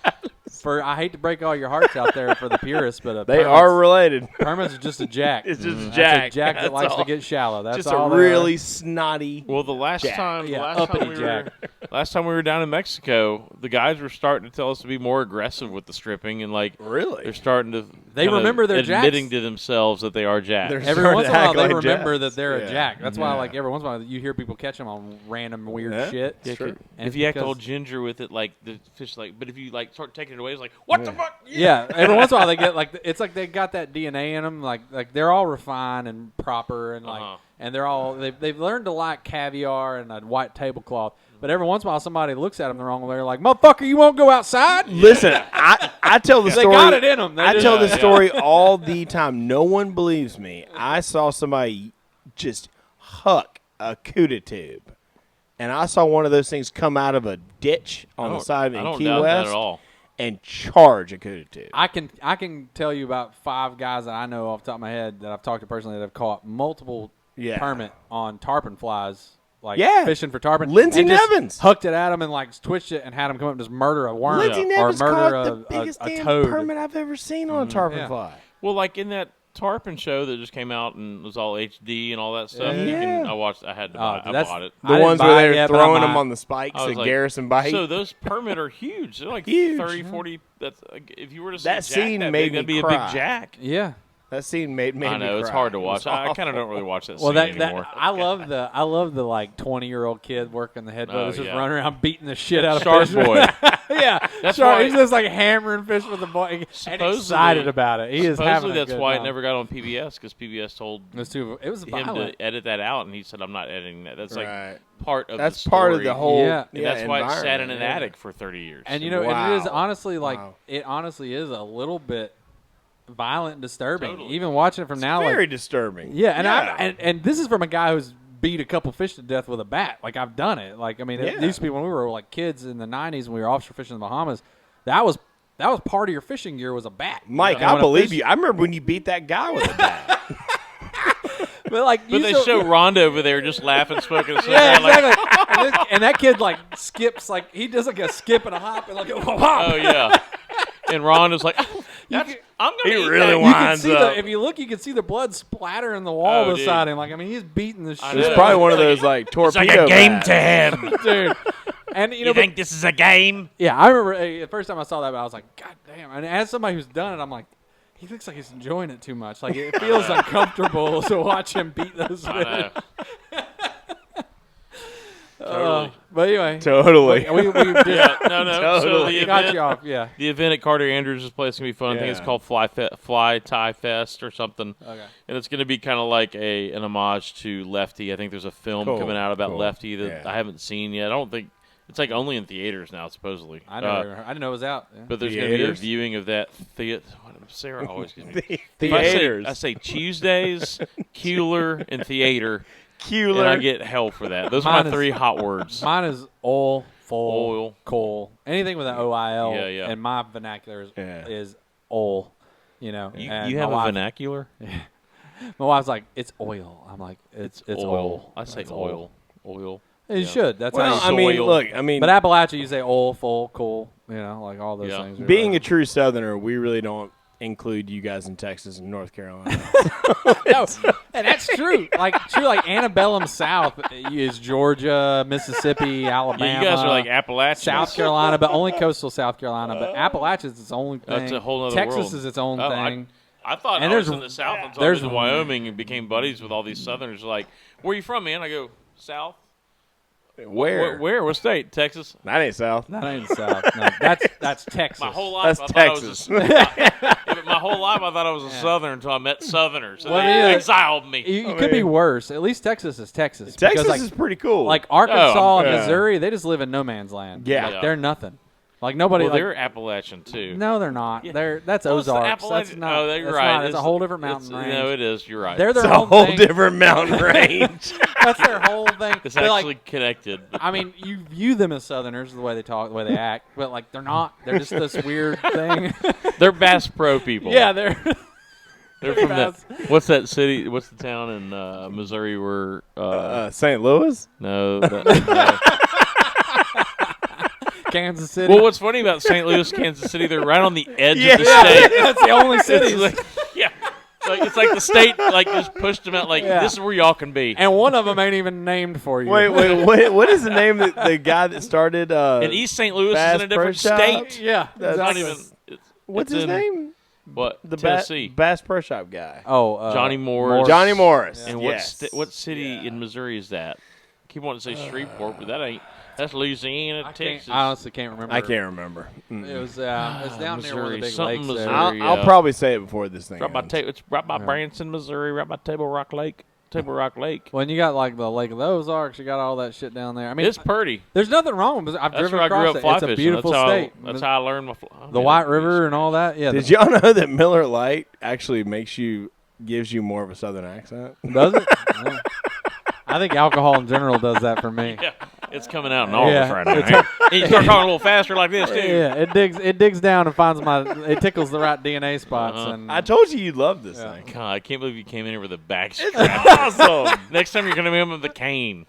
I hate to break all your hearts out there for the purists, but They are related. permits are just a jack. It's just That's Jack. a jack that That's likes all. to get shallow. That's Just all a they really are. snotty. Well, the last Jack. time, Yeah, last uppity time Jack. last time we were down in Mexico, the guys were starting to tell us to be more aggressive with the stripping, and like Really? they're starting to They kinda remember their admitting jacks. to themselves that they are jacks. They're Every starting once to in a while, act they like remember jacks. that they're Yeah. a jack. That's why, Yeah. like, every once in a while, you hear people catch them on random weird Yeah. shit. Yeah, True. And if it's you act because- all ginger with it, like the fish, but if you like start taking it away, it's like what the fuck? Yeah, every once in a while they get like it's like they got that DNA in them. Like they're all refined and proper and like and they're all they've learned to like caviar and a white tablecloth. But every once in a while somebody looks at them the wrong way. They're like, "Motherfucker, you won't go outside." Listen, I tell the They story. got it in 'em. They I just- tell this Yeah. story all the time. No one believes me. I saw somebody just huck a CUDA tube, and I saw one of those things come out of a ditch on the side I in don't Key doubt West that at all. and charge a CUDA tube. I can tell you about 5 guys that I know off the top of my head that I've talked to personally that have caught multiple permit on tarpon flies. Like fishing for tarpon. Lindsey and just Nevins hooked it at him and like twitched it and had him come up and just murder a worm Lindsey or Nevins murder caught the biggest a damn toad. permit I've ever seen on a tarpon Yeah. fly. Well, like in that tarpon show that just came out and was all HD and all that stuff. Yeah. You can, I watched. I had to buy. I that's- bought it. The I didn't ones buy where it they're yet, but I throwing them might. on the spikes I was at like, Garrison Bite. So those permit are huge. They're like Huge. 30, 40. That's like, if you were to see That a jack scene that made big, me that'd be cry. a big jack. Yeah. That scene made me I know it's cry. hard to It watch. was I kind of awful. don't really watch that Well, scene that anymore. I love the like 20-year-old kid working the head boat. Oh, That's just yeah. running around beating the shit out of Shark fish. Boy. Yeah, That's Shark. why- He's just like hammering fish with the boy and Supposedly- excited about it. He is having Supposedly a that's good why time. it never got on PBS because PBS told It was him violent. to edit that out, and he said, "I'm not editing that. That's Right. like part of That's the part of story." the whole. Yeah. And that's why it sat in environment, an yeah. attic for 30 years. And you know, and it is Wow. honestly like Wow. it honestly is a little bit violent and disturbing. Totally. Even watching it from now, Very like disturbing. yeah, and this is from a guy who's beat a couple fish to death with a bat. Like I've done it. Like I mean, it Yeah. used to be when we were like kids in the '90s and we were offshore fishing in the Bahamas. That was part of your fishing gear was a bat. Mike, And I when a believe fish- you. I remember when you beat that guy with a bat. But like, but they show Rhonda over there just laughing, smoking a Yeah, cigarette. Like, exactly. And that kid like skips, like he does like a skip and a hop and like a oh yeah. And Rhonda's like, "That's- I'm gonna He eat really that." You can winds see up. if you look, you can see the blood splattering the wall Oh, beside dude. him. Like I mean, he's beating the shit. know. It's out probably of one of those like torpedo. bats. him. dude. And you know, but- this is a game? yeah, I remember the first time I saw that, I was like, God damn! And as somebody who's done it, I'm like, he looks like he's enjoying it too much. Like it feels uncomfortable to watch him beat those I fish. know. Totally. But anyway, Totally. we did, No. So the got event, you off. Yeah. the event at Carter Andrews' place is gonna be fun. I think it's Yeah. called Fly Tie Fest or something. Okay. And it's gonna be kind of like an homage to Lefty. I think there's a film Cool, coming out about cool. Lefty that Yeah. I haven't seen yet. I don't think it's like only in theaters now, supposedly. I didn't know it was out. Yeah. But there's going to be a Theaters? viewing of that theater. Sarah always gives me. Theaters. I say Tuesdays, Keeler, and theater, Keeler. and I get hell for that. Those are Mine my is- 3 hot words. Mine is oil, full, Oil. coal, anything with an OIL. Yeah. And my vernacular Yeah. is oil. You know, You and have my a wife, vernacular? My wife's like, it's oil. I'm like, it's oil. I say It's oil. Oil. You should. That's Well, how I you mean, soil. look, I mean, But Appalachia, you say oil, full, coal. You know, like all those Yeah. things. being a true Southerner, we really don't include you guys in Texas and North Carolina. no, and that's true. Like antebellum South is Georgia, Mississippi, Alabama. Yeah, you guys are like Appalachians. South Carolina, but only coastal South Carolina. But Appalachia is its own thing. That's a whole other Texas world. is its own Oh, thing. I thought And I was there's- in the South until I there's- was in Wyoming and became buddies with all these Southerners. Like, where are you from, man? I go, South. Where? Where? What state? Texas. That ain't South. That ain't South. No, that's Texas. My whole life, That's I thought Texas. I was yeah, but my whole life, I thought I was a Southerner until I met Southerners. And Well, they yeah. exiled me. You could be worse. At least Texas is Texas. Texas because, like, is pretty cool. like Arkansas and yeah. Missouri, they just live in no man's land. Yeah. Like, Yeah. they're nothing. Like nobody. Well, like, they're Appalachian too. no, they're not. That's Well, it's the Ozarks. That's Appalachian- not. Oh, you're that's right. not. It's a whole different mountain range. No, it is. You're right. They're their it's a own whole thing. different mountain range. That's their whole thing. It's They're actually like, connected. I mean, you view them as Southerners, the way they talk, the way they act, but like they're not. They're just this weird thing. They're Bass Pro people. Yeah, they're. They're from Bass. that. What's that city? What's the town in Missouri where? St. Louis? No. no. Kansas City. Well, what's funny about St. Louis, Kansas City? They're right on the edge of the Yeah. state. That's the only city. It's like, yeah. It's like the state just pushed them out. Like Yeah. this is where y'all can be. And one of them ain't even named for you. Wait, what is the name of the guy that started And East St. Louis Bass is in a different Pro Shop? state. Yeah. That's It's not exactly. even. what's it's his in, name? What? The Tennessee. Bass Pro Shop guy. Oh, Johnny Morris. Johnny Morris. And yes. what city in Missouri is that? I keep wanting to say Shreveport, but that ain't. That's Louisiana, Texas. I honestly can't remember. I can't remember. It was down near one of the Missouri, big something lakes there. Missouri. I'll Yeah. probably say it before this thing Right by ends. it's right by Branson, Missouri, right by Table Rock Lake. When you got like the Lake of the Ozarks, you got all that shit down there. I mean, It's pretty. there's nothing wrong with it. I've That's driven where I grew across up it. fly It's a fishing. beautiful state. That's how I learned my The White River and all that. Yeah, Did y'all know that Miller Lite actually gives you more of a Southern accent? does it? Yeah. I think alcohol in general does that for me. Yeah, it's coming out in all of us Yeah. right now. And you start talking a little faster like this too. Yeah, it digs down and finds it tickles the right DNA spots. And I told you love this Yeah. thing. God, I can't believe you came in here with a back It's strap. awesome. Next time you're gonna be in with the cane.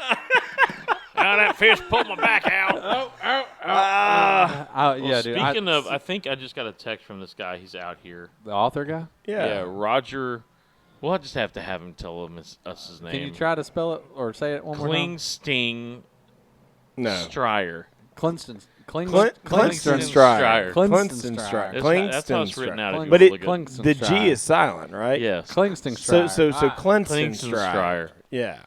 Now that fish pulled my back out. yeah, dude. Speaking of, I think I just got a text from this guy. He's out here. the author guy, Yeah, Roger. We'll just have to have him tell us his name. can you try to spell it or say it one more time? Klingsting No. Stryer. Klingston Strier. Stryer. Klingston Strier. Strier. That's how it's written out. if you But wanna look Klingston the Strier. G is silent, right? Yes. Klingston So Strier. Klingston Klingston Strier. Stryer. Yeah.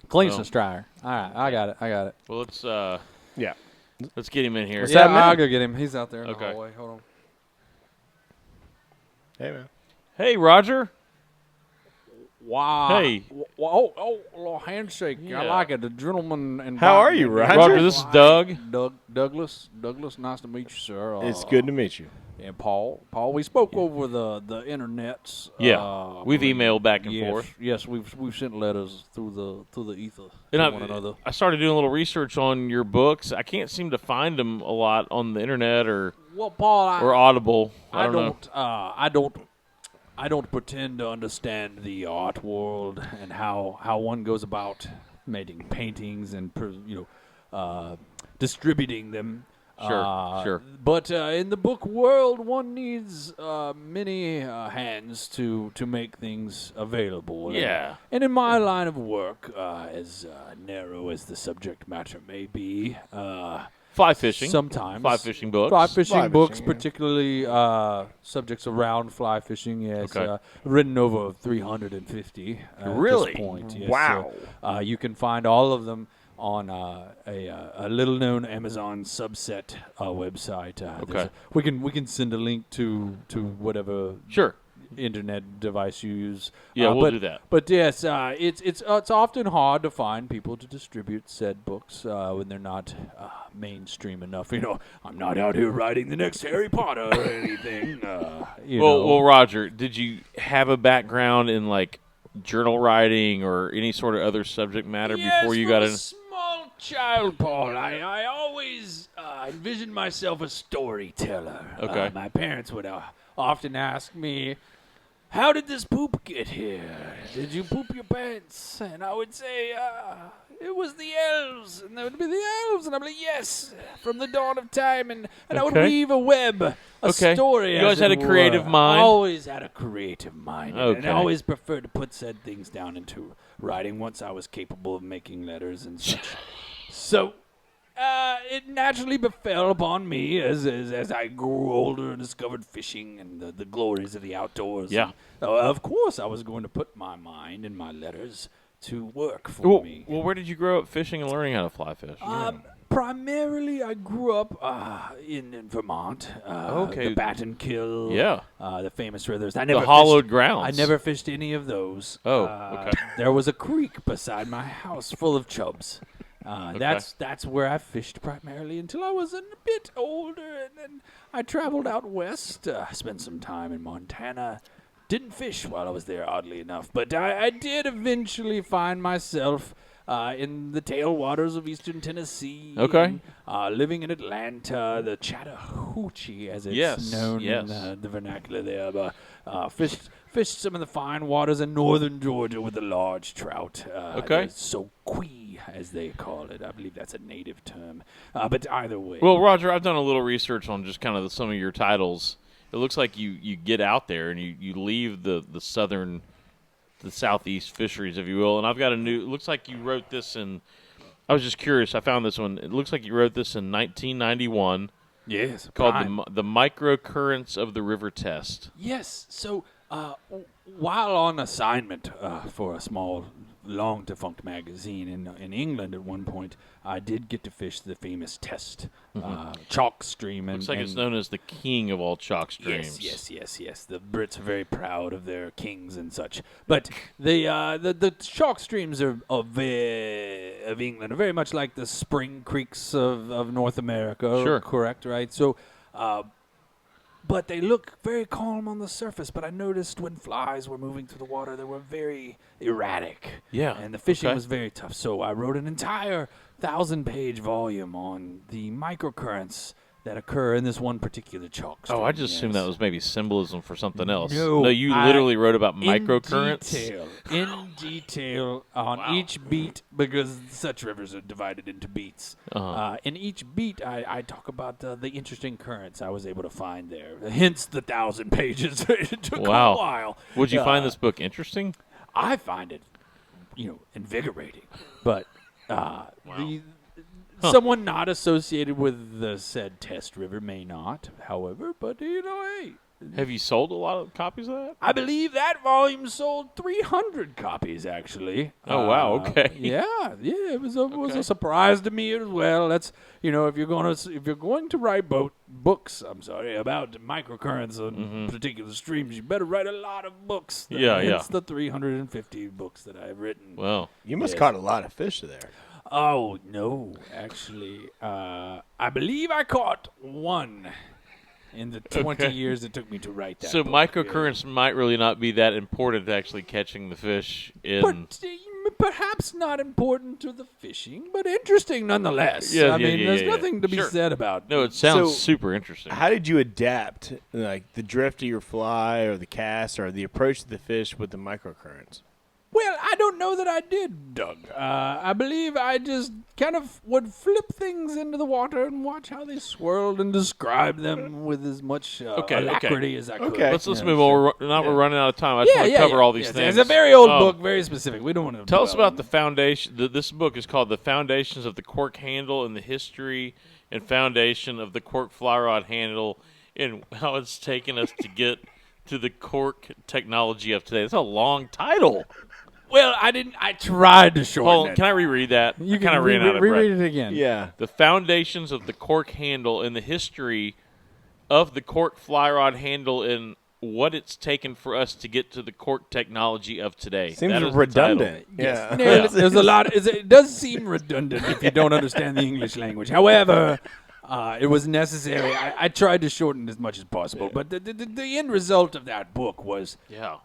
Klingston Well. Strier. All right, I got it. Well, let's Yeah. get him in here. What's Yeah, that, man? I'll go get him. He's out there in the Okay. hallway. Hold on. Hey man. Hey, Roger. Wow. Hey. Oh, a little handshake. Yeah. I like it. The gentleman. And How are you, Roger? Roger, this is Doug. Douglas, nice to meet you, sir. It's good to meet you. And Paul, we spoke over the internets. Yeah, we've emailed back and forth. Yes, we've sent letters through the ether And to one another. I started doing a little research on your books. I can't seem to find them a lot on the internet or Well, Paul, or Audible. I don't know. I don't pretend to understand the art world and how one goes about making paintings and distributing them. Sure. But in the book world, one needs many hands to make things available. Yeah. And in my line of work, as narrow as the subject matter may be, Fly fishing. sometimes Fly fishing books. Fly fishing Fly books, fishing, yeah. particularly subjects around fly fishing. Yes, Okay. written over 350. Really? At this point. Yes, Wow. You can find all of them on a little-known Amazon subset website. Okay. We can send a link to whatever Sure. internet device you use. Yeah, we'll but, do that. But yes, it's often hard to find people to distribute said books when they're not mainstream enough. I'm not out here writing the next Harry Potter or anything. Well, Roger, did you have a background in like journal writing or any sort of other subject matter before you got in? Small child, Paul. I always envisioned myself a storyteller. Okay. My parents would often ask me, "How did this poop get here? Did you poop your pants?" And I would say, "It was the elves." And there would be the elves. And I'd be like, "Yes, from the dawn of time." And I would weave a web, a story. You always had a creative mind? I always had a creative mind. Okay. And I always preferred to put said things down into writing once I was capable of making letters and such. So it naturally befell upon me as I grew older and discovered fishing and the glories of the outdoors. Yeah. And, of course, I was going to put my mind and my letters to work for me. Well, where did you grow up fishing and learning how to fly fish? Primarily, I grew up in Vermont. The Battenkill. Yeah. The famous rivers. The hollowed grounds. I never fished any of those. Oh, okay. There was a creek beside my house full of chubs. That's where I fished primarily until I was a bit older, and then I traveled out west, spent some time in Montana. Didn't fish while I was there, oddly enough, but I did eventually find myself in the tailwaters of eastern Tennessee. Okay. Living in Atlanta, the Chattahoochee, as it's known in the vernacular there. But fished some of the fine waters in northern Georgia with the large trout. Okay. The soquee, as they call it. I believe that's a native term. But either way. Well, Roger, I've done a little research on just kind of some of your titles. It looks like you get out there and you leave the southeast fisheries, if you will. And I've got it looks like you wrote this I was just curious. I found this one. It looks like you wrote this in 1991. Yes. Called the Microcurrents of the River Test. Yes. So while on assignment for a small, long-defunct magazine in England at one point, I did get to fish the famous Test chalk stream. Looks like it's known as the king of all chalk streams. Yes. The Brits are very proud of their kings and such. But the chalk streams of England are very much like the spring creeks of North America. Sure. Correct, right? So... but they look very calm on the surface. But I noticed when flies were moving through the water, they were very erratic. Yeah. And the fishing was very tough. So I wrote an entire 1,000-page volume on the microcurrents that occur in this one particular chalk stream. Oh, I just assumed that was maybe symbolism for something else. No, you literally wrote about microcurrents? In detail on each beat, because such rivers are divided into beats. In each beat, I talk about the interesting currents I was able to find there. Hence the 1,000 pages. It took a while. Would you find this book interesting? I find it, invigorating. But someone not associated with the said Test River may not, however, but, hey. Have you sold a lot of copies of that? I believe that volume sold 300 copies, actually. Oh, wow, okay. Yeah, it was a surprise to me as well. That's, if you're going to write books, about microcurrents on particular streams, you better write a lot of books. Hence the 350 books that I've written. Well, you must have caught a lot of fish there. Oh, no, actually. I believe I caught one in the 20 years it took me to write that So book. microcurrents might really not be that important to actually catching the fish in... Perhaps not important to the fishing, but interesting nonetheless. There's nothing to be said about it. No, it sounds super interesting. How did you adapt, like the drift of your fly or the cast or the approach to the fish with the microcurrents? Well, I don't know that I did, Doug. I believe I just kind of would flip things into the water and watch how they swirled and describe them with as much alacrity as I could. Let's move on. We're running out of time. I just want to cover all these things. It's a very old book, very specific. We don't want to tell us about the foundation. This book is called "The Foundations of the Cork Handle and the History and Foundation of the Cork Fly Rod Handle and how it's taken us to get to the cork technology of today." It's a long title. Well, I didn't. I tried to shorten Hold on, it. can I reread that? You I kind of can ran out of breath. reread it again. Yeah. The foundations of the cork handle and the history of the cork fly rod handle and what it's taken for us to get to the cork technology of today. Seems That is the redundant. title. Yeah. No, there's a lot. It does seem redundant if you don't understand the English language. However, it was necessary. I tried to shorten it as much as possible, but the end result of that book was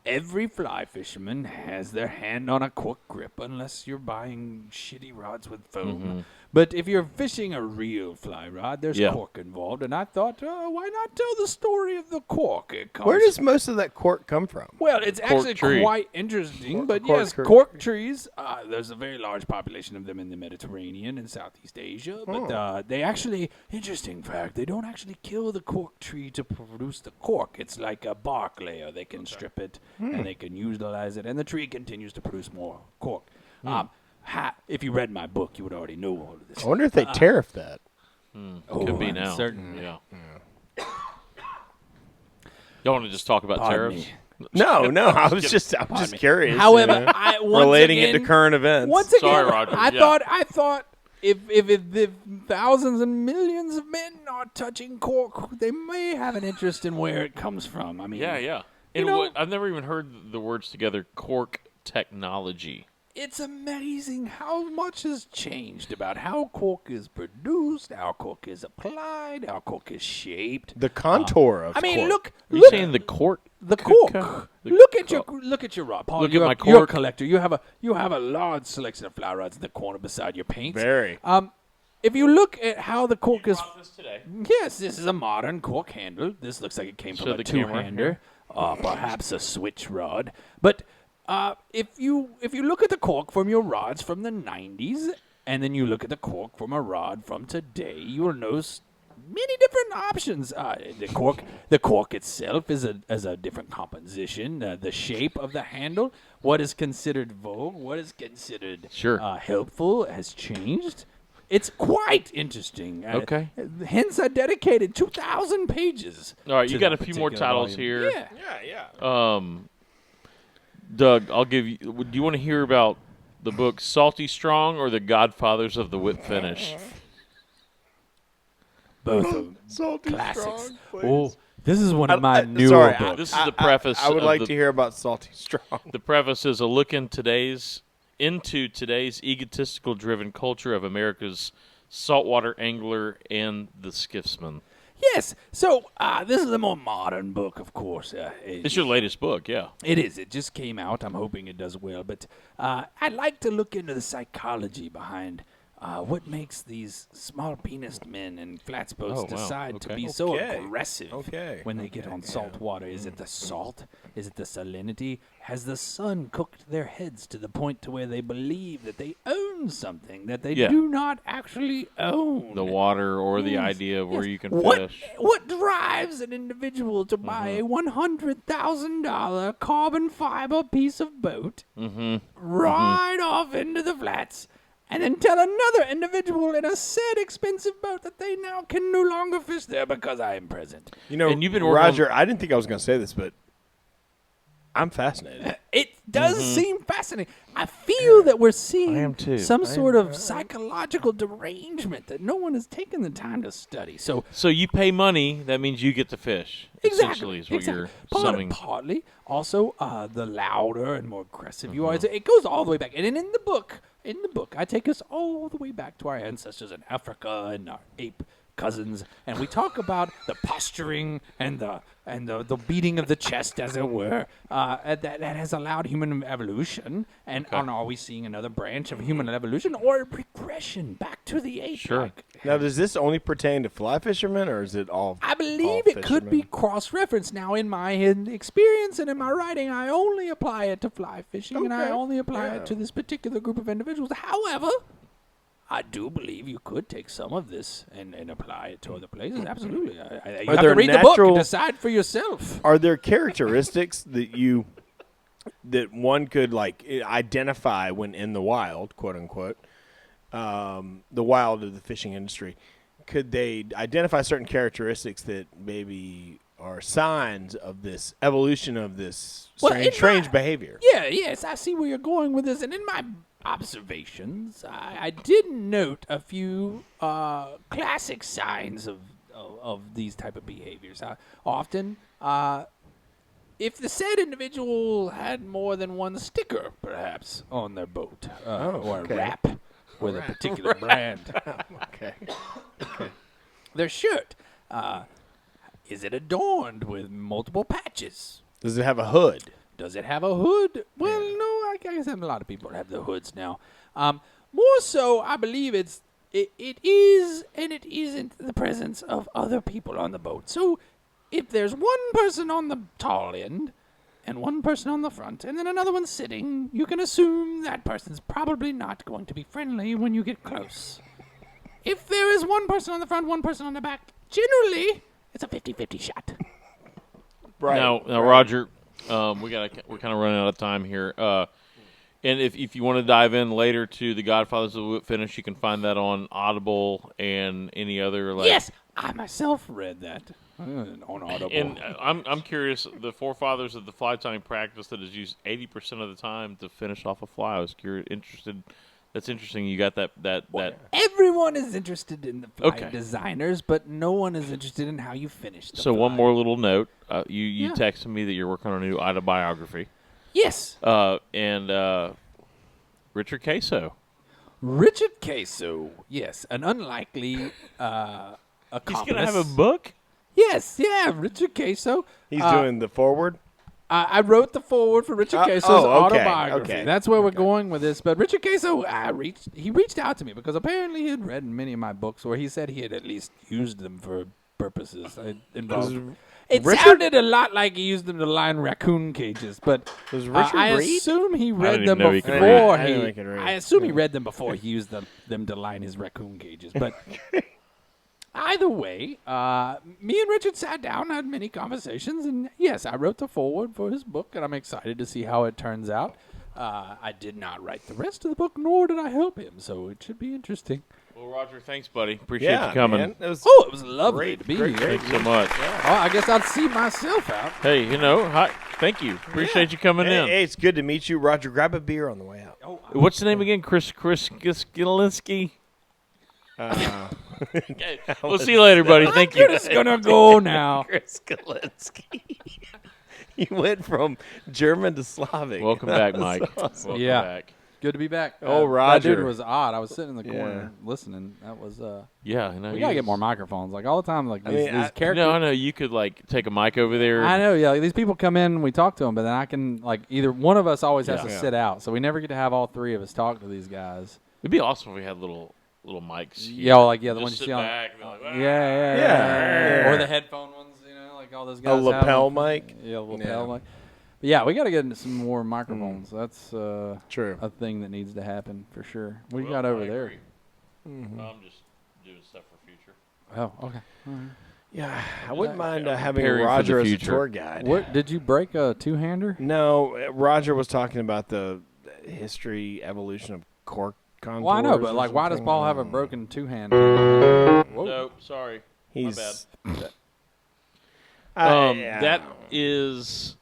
every fly fisherman has their hand on a cork grip unless you're buying shitty rods with foam. Mm-hmm. But if you're fishing a real fly rod, there's cork involved, and I thought, why not tell the story of the cork? Where does most of that cork come from? Well, it's actually tree. quite interesting, but cork yes, tree. cork trees, there's a very large population of them in the Mediterranean and Southeast Asia, but they actually, interesting fact, they don't actually kill the cork tree to produce the cork. It's like a bark layer. They can strip it, and they can utilize it, and the tree continues to produce more cork. If you read my book, you would already know all of this. I wonder if they tariff that. Could be I'm now. certain. Yeah. Y'all want to just talk about Pardon tariffs? me. No, I was just curious. However, you know, once relating again, it to current events. Once again, Sorry, Roger. I Yeah. thought if thousands and millions of men are touching cork, they may have an interest in where it comes from. I mean, Yeah. And know- what, I've never even heard the words together, cork technology. it's amazing how much has changed about how cork is produced, how cork is applied, how cork is shaped. the contour of I mean, cork. Are you look. saying the cork? The cork. Look at your rod, Paul. Look at you're, my you're a cork. collector. You have a large selection of fly rods in the corner beside your paints. Very. If you look at how the cork is, This today. yes, this is a modern cork handle. This looks like it came from Show a the camera. two-hander, perhaps a switch rod. But if you look at the cork from your rods from the 90s, and then you look at the cork from a rod from today, you will notice many different options. The cork itself is a different composition. The shape of the handle, what is considered vogue, what is considered helpful, has changed. It's quite interesting. Okay. Hence, I dedicated 2,000 pages. All right, to you got that a few more particular titles volume. here. Yeah. Doug, I'll give you. Do you want to hear about the book Salty Strong or the Godfathers of the Whip Finish? Both of them. Salty Classics. Strong, please. Oh, this is one of my newer sorry, books. This is the preface. I would of like the, to hear about Salty Strong. The preface is a look into today's egotistical driven culture of America's saltwater angler and the skiffsman. Yes. So this is a more modern book, of course. It's your latest book, yeah. It is. It just came out. I'm hoping it does well. But I'd like to look into the psychology behind what makes these small-penised men in flats boats decide to be so aggressive when they get on salt water. Is it the salt? Is it the salinity? Has the sun cooked their heads to the point to where they believe that they own something that they do not actually own? The water or the idea of where you can fish. What drives an individual to buy a $100,000 carbon fiber piece of boat, ride off into the flats, and then tell another individual in a said expensive boat that they now can no longer fish there because I am present? You know, And you've been working Roger, I didn't think I was going to say this, but I'm fascinated. It does seem fascinating. I feel that we're seeing am too. some sort of psychological derangement that no one has taken the time to study. So you pay money, that means you get to fish. Essentially is what you're summing. Partly. Also, the louder and more aggressive you are, it goes all the way back. And in the book, I take us all the way back to our ancestors in Africa and our ape cousins, and we talk about the posturing and the beating of the chest, as it were, that has allowed human evolution. And are we seeing another branch of human evolution or a regression back to the ape? Sure. Now, does this only pertain to fly fishermen, or is it all? I believe all it could be fishermen? cross-referenced. Now, in my experience and in my writing, I only apply it to fly fishing, and I Okay. only apply it to this particular group of individuals. However, I do believe you could take some of this and apply it to other places. Absolutely. You have to there read the book and natural- decide for yourself. Are there characteristics that one could identify when in the wild, quote unquote, the wild of the fishing industry? Could they identify certain characteristics that maybe or signs of this evolution of this Well, strange behavior. Yes, I see where you're going with this. And in my observations, I did note a few classic signs of these type of behaviors. Often, if the said individual had more than one sticker, perhaps, on their boat, or a wrap with a particular brand. Okay. Their shirt, is it adorned with multiple patches? Does it have a hood? Does it have a hood? Well, no, I guess a lot of people have the hoods now. More so, I believe it is and it isn't the presence of other people on the boat. So, if there's one person on the tall end and one person on the front and then another one sitting, you can assume that person's probably not going to be friendly when you get close. If there is one person on the front, one person on the back, generally, it's a 50-50 shot. Right. Now, Roger, we're kind of running out of time here. And if you want to dive in later to The Godfathers of the Whip Finish, you can find that on Audible and any other. Yes, I myself read that on Audible. And I'm curious, the forefathers of the fly tying practice that is used 80% of the time to finish off a fly. I was interested. That's interesting. You got that. Everyone is interested in the fly designers, but no one is interested in how you finish the So fly. one more little note. You texted me that you're working on a new autobiography. Yes. And Richard Queso. Richard Queso. Yes, an unlikely accomplice. He's going to have a book? Yes, yeah, Richard Queso. He's doing the forward? I wrote the forward for Richard Queso's autobiography. Okay. That's where we're going with this. But Richard Queso, he reached out to me because apparently he had read many of my books where he said he had at least used them for purposes involved. It sounded a lot like he used them to line raccoon cages, but I assume he read them before I assume he read them before he used them to line his raccoon cages. But either way, me and Richard sat down, had many conversations, and yes, I wrote the foreword for his book, and I'm excited to see how it turns out. I did not write the rest of the book, nor did I help him, so it should be interesting. Well, Roger, thanks, buddy. Appreciate you coming. Man. It was lovely to be here. Thanks so much. Well, I guess I'd see myself out. Hey, hi. Thank you. Appreciate you coming in. Hey, it's good to meet you. Roger, grab a beer on the way out. What's the name again? Chris Gilinski? We'll see you later, buddy. Thank you. I'm just going to go now. Chris Gilinski. You went from German to Slavic. Welcome back, Mike. Awesome. Welcome back. Good to be back. Roger. That dude was odd. I was sitting in the corner listening. That was yeah, I know. We gotta get more microphones. Like all the time, like these characters. No, I know you could like take a mic over there. I know. Yeah, like, these people come in and we talk to them, but then I can like either one of us always has to sit out, so we never get to have all three of us talk to these guys. It'd be awesome if we had little mics. Yeah, like the ones you see on. Back and be like, Yeah. Or the headphone ones, like all those guys. A lapel mic. Yeah, lapel mic. But yeah, we got to get into some more microphones. That's true. A thing that needs to happen for sure. What you got over there? Mm-hmm. I'm just doing stuff for future. Oh, okay. All right. Yeah, I wouldn't mind having Roger as a tour guide. What did you break a two-hander? No, Roger was talking about the evolution of cork contours. Well, I know, but like, why does Paul have a broken two-hander? Nope, sorry. He's my bad. That is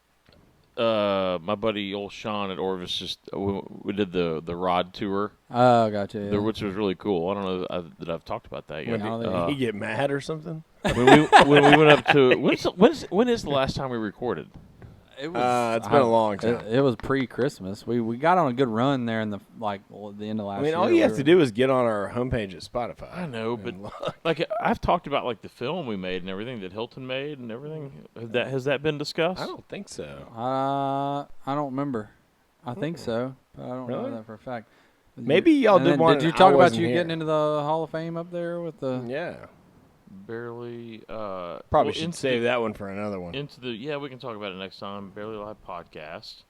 my buddy old Sean at Orvis. Just we did the rod tour. Oh, gotcha. Yeah. Which was really cool. I don't know that I've talked about that yet. Did he get mad or something? when we went up to when is the last time we recorded? It was. It's been a long time. It was pre-Christmas. We got on a good run there in the end of last year. All you have to do is get on our homepage at Spotify. I know, but like I've talked about like the film we made and everything that Hilton made and everything. Has that been discussed? I don't think so. I don't remember. I think so, but I don't know that for a fact. Maybe y'all did one. Did you talk about you getting into the Hall of Fame up there with the? Yeah. Barely. Probably should save that one for another one. We can talk about it next time. Barely Live podcast.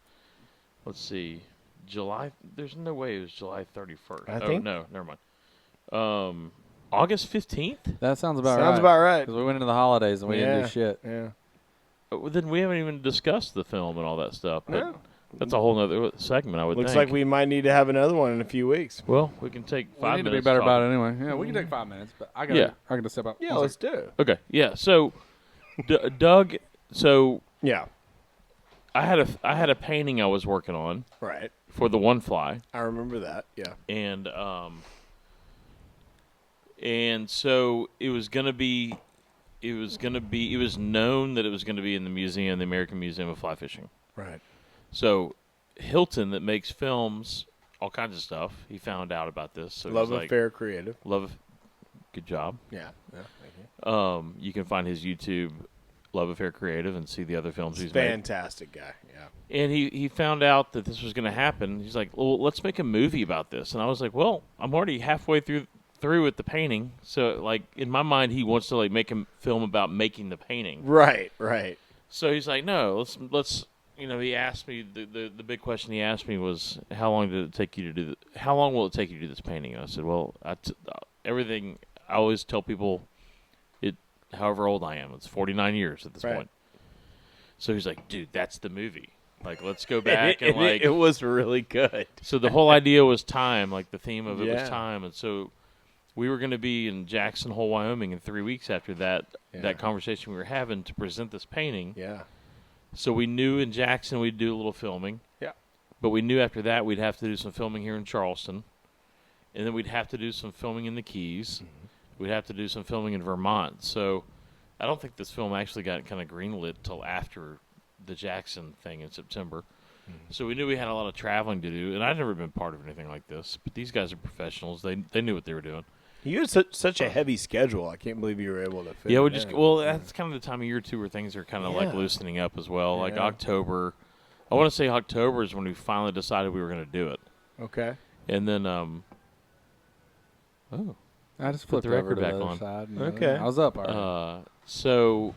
Let's see. July. There's no way it was July 31st. I think. No, never mind. August 15th. That sounds about right. Sounds about right. Because we went into the holidays and we didn't do shit. Yeah. Then we haven't even discussed the film and all that stuff. But no. That's a whole other segment, I would think. Looks like we might need to have another one in a few weeks. Well, we can take 5 minutes. We need to be better about it anyway. Yeah, we can take 5 minutes, but I gotta step up. Yeah, let's do it. Okay, yeah. So Doug. So Yeah. I had a painting I was working on Right. for the One Fly, I remember that. Yeah. and so it was known that it was gonna be in the museum, the American Museum of Fly Fishing. Right. So Hilton, that makes films, all kinds of stuff, he found out about this. So Love he's like, Affair Creative. Good job. Yeah. Thank you. You can find his YouTube, Love Affair Creative, and see the other films he's Fantastic guy. Yeah. made. And he found out that this was going to happen. He's like, well, let's make a movie about this. And I was like, well, I'm already halfway through with the painting. So, like, in my mind, he wants to, like, make a film about making the painting. Right. Right. So he's like, no, let's. You know, he asked me the big question he asked me was, how long will it take you to do this painting? And I said, well, everything. I always tell people, however old I am, it's 49 years at this point. So he's like, dude, that's the movie. Like, let's go back and like it was really good. So the whole idea was time. Like the theme of it was time, and so we were going to be in Jackson Hole, Wyoming, in 3 weeks after that conversation we were having to present this painting. Yeah. So we knew in Jackson we'd do a little filming. Yeah. But we knew after that we'd have to do some filming here in Charleston. And then we'd have to do some filming in the Keys. Mm-hmm. We'd have to do some filming in Vermont. So I don't think this film actually got kind of greenlit till after the Jackson thing in September. Mm-hmm. So we knew we had a lot of traveling to do. And I'd never been part of anything like this. But these guys are professionals. They knew what they were doing. You had such a heavy schedule. I can't believe you were able to fit Yeah, it in. Well, that's kind of the time of year, too, where things are kind of like loosening up as well. Like October. I want to say October is when we finally decided we were going to do it. Okay. And then, I just flipped the over record to back the other on. side. Okay. I was up already. So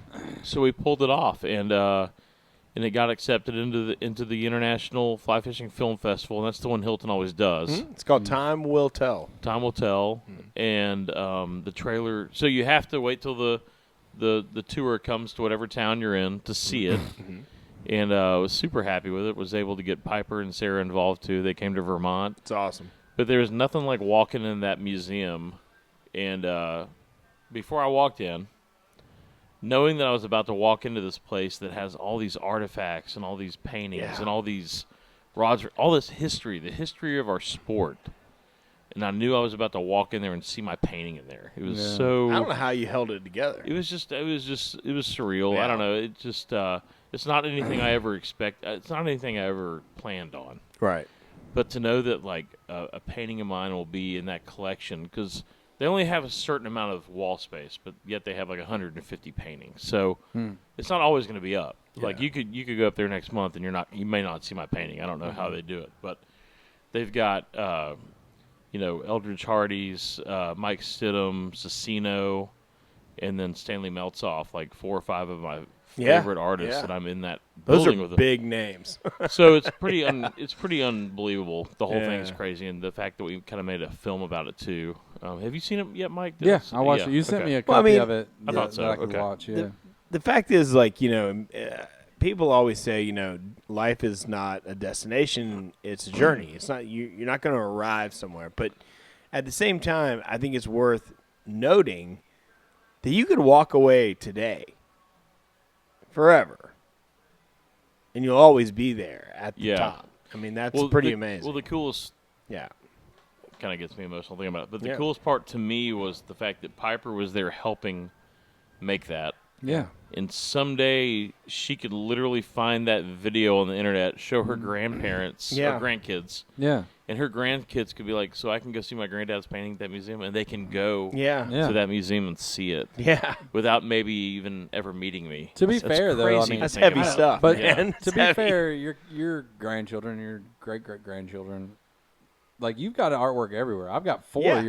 we pulled it off, and it got accepted into the International Fly Fishing Film Festival, and that's the one Hilton always does. Mm-hmm. It's called Time Will Tell. Time Will Tell, and the trailer. So you have to wait till the tour comes to whatever town you're in to see it. And I was super happy with it. Was able to get Piper and Sarah involved too. They came to Vermont. It's awesome. But there was nothing like walking in that museum. And before I walked in, knowing that I was about to walk into this place that has all these artifacts and all these paintings and all these rods, all this history, the history of our sport. And I knew I was about to walk in there and see my painting in there. It was so. I don't know how you held it together. It was surreal. Yeah. I don't know. It just. It's not anything I ever expect. It's not anything I ever planned on. Right. But to know that like a painting of mine will be in that collection, because they only have a certain amount of wall space, but yet they have like 150 paintings. So it's not always going to be up. Yeah. Like you could go up there next month and you may not see my painting. I don't know how they do it, but they've got Eldridge Hardy's, Mike Stidham, Cicino, and then Stanley Meltzoff, like 4 or 5 of my favorite artists that I'm in that building with. Those are big names. So it's pretty unbelievable. The whole thing is crazy, and the fact that we kind of made a film about it too. Have you seen it yet, Mike? I watched it. You sent me a copy of it I thought so. that I could watch. Yeah. The fact is, like, people always say, life is not a destination; it's a journey. It's not you're not going to arrive somewhere. But at the same time, I think it's worth noting that you could walk away today, forever, and you'll always be there at the top. I mean, that's pretty amazing. Well, the coolest, kind of gets me emotional thinking about it. But the coolest part to me was the fact that Piper was there helping make that. Yeah. And someday she could literally find that video on the internet, show her grandparents or grandkids. Yeah. And her grandkids could be like, so I can go see my granddad's painting at that museum, and they can go to that museum and see it. Yeah. Without maybe even ever meeting me. To be fair, though, I mean, that's heavy stuff. But man. to be fair, your grandchildren, your great-great-grandchildren, like, you've got artwork everywhere. I've got 4 of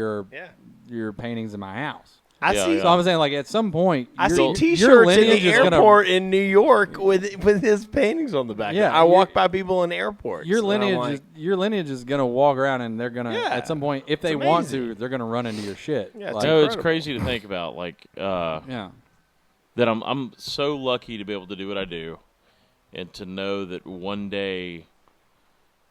your paintings in my house. I see. So I'm saying, like, at some point, I see T-shirts in the airport in New York with his paintings on the back. Yeah, I walk by people in airports. Your lineage is gonna walk around, and they're gonna at some point, if they want to, they're gonna run into your shit. Yeah, it's crazy to think about. Like, that I'm so lucky to be able to do what I do, and to know that one day,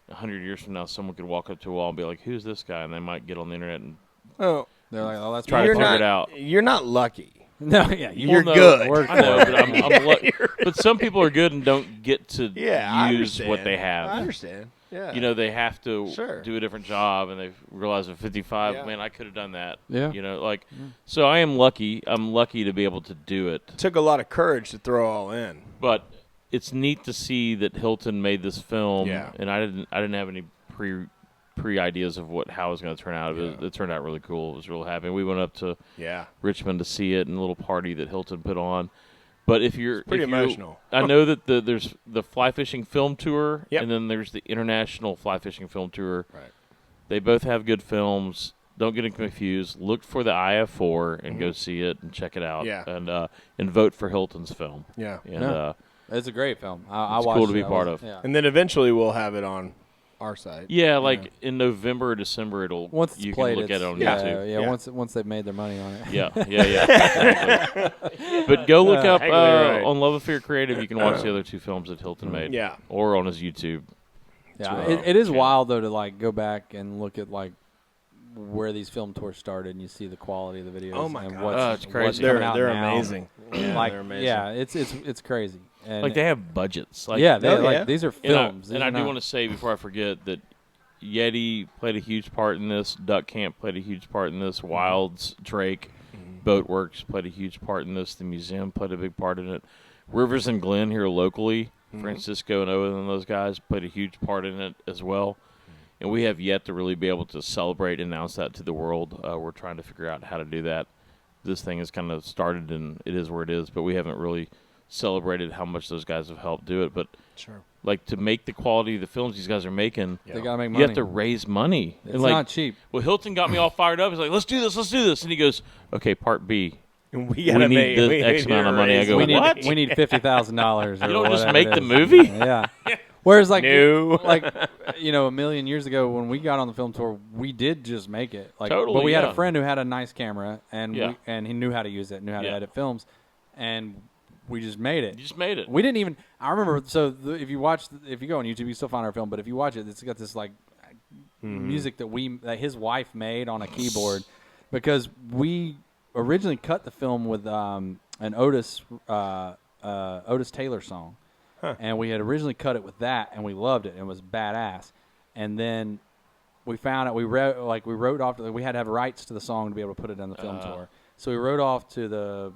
100 years from now, someone could walk up to a wall and be like, "Who's this guy?" And they might get on the internet and oh. They're like, oh, that's try to figure it out. You're not lucky. No, yeah, You're good. I know, but but some people are good and don't get to I use what understand. they have. I understand. Yeah. You know, they have to Sure. do a different job, and they realize at 55, Yeah. man, I could have done that. Yeah. You know, like, so I am lucky. I'm lucky to be able to do it. Took a lot of courage to throw all in. But it's neat to see that Hilton made this film, Yeah. and I didn't have any pre ideas of how it was going to turn out. It turned out really cool. I was real happy. We went up to Richmond to see it in a little party that Hilton put on. But it's pretty emotional. I know that there's the fly fishing film tour, Yep. and then there's the international fly fishing film tour. Right. They both have good films. Don't get them confused. Look for the IF4 and go see it and check it out. Yeah. And vote for Hilton's film. Yeah. And it's a great film. I it's watched cool to it. be part of. Yeah. And then eventually we'll have it on our site. Yeah, like in November or December, Once it's you played, can look at it on yeah, YouTube. yeah. Once they've made their money on it. Yeah. Exactly. But go look up right. on Love Affair Creative. You can watch the other two films that Hilton made. Yeah. Or on his YouTube. Yeah, it is wild though to like go back and look at like where these film tours started, and you see the quality of the videos. Oh my and God. It's crazy. They're now. amazing. Yeah, Like, they're amazing. yeah, it's crazy. And Like they have budgets. Like, yeah, these are films. And I do want to say before I forget that Yeti played a huge part in this. Duck Camp played a huge part in this. Wilds, Drake, Boatworks played a huge part in this. The museum played a big part in it. Rivers and Glen here locally, Francisco and Owen and those guys played a huge part in it as well. And we have yet to really be able to celebrate and announce that to the world. We're trying to figure out how to do that. This thing has kind of started, and it is where it is, but we haven't really celebrated how much those guys have helped do it. But like to make the quality of the films these guys are making, they gotta make money. you have to raise money. It's and like, not cheap. Well, Hilton got me all fired up. He's like, let's do this. And he goes, okay, part B. We We need this X amount of money. I go, we what? need $50,000. You don't just make the movie? Yeah. Whereas, like, No. a million years ago when we got on the film tour, we did just make it. Like, Totally, but we had yeah. a friend who had a nice camera, and Yeah. and he knew how to use it, knew how to edit films, and we just made it. You just made it. We didn't even. I remember. So if you go on YouTube, you still find our film. But if you watch it, it's got this like music that his wife made on a keyboard, because we originally cut the film with an Otis Taylor song. And we had originally cut it with that, and we loved it, and it was badass. And then we found out we wrote off. We had to have rights to the song to be able to put it on the film tour. So we wrote off to the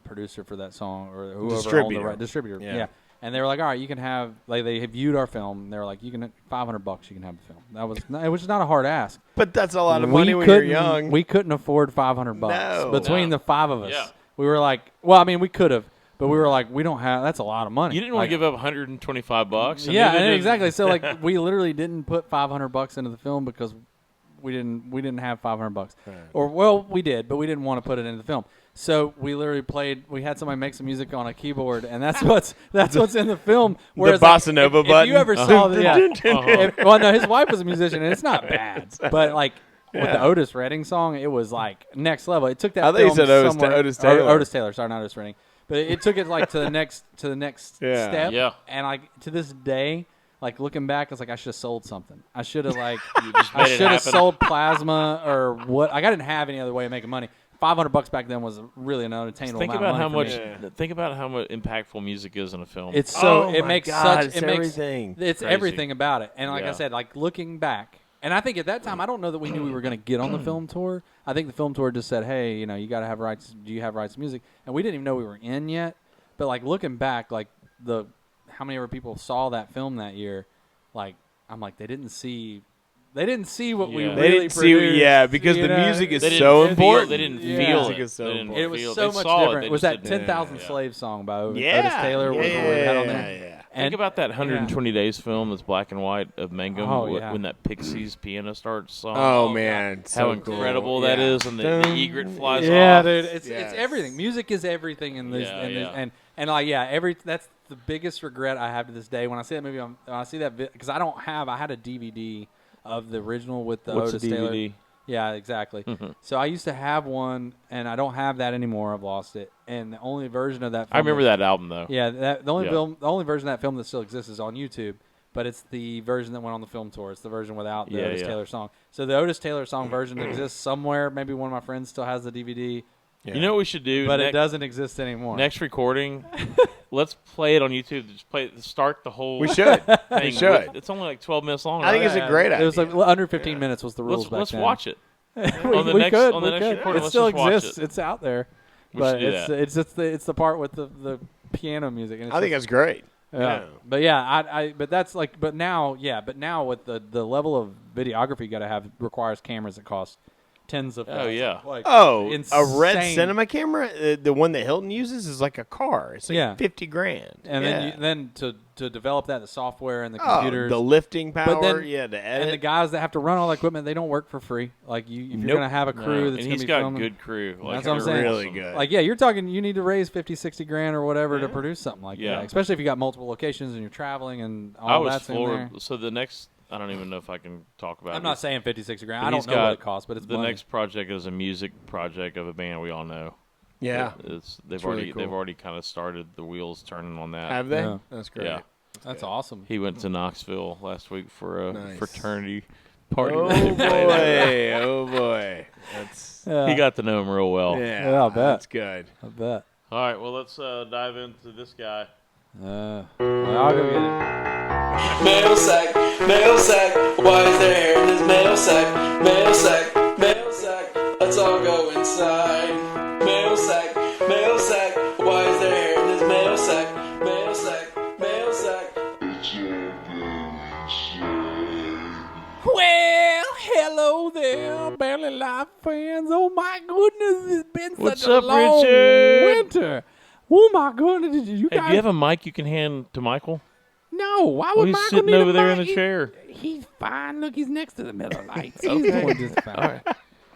producer for that song or whoever owned the distributor. Yeah. And they were like, all right, you can have. Like they viewed our film. And they were like, you can $500. You can have the film. It was not a hard ask. But that's a lot of money when you're young. We couldn't afford $500 No. between the five of us. Yeah. We were like, well, I mean, we could have. But we were like, we don't have. That's a lot of money. You didn't want to give up $125. Yeah, and exactly. So like, we literally didn't put $500 into the film because we didn't have $500. Right. Or well, we did, but we didn't want to put it into the film. So we literally played. We had somebody make some music on a keyboard, and that's what's in the film. Whereas, the bossa nova button. If you ever saw the well, no, his wife was a musician, and it's not bad, but like. With the Otis Redding song, it was like next level. It took that. I thought you said Otis Taylor. Otis Taylor, sorry, not Otis Redding. But it took it like to the next step. Yeah. And like to this day, like looking back, it's like I should have sold something. I should have like I should have sold plasma or what. Like I didn't have any other way of making money. $500 back then was really an unattainable Think amount about of money how much. Think about how much impactful music is in a film. It's so it my makes God, such it makes everything. It's Crazy. everything about it. And like I Yeah. said, like looking back. And I think at that time, I don't know that we knew we were going to get on the film tour. I think the film tour just said, hey, you got to have rights. Do you have rights to music? And we didn't even know we were in yet. But, like, looking back, like, how many other people saw that film that year, like, I'm like, they didn't see what we Yeah. They really didn't produced. see, because the music is They didn't so feel- important. They didn't Yeah. feel Music it. is so They didn't important. It was feel so They much saw different. It Was just that didn't- 10,000 yeah. Slave song by Otis Yeah. Taylor? Was what we had on there. Yeah. Think about that 120 Days film that's black and white of Mangum Oh, yeah. when that Pixies piano starts song. Oh, man. How So incredible cool. that Yeah. is, and the egret flies Yeah, off. dude, it's Yes. everything. Music is everything in this, Yeah, yeah. and like that's the biggest regret I have to this day when I see that movie. When I see that because I had a DVD of the original with the What's Otis a Taylor. DVD? Yeah, exactly. So I used to have one, and I don't have that anymore. I've lost it, and the only version of that. Film I remember that album though. Yeah, the only Yeah. the only version of that film that still exists is on YouTube. But it's the version that went on the film tour. It's the version without the Otis Taylor song. So the Otis Taylor song version exists somewhere. Maybe one of my friends still has the DVD. Yeah. You know what we should do? But it doesn't exist anymore. Next recording, let's play it on YouTube. Just start the whole. We should. Thing. We should. It's only like 12 minutes long. I think right? it's a great idea. It was like under 15 minutes was the rules back Let's then. watch it. we on the we next, could. on the we next could. recording, It let's still just watch exists. it. It's out there. We But should do it's just the part with the piano music. And it's I think just- that's great. Yeah. But yeah, but that's like, but now with the level of videography you got to have requires cameras that cost tens of thousands. yeah. Like, A red insane. cinema camera, the one that Hilton uses, is like a car. It's like $50,000. And then to develop that, the software and the computers, the lifting power, then, to edit. and the guys that have to run all the equipment, they don't work for free. Like if you're gonna have a crew that's and gonna he's be got filming, good crew. Like, that's what I'm saying. Really good. Like you're talking, you need to raise 50, 60 grand or whatever to produce something like that. Especially if you got multiple locations and you're traveling and all that's in there. So the next, I don't even know if I can talk about. I'm not saying 50, 60 grand. But I don't he's know got- what it costs, but it's the money. next project is a music project of a band we all know. Yeah. They've really cool. already kind of started the wheels turning on that. Have they? Yeah. That's great. Yeah. That's awesome. He went to Knoxville last week for a Nice. fraternity party. Oh that they played at. boy! Oh boy! That's He got to know him real well. yeah. I'll bet. That's good. I bet. All right, well, let's dive into this guy. Well, I'll go get it. Mail sack, why is there hair in this mail sack? Mail sack, let's all go inside. Mail sack, why is there hair in this mail sack? Mail sack. Well, hello there, Barely Live fans. Oh my goodness, it's been What's such a up, long Richard? winter. Oh my goodness, you Hey, guys. do you have a mic you can hand to Michael? No, why Oh, would he's Michael sitting need over a there in mic? the chair. He's fine. Look, he's next to the Miller Lights. He's Okay. doing just fine. All right.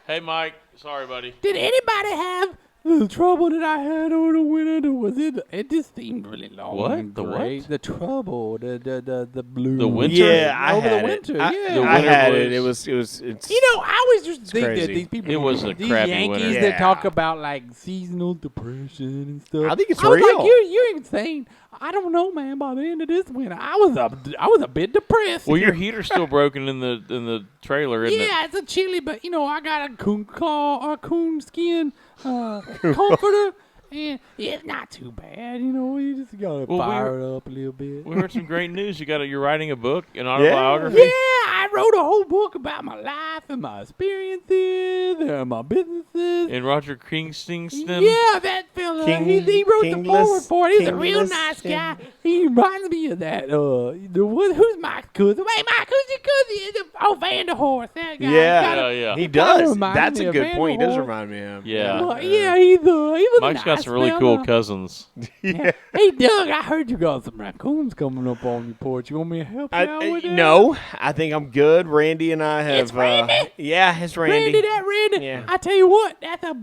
Hey, Mike. Sorry, buddy. Did anybody have the trouble that I had over the winter? Was it? It just seemed really long. What? and The what? great. The trouble. The blue. The winter? Yeah, I over had the it. winter. I, yeah. The I winter had blues. it. It's You know, I always just think crazy. that these people, It was a these crappy Yankees winter. that Yeah. talk about like seasonal depression and stuff. I think it's I was real. like, you're insane. I don't know, man. By the end of this winter, I was a bit depressed. Well, your heater's still broken in the trailer, isn't it? yeah, it's a chilly, but you know, I got a coon skin comforter. And it's not too bad, you know. You just gotta Well, fire it up a little bit. We heard some great news. You're writing a book, an autobiography. Yeah, I wrote a whole book about my life and my experiences and my businesses. And Roger Kingston. Yeah, that fella. He wrote the forward for it. He's a real nice guy. He reminds me of that. Who's Mike's cousin? Wait, Mike, who's your cousin? Oh, Vanderhorst. That guy. Yeah. He does. reminds That's me a of good point. He does Vanderhort. remind me of him. Yeah. Well, yeah, he was Mike's a got nice some really fella. cool cousins. Yeah. Hey, Doug, I heard you got some raccoons coming up on your porch. You want me to help you out with that? No, I think I'm good. Randy and I have. It's Randy? Yeah, it's Randy. Randy. Yeah. I tell you what, that's a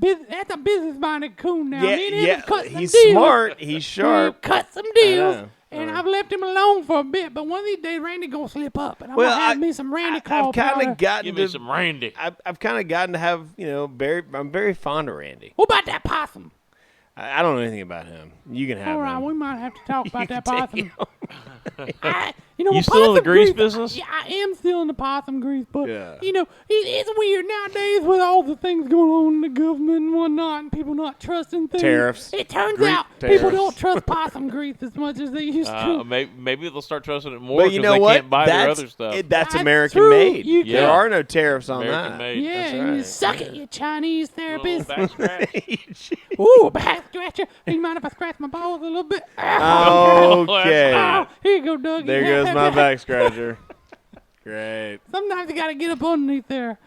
business-minded coon now. Yeah, Me and him yeah. have cut some He's deals. smart. He's sharp. We've cut some deals, know. and I've left him alone for a bit. But one of these days, Randy gonna slip up, and I'm Well, gonna have me some Randy call I've kind powder. of gotten Give me to. some Randy. I've kind of gotten to have, I'm very fond of Randy. What about that possum? I don't know anything about him. You can have All right, him. we might have to talk about that Take possum. him. You know, You with still in the possum grease business? Yeah, I am still in the possum grease, but Yeah. you know, it's weird nowadays with all the things going on in the government and whatnot, and people not trusting things. Tariffs. It turns Grease out people tariffs. don't trust possum grease as much as they used to. Maybe they'll start trusting it more But because you know they what? can't buy their other stuff. That's That's American true. made. You There can- are no tariffs on American that. made. Yeah, That's and you right. suck it, you Chinese therapist. Little back scratch. Ooh, a back scratcher. You mind if I scratch my balls a little bit? Okay. Oh, here you go, Doug. There goes my back scratcher. Great. Sometimes you gotta get up underneath there.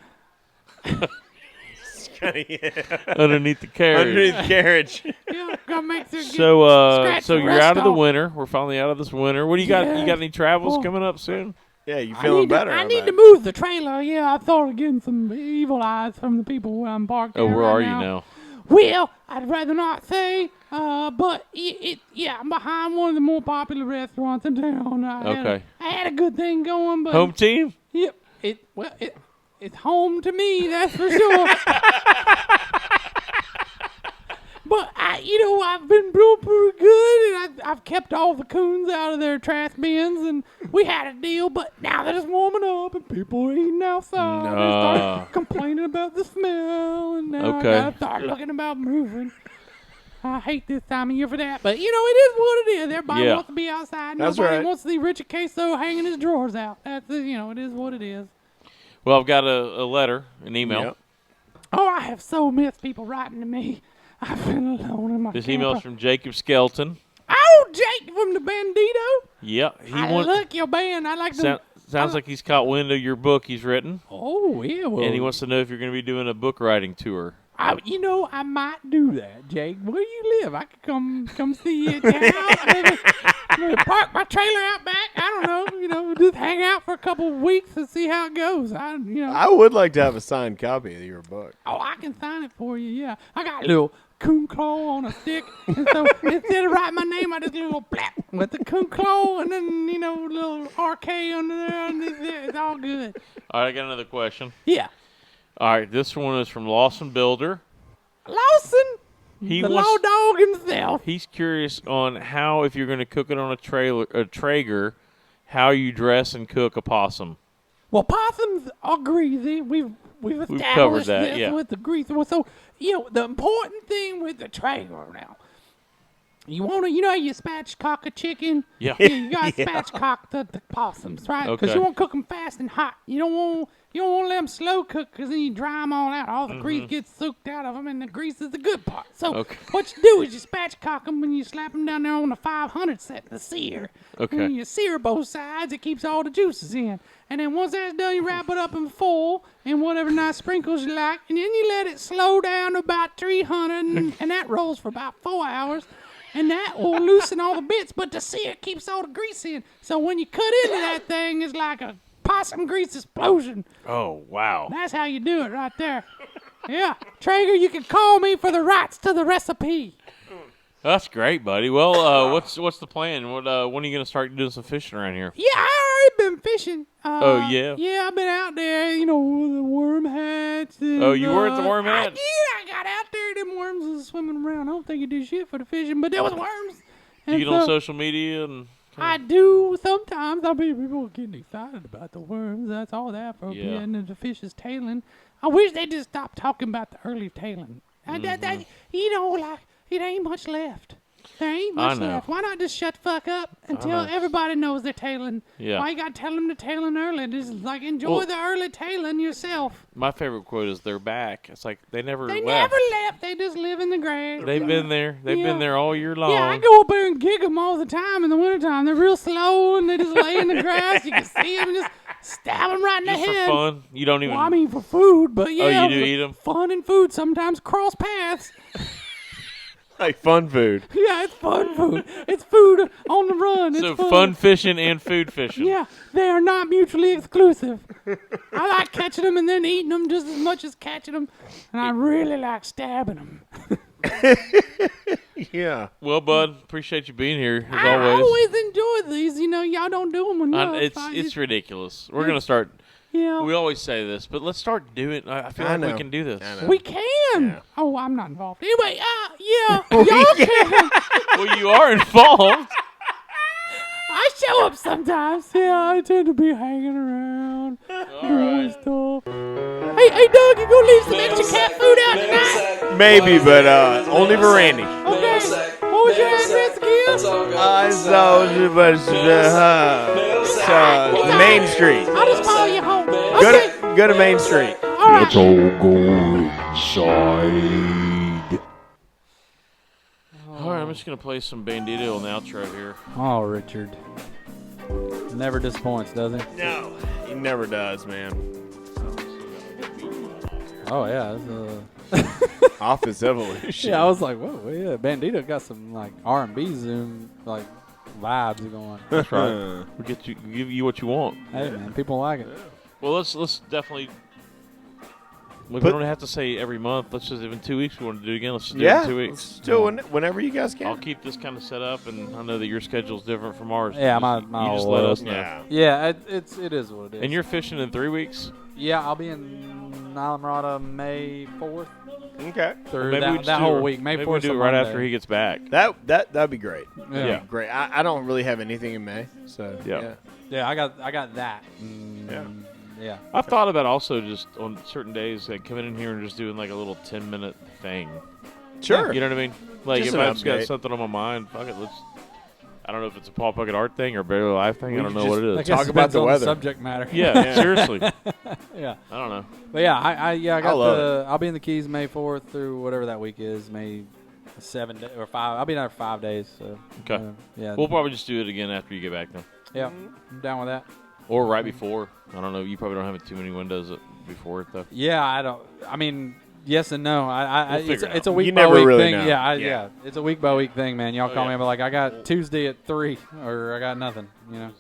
Underneath the carriage. Underneath the carriage. Yeah, gotta make sure. So Scratch so the you're rust out of the off. winter. We're finally out of this winter. What do you got? Yeah. You got any travels Oh. coming up soon? Yeah, you feeling better? I on need that. to move the trailer. Yeah, I thought of getting some evil eyes from the people where I'm parked. Oh, at where right are you now? Well, I'd rather not say. But I'm behind one of the more popular restaurants in town. I had a good thing going, but Home team? Yep. It's home to me. That's for sure. But I've been doing pretty good, and I've kept all the coons out of their trash bins, and we had a deal. But now that it's warming up and people are eating outside, they start complaining about the smell, and now I gotta start looking about moving. I hate this time of year for that, but it is what it is. Everybody wants to be outside. Nobody wants to see Richard Queso hanging his drawers out. That's it is what it is. Well, I've got a letter, an email. Yep. Oh, I have so missed people writing to me. I've been alone in my This camper. email is from Jacob Skelton. Oh, Jake from the Bandito. Yeah, I like your band. I like the. Sounds like he's caught wind of your book he's written. Oh, yeah. Well, and he wants to know if you're going to be doing a book writing tour. I might do that, Jake. Where you live? I could come see you at your house. Maybe park my trailer out back. I don't know. Just hang out for a couple of weeks and see how it goes. I would like to have a signed copy of your book. Oh, I can sign it for you. Yeah, I got a little coon claw on a stick, and so instead of writing my name, I just do a little blap with the coon claw, and then a little RK under there, and it's all good. All right, I got another question. Yeah. All right, this one is from Lawson Builder. Lawson, the law dog himself. He's curious on how, if you're going to cook it on a Traeger, how you dress and cook a possum. Well, possums are greasy. We've established covered that, this yeah. with the grease. Well, so the important thing with the Traeger now, you want to, how you spatchcock a chicken. Yeah. You got to spatchcock the possums, right? Because you want to cook them fast and hot. You don't want to let them slow cook because then you dry them all out. All the grease gets soaked out of them, and the grease is the good part. So what you do is you spatchcock them and you slap them down there on the 500 set, the sear. Okay. When you sear both sides, it keeps all the juices in. And then once that's done, you wrap it up in foil and whatever nice sprinkles you like, and then you let it slow down to about 300, and that rolls for about 4 hours. And that will loosen all the bits, but the sear keeps all the grease in. So when you cut into that thing, it's like a possum grease explosion. Oh, wow. That's how you do it right there. Yeah. Traeger, you can call me for the rights to the recipe. That's great, buddy. Well, what's the plan? When are you going to start doing some fishing around here? Yeah, I already been fishing. Oh, yeah? Yeah, I've been out there, with the worm hats. And, you were at the worm hat? I got out there. Them worms was swimming around. I don't think you do shit for the fishing, but there was worms. Do you get on social media? And I do sometimes. People are getting excited about the worms. That's all that for. Yeah. And the fish is tailing. I wish they just stopped talking about the early tailing. It ain't much left. There ain't much left. Why not just shut the fuck up until everybody knows they're tailing? Yeah. Why you got to tell them to tailing early? Just enjoy the early tailing yourself. My favorite quote is "They're back." It's like they never left. Never left. They just live in the grass. They've been there. They've been there all year long. Yeah, I go up there and gig them all the time in the wintertime. They're real slow and they just lay in the grass. You can see them just stab them right in the Just head. for fun. You don't even. Well, I mean for food, but yeah. Oh, you do eat them? Fun and food sometimes cross paths. Like fun food. Yeah, it's fun food. It's food on the run. It's So fun fishing and food fishing. Yeah, they are not mutually exclusive. I like catching them and then eating them just as much as catching them, and I really like stabbing them. Yeah. Well, bud, appreciate you being here as I always. always enjoy these. Y'all don't do them enough. It's ridiculous. We're gonna start. Yeah. We always say this, but let's start doing. I feel like we can do this. We can. Yeah. Oh, I'm not involved. Anyway, yeah, y'all can. Well, you are involved. I show up sometimes. Yeah, I tend to be hanging around, doing stuff. Hey, Doug, you gonna leave some extra cat food out tonight? Maybe, but only for Randy. Okay. What was your address again? Main Street. I'll just follow you home. Okay. Go to Main Street. All right. Let's all go inside. All right, I'm just gonna play some Bandito on the outro here. Oh, Richard. Never disappoints, does he? No, he never does, man. Oh, yeah. Office evolution. Yeah, I was like, whoa, yeah. Bandito got some, R&B Zoom, vibes going. That's right. We give you what you want. Hey, man, people like it. Well, let's definitely. We don't have to say every month. Let's just, if in 2 weeks we want to do it again, let's just do it in 2 weeks. Let's do it whenever you guys can. I'll keep this kind of set up, and I know that your schedule's different from ours. Yeah, you just let us know. Yeah, it is what it is. And you're fishing in 3 weeks? Yeah, I'll be in Islamorada May 4th. Okay. through Maybe we that, just that do whole it- week. May Maybe we 4th do it is right Monday. after he gets back. That'd be great. Yeah. Yeah, great. I don't really have anything in May, so Yeah. Yeah, I got that. Yeah. I've thought about also just on certain days, like coming in here and just doing like a little 10-minute thing. Sure. You know what I mean? Like Just if an I've just got update. something on my mind, fuck it, let's. I don't know if it's a Paul Puckett art thing or Barely Live thing. I don't know what it I is. guess Talk it about depends the on weather. subject matter. Yeah, seriously. Yeah. I don't know. But yeah, I got love I'll be in the Keys May 4th through whatever that week is, May 7 or 5. I'll be there for 5 days. So Okay. yeah. We'll probably just do it again after you get back then. Yeah. I'm down with that. Or right before. I don't know. You probably don't have too many windows before it, though. Yeah, I mean, yes and no. We'll figure it it's a out. week You by never week really thing. know. Yeah, Yeah. it's a week by week thing, man. Y'all Oh, call me yeah. and be like, I got Tuesday at 3 or I got nothing, you know.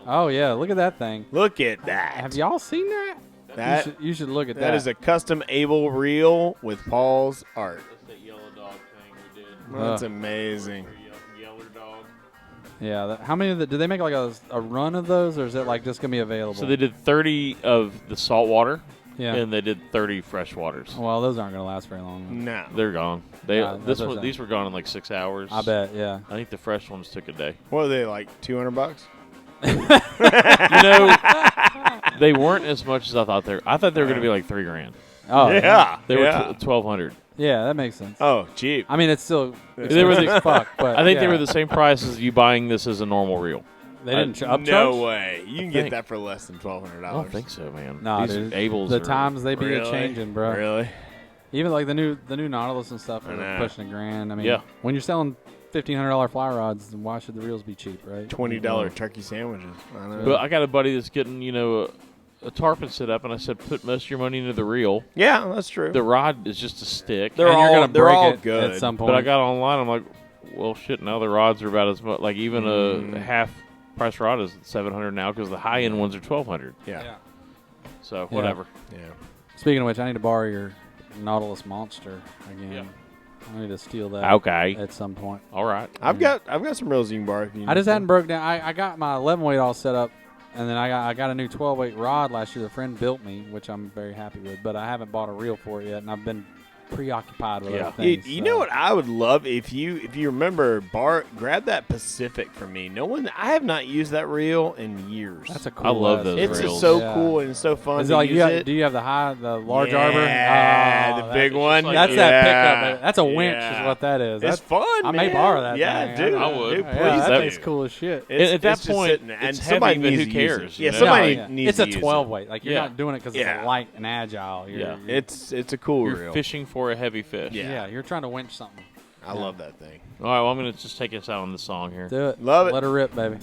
Oh yeah, look at that thing. Look at that. Have y'all seen that? That you should look at that. that is a custom Able reel with Paul's art. That's that yellow dog thing we did. That's amazing. Yeller dog. Yeah. How many of the? Do they make like a run of those, or is it like just gonna be available? So they did 30 of the saltwater, Yeah. and they did 30 fresh waters. Well, those aren't gonna last very long. No. They're gone. Yeah, that's what I'm saying. These were gone in like 6 hours. I bet. Yeah. I think the fresh ones took a day. What are they, like $200? You know, they weren't as much as I thought they were. I thought they were going to be like $3,000. Oh Yeah. They were yeah. 1,200. Yeah, that makes sense. Oh, cheap. I mean, it's still They were expensive as fuck, but I think yeah. they were the same price as you buying this as a normal reel. They didn't upcharge. No way. You can get think- that for less than $1,200. I don't think so, man. Nah, These dude. Ables The are- times they be Really? a changing, bro. Really? Even like the new Nautilus and stuff I are know. pushing $1,000. I mean, Yeah. when you're selling $1,500 fly rods, then why should the reels be cheap, right? $20 turkey sandwiches. I know. But I got a buddy that's getting, a tarpon set up, and I said, put most of your money into the reel. yeah, that's true. The rod is just a stick. They're And you're all gonna they're break all it good. at some point. But I got online, I'm like, well, shit, now the rods are about as much. Like, even a half price rod is $700 now because the high end ones are $1,200. Yeah. So, whatever. Yeah. Speaking of which, I need to borrow your Nautilus Monster again. Yeah. I need to steal that Okay. at some point. All right. I've got some reels you can borrow if you need I just them. hadn't broke down. I got my 11 weight all set up, and then I got a new 12 weight rod last year. A friend built me, which I'm very happy with. But I haven't bought a reel for it yet, and I've been preoccupied with other things. You know what I would love if you remember, grab that Pacific for me. I have not used that reel in years. That's a cool. I love ass those reel. It's reels. just so Yeah. cool and so fun Is to it like use it. do you have the large yeah, arbor? Oh, the big one. like- That's that pickup. Man. That's a winch, Yeah. is what that is. It's That's fun. I may man. borrow that. Yeah, thing. dude. I would. Dude, Yeah, please that do. thing's cool as shit. It's, At that it's just point, sitting there, and it's somebody heavy, but needs who to use cares, it. you Yeah, know? somebody No, needs it's to a use 12 it. weight. Like you're Yeah. not doing it because Yeah. it's light and agile. Yeah. It's a cool You're reel. fishing for a heavy fish. Yeah. You're trying to winch something. I love that thing. All right, well, I'm going to just take us out on this song here. Do it. Love it. Let her rip, baby.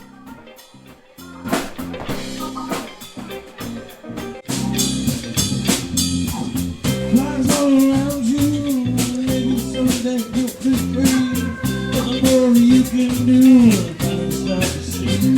Flies all around you, maybe someday you'll be free. There's more you can do, and start to see.